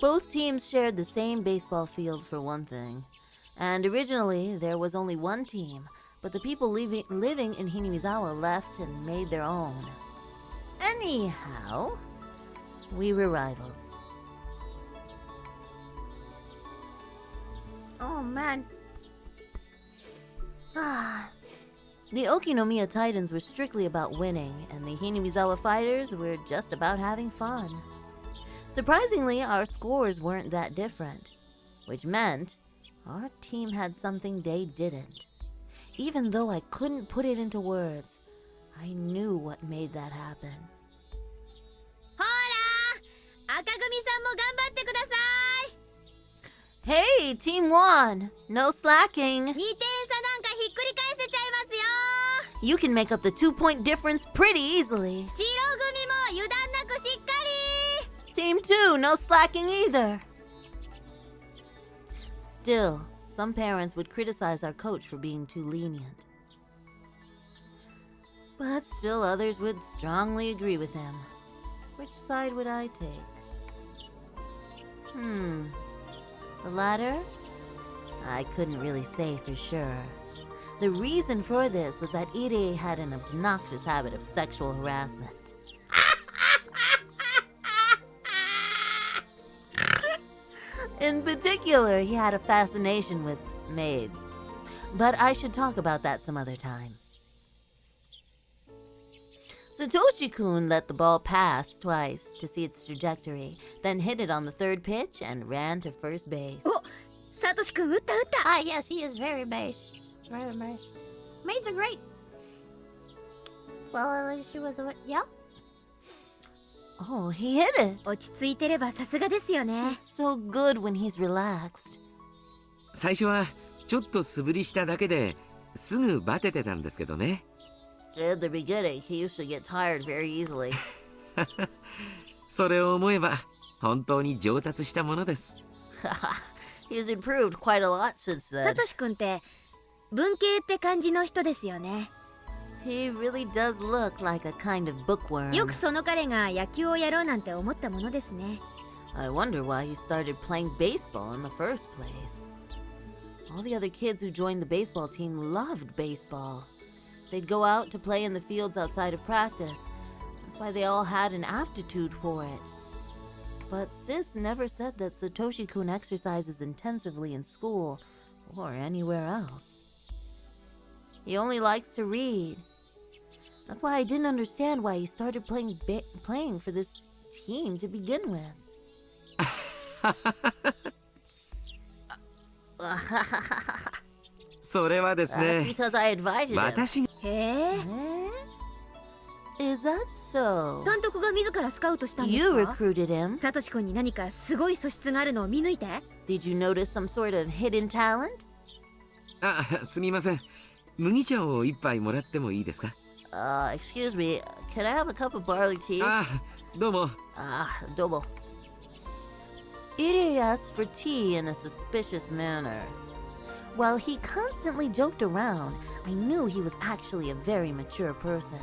Both teams shared the same baseball field for one thing. And originally, there was only one team, but the people living in Hinamizawa left and made their own. Anyhow, we were rivals. Oh man. The Okinomiya Titans were strictly about winning, and the Hinamizawa Fighters were just about having fun. Surprisingly, our scores weren't that different, which meant our team had something they didn't. Even though I couldn't put it into words, I knew what made that happen. Hey, Team 1! No slacking! You can make up the 2-point difference pretty easily. Team 2, no slacking either. Still, some parents would criticize our coach for being too lenient. But still others would strongly agree with him. Which side would I take? The latter? I couldn't really say for sure. The reason for this was that Ire had an obnoxious habit of sexual harassment. In particular, he had a fascination with maids. But I should talk about that some other time. Satoshi-kun let the ball pass twice to see its trajectory, then hit it on the third pitch and ran to first base. Oh, Satoshi-kun, Ah, yes, he is very based. Very based. Maids are great. Well, at least she was a... Yeah? Oh, he hit it. 落ち着いてればさすがですよね。 He's so good when he's relaxed. 最初はちょっと素振りしただけですぐバテてたんですけどね。 In the beginning, he used to get tired very easily. それを思えば本当に上達したものです。He's improved quite a lot since then. サトシ君って文系って感じの人ですよね。 He really does look like a kind of bookworm. よくその彼が野球をやろうなんて思ったものですね。 I wonder why he started playing baseball in the first place. All the other kids who joined the baseball team loved baseball. They'd go out to play in the fields outside of practice. That's why they all had an aptitude for it. But Sis never said that Satoshi-kun exercises intensively in school or anywhere else. He only likes to read. That's why I didn't understand why he started playing for this team to begin with. それはですね。That's because I invited him. 私が。へえ。Is that so? 監督が自らスカウトしたんです You か？ recruited him. サトシ君に何かすごい素質があるのを見抜いて。 Did you notice some sort of hidden talent? あ、すみません。麦茶を一杯もらってもいいですか？ Excuse me, can I have a cup of barley tea? あ、どうも。Dobo. Irie asked for tea in a suspicious manner. While he constantly joked around, I knew he was actually a very mature person.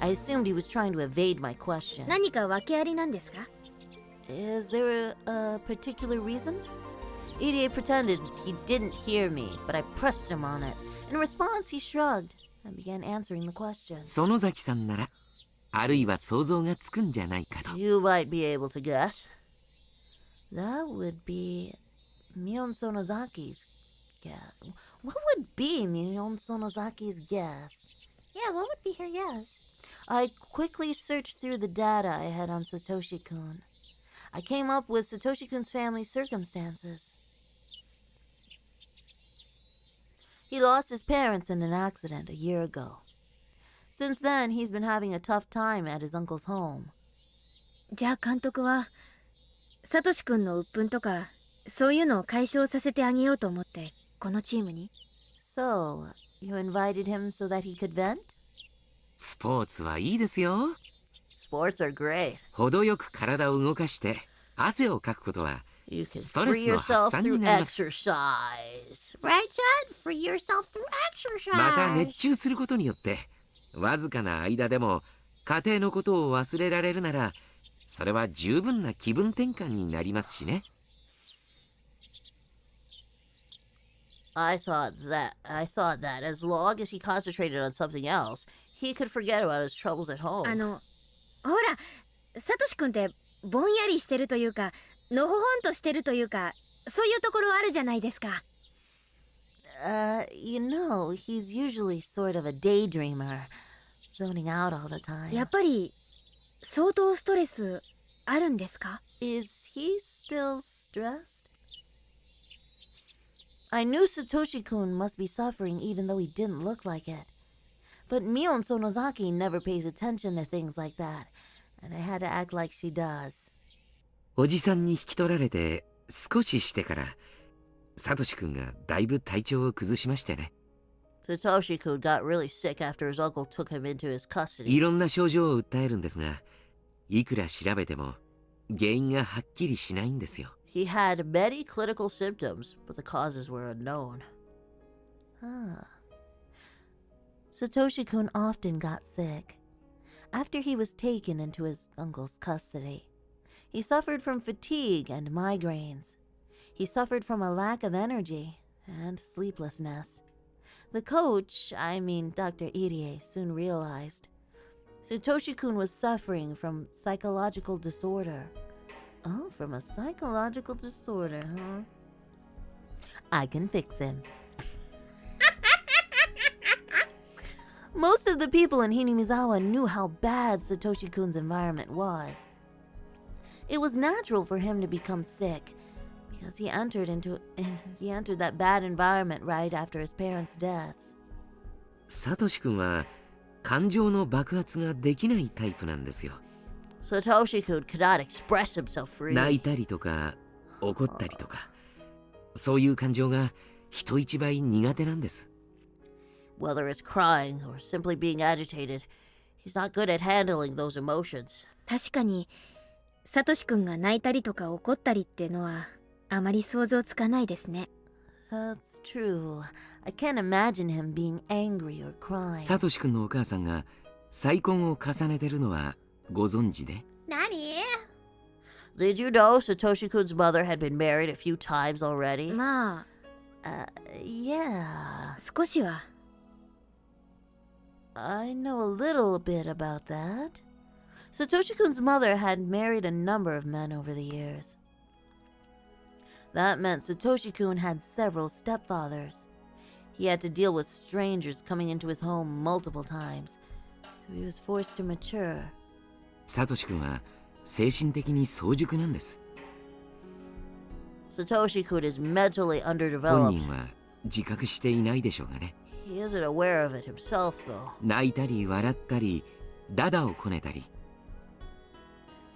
I assumed he was trying to evade my question. 何か訳ありなんですか？ Is there a particular reason? Irie pretended he didn't hear me, but I pressed him on it. In response, he shrugged and began answering the question. 園崎さんなら、あるいは想像がつくんじゃないかと。You might be able to guess. That would be Mion Sonozaki's guess. What would be Mion Sonozaki's guess? Yeah, what would be her guess? I quickly searched through the data I had on Satoshi-kun. I came up with Satoshi-kun's family circumstances. He lost his parents in an accident a year ago. Since then, he's been having a tough time at his uncle's home. じゃあ監督はサトシ君の鬱憤とかそういうのを解消させてあげようと思ってこのチームに。 So, you invited him so that he could vent? スポーツはいいですよ。 Sports are great. 程よく体を動かして汗をかくことは You can ストレ free スの発 yourself 散に through なります。 exercise. Right, Chad? Free yourself through また exercise. 熱中することによってわずかな間でも家庭のことを忘れられるならそれは十分な気分転換になりますしね。I thought that as long as he concentrated on something else, he could forget about his troubles at home. ほらサトシ君ってぼんやりしてるというかのほほんとしてるというかそういうところあるじゃないですか。You know, he's usually sort of a daydreamer, zoning out all the time. やっぱり相当ストレスあるんですか？ Is he still stressed? I knew Satoshi-kun must be suffering even though he didn't look like it. But Mion Sonozaki never pays attention to things like that, and I had to act like she does. おじさんに引き取られて少ししてからサトシ君がだいぶ体調を崩しましてね。 Satoshi-kun got really sick after his uncle took him into his い custody. ろんな症状を訴えるんですがいくら調べても原因がはっきりしないんですよ。 He had many clinical symptoms, but the causes were unknown. Satoshi-kun often got sick. After he was taken into his uncle's custody, he suffered from fatigue and migraines. He suffered from a lack of energy and sleeplessness. The coach, Dr. Irie, soon realized Satoshi-kun was suffering from psychological disorder. Oh, from a psychological disorder, huh? I can fix him. Most of the people in Hinamizawa knew how bad Satoshi-kun's environment was. It was natural for him to become sick because he entered that bad environment right after his parents' deaths. サトシ君は感情の爆発ができないタイプなんですよ。 Satoshi-kun could not express himself 泣い freely. たりとか怒ったりとかそういう感情が人一倍苦手なんです。 Whether it's crying or simply being agitated, he's not good at handling those emotions. 確かにサトシ君が泣いたりとか怒ったりってのはあまり想像つかないですね。 That's true. I can't imagine him being angry or crying. サトシ君のお母さんが再婚を重ねてるのはご存知で？ Nanny? Did you know Satoshi-kun's mother had been married a few times already? ま Yeah. あ少しは。 I know a little bit about that. Satoshi-kun's mother had married a number of men over the years. That meant Satoshi-kun had several stepfathers. He had to deal with strangers coming into his home multiple times, so he was forced to mature. サトシ君は精神的に早熟なんです。 Satoshi-kun is mentally 本 underdeveloped. 人は自覚していないでしょうがね。 He isn't aware of it himself, though. 泣いたり笑ったりダダをこねたり、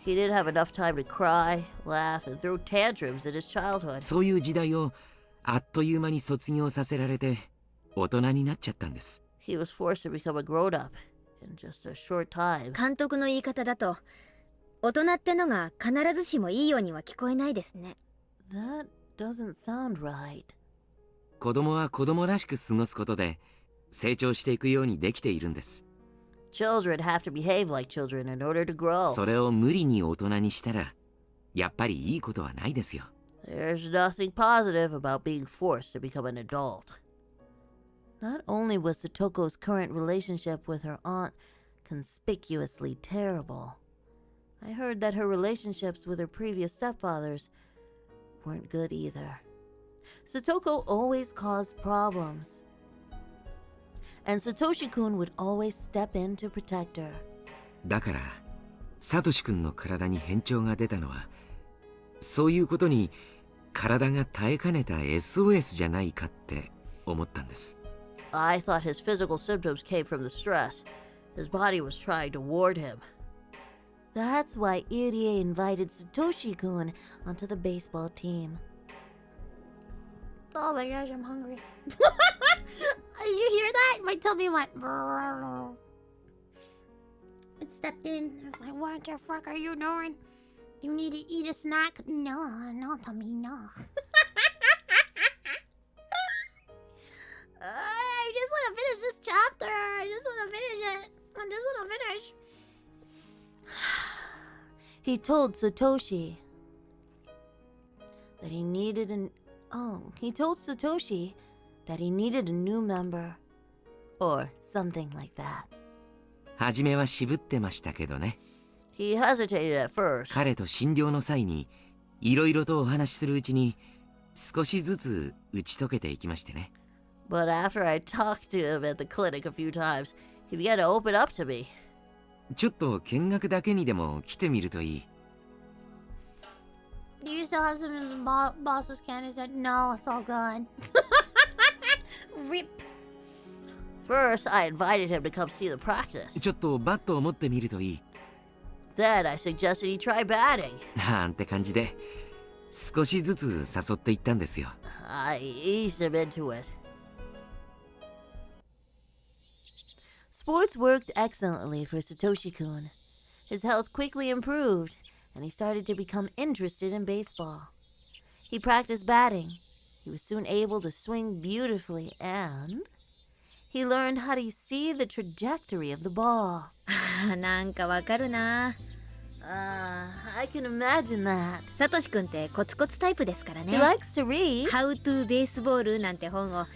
He didn't have enough time to cry, laugh, and throw tantrums in his childhood. そういう時代をあっという間に卒業させられて大人になっちゃったんです。 He was forced to become a grown-up in just a short time. 監督の言い方だと大人ってのが必ずしもいいようには聞こえないですね。 That doesn't sound right. 子供は子供らしく過ごすことで成長していくようにできているんです。 Children have to behave like children in order to grow. それを無理に大人にしたらやっぱりいいことはないですよ。 There's nothing positive about being forced to become an adult. Not only was Satoko's current relationship with her aunt conspicuously terrible, I heard that her relationships with her previous stepfathers weren't good either. Satoko always caused problems, and Satoshi-kun would always step in to protect her. だからサトシ君の体に変調が出たのはそういうことに体が耐えかねた SOS じゃないかって思ったんです。 I thought his physical symptoms came from the stress. His body was trying to warn him. That's why Irie invited Satoshi-kun onto the baseball team. Oh my gosh, I'm hungry. Did you hear that? My tummy went. It stepped in. I was like, what the fuck are you doing? You need to eat a snack? No, no, tummy, no. I just want to finish this chapter. I just want to finish it. I just want to finish. He told Satoshi that he needed he told Satoshi that he needed a new member. Or something like that. 初めは渋ってましたけどね。 He hesitated at first. 彼と診療の際にいろいろとお話しするうちに少しずつ打ち解けていきましてね。 But after I talked to him at the clinic a few times, he began to open up to me. ちょっと見学だけにでも来てみるといい。 Do you still have some of the boss's candy? Said no, it's all gone. Rip. First, I invited him to come see the practice. ちょっとバットを持ってみるといい。 Then I suggested he try batting. なんて感じで少しずつ誘っていったんですよ。 I eased him into it. Sports worked excellently for Satoshi-kun. His health quickly improved, and he started to become interested in baseball. He practiced batting. He was soon able to swing beautifully, and he learned how to see the trajectory of the ball. なんかわかるな。I can imagine that. サトシ君ってコツコツタイプですからね。 He likes to read. How to Baseball なんて本をし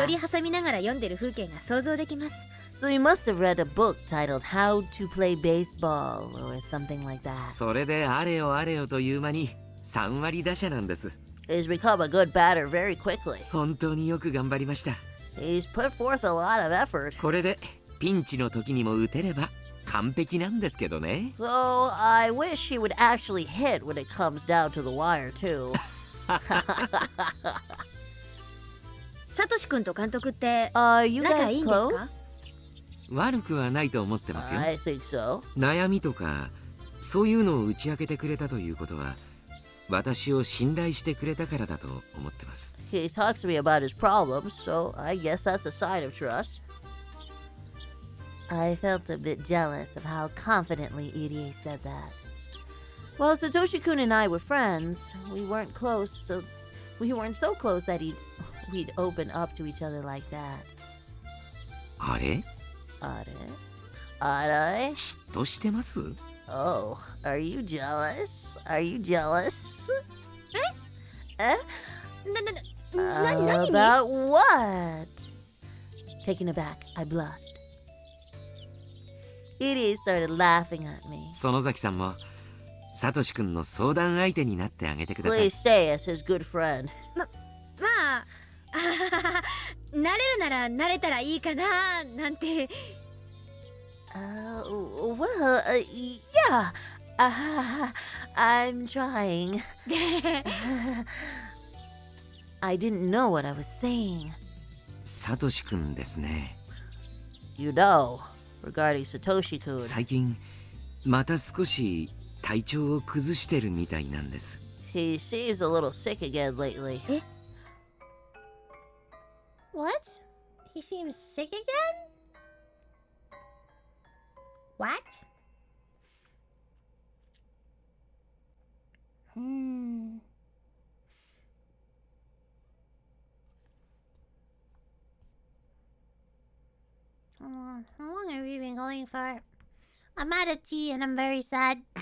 おり挟みながら読んでる風景が想像できます。 So he must have read a book titled How to Play Baseball or something like that. それであれよあれよという間に3割打者なんです。 He's become a good batter very quickly. 本当によく頑張りました。 He's put forth a lot of effort. これでピンチの時にも打てれば完璧なんですけどね。 So I wish he would actually hit when it comes down to the wire too. サトシ君と監督って Are you 仲 guys いいんですか？ close? 悪くはないと思ってますよ。 I think so. 悩みとかそういうのを打ち明けてくれたということは私を信頼してくれたからだと思ってます。 He talks to me about his problems, so I guess that's a sign of trust. I felt a bit jealous of how confidently Irie said that. While Satoshi-kun and I were friends, we weren't so close that we'd open up to each other like that. あれ？ Are 嫉妬してます？ Oh, are you jealous? Are you jealous? Eh? 何 About what? Taken aback, I blushed. Irie started laughing at me. 園崎さんもサトシ君の相談相手になってあげてください。 Please stay as his good friend. まあなれるならなれたらいいかななんて。Well, yeah. I'm trying. I didn't know what I was saying. サトシ君ですね。 You know, regarding Satoshi-kun. 最近また少し体調を崩してるみたいなんです。 He seems a little sick again lately. What? He seems sick again? What? How long have we been going for? I'm out of tea and I'm very sad. I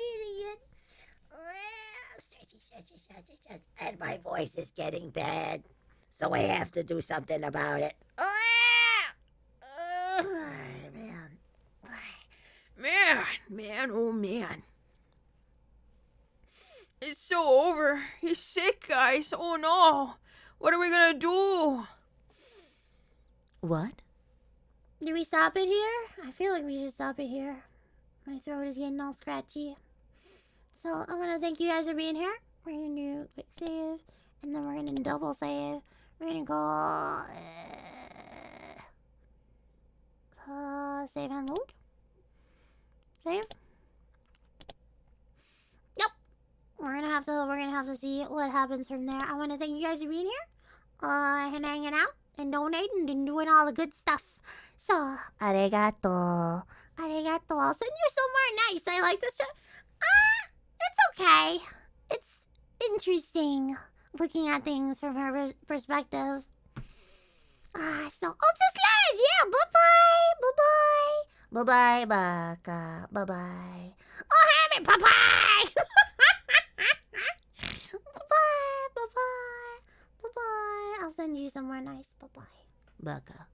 need to get. And my voice is getting bad, so I have to do something about it. Man, oh man. It's so over. He's sick, guys. Oh no. What are we gonna do? What? Do we stop it here? I feel like we should stop it here. My throat is getting all scratchy. So I want to thank you guys for being here. We're going to do a quick save. And then we're going to double save. We're going to go... save and load. Save. Yep. We're gonna have to see what happens from there. I want to thank you guys for being here. And hanging out. And donating and doing all the good stuff. So, arigato. Arigato. I'll send you somewhere nice. I like this show. It's okay. It's interesting looking at things from her perspective. So, to sled. Yeah, bye-bye. Bye-bye. Bye-bye, baka. Bye-bye. Oh, Hammond, bye-bye. Bye-bye. Bye-bye. Bye-bye. I'll send you somewhere nice. Bye-bye. Baka.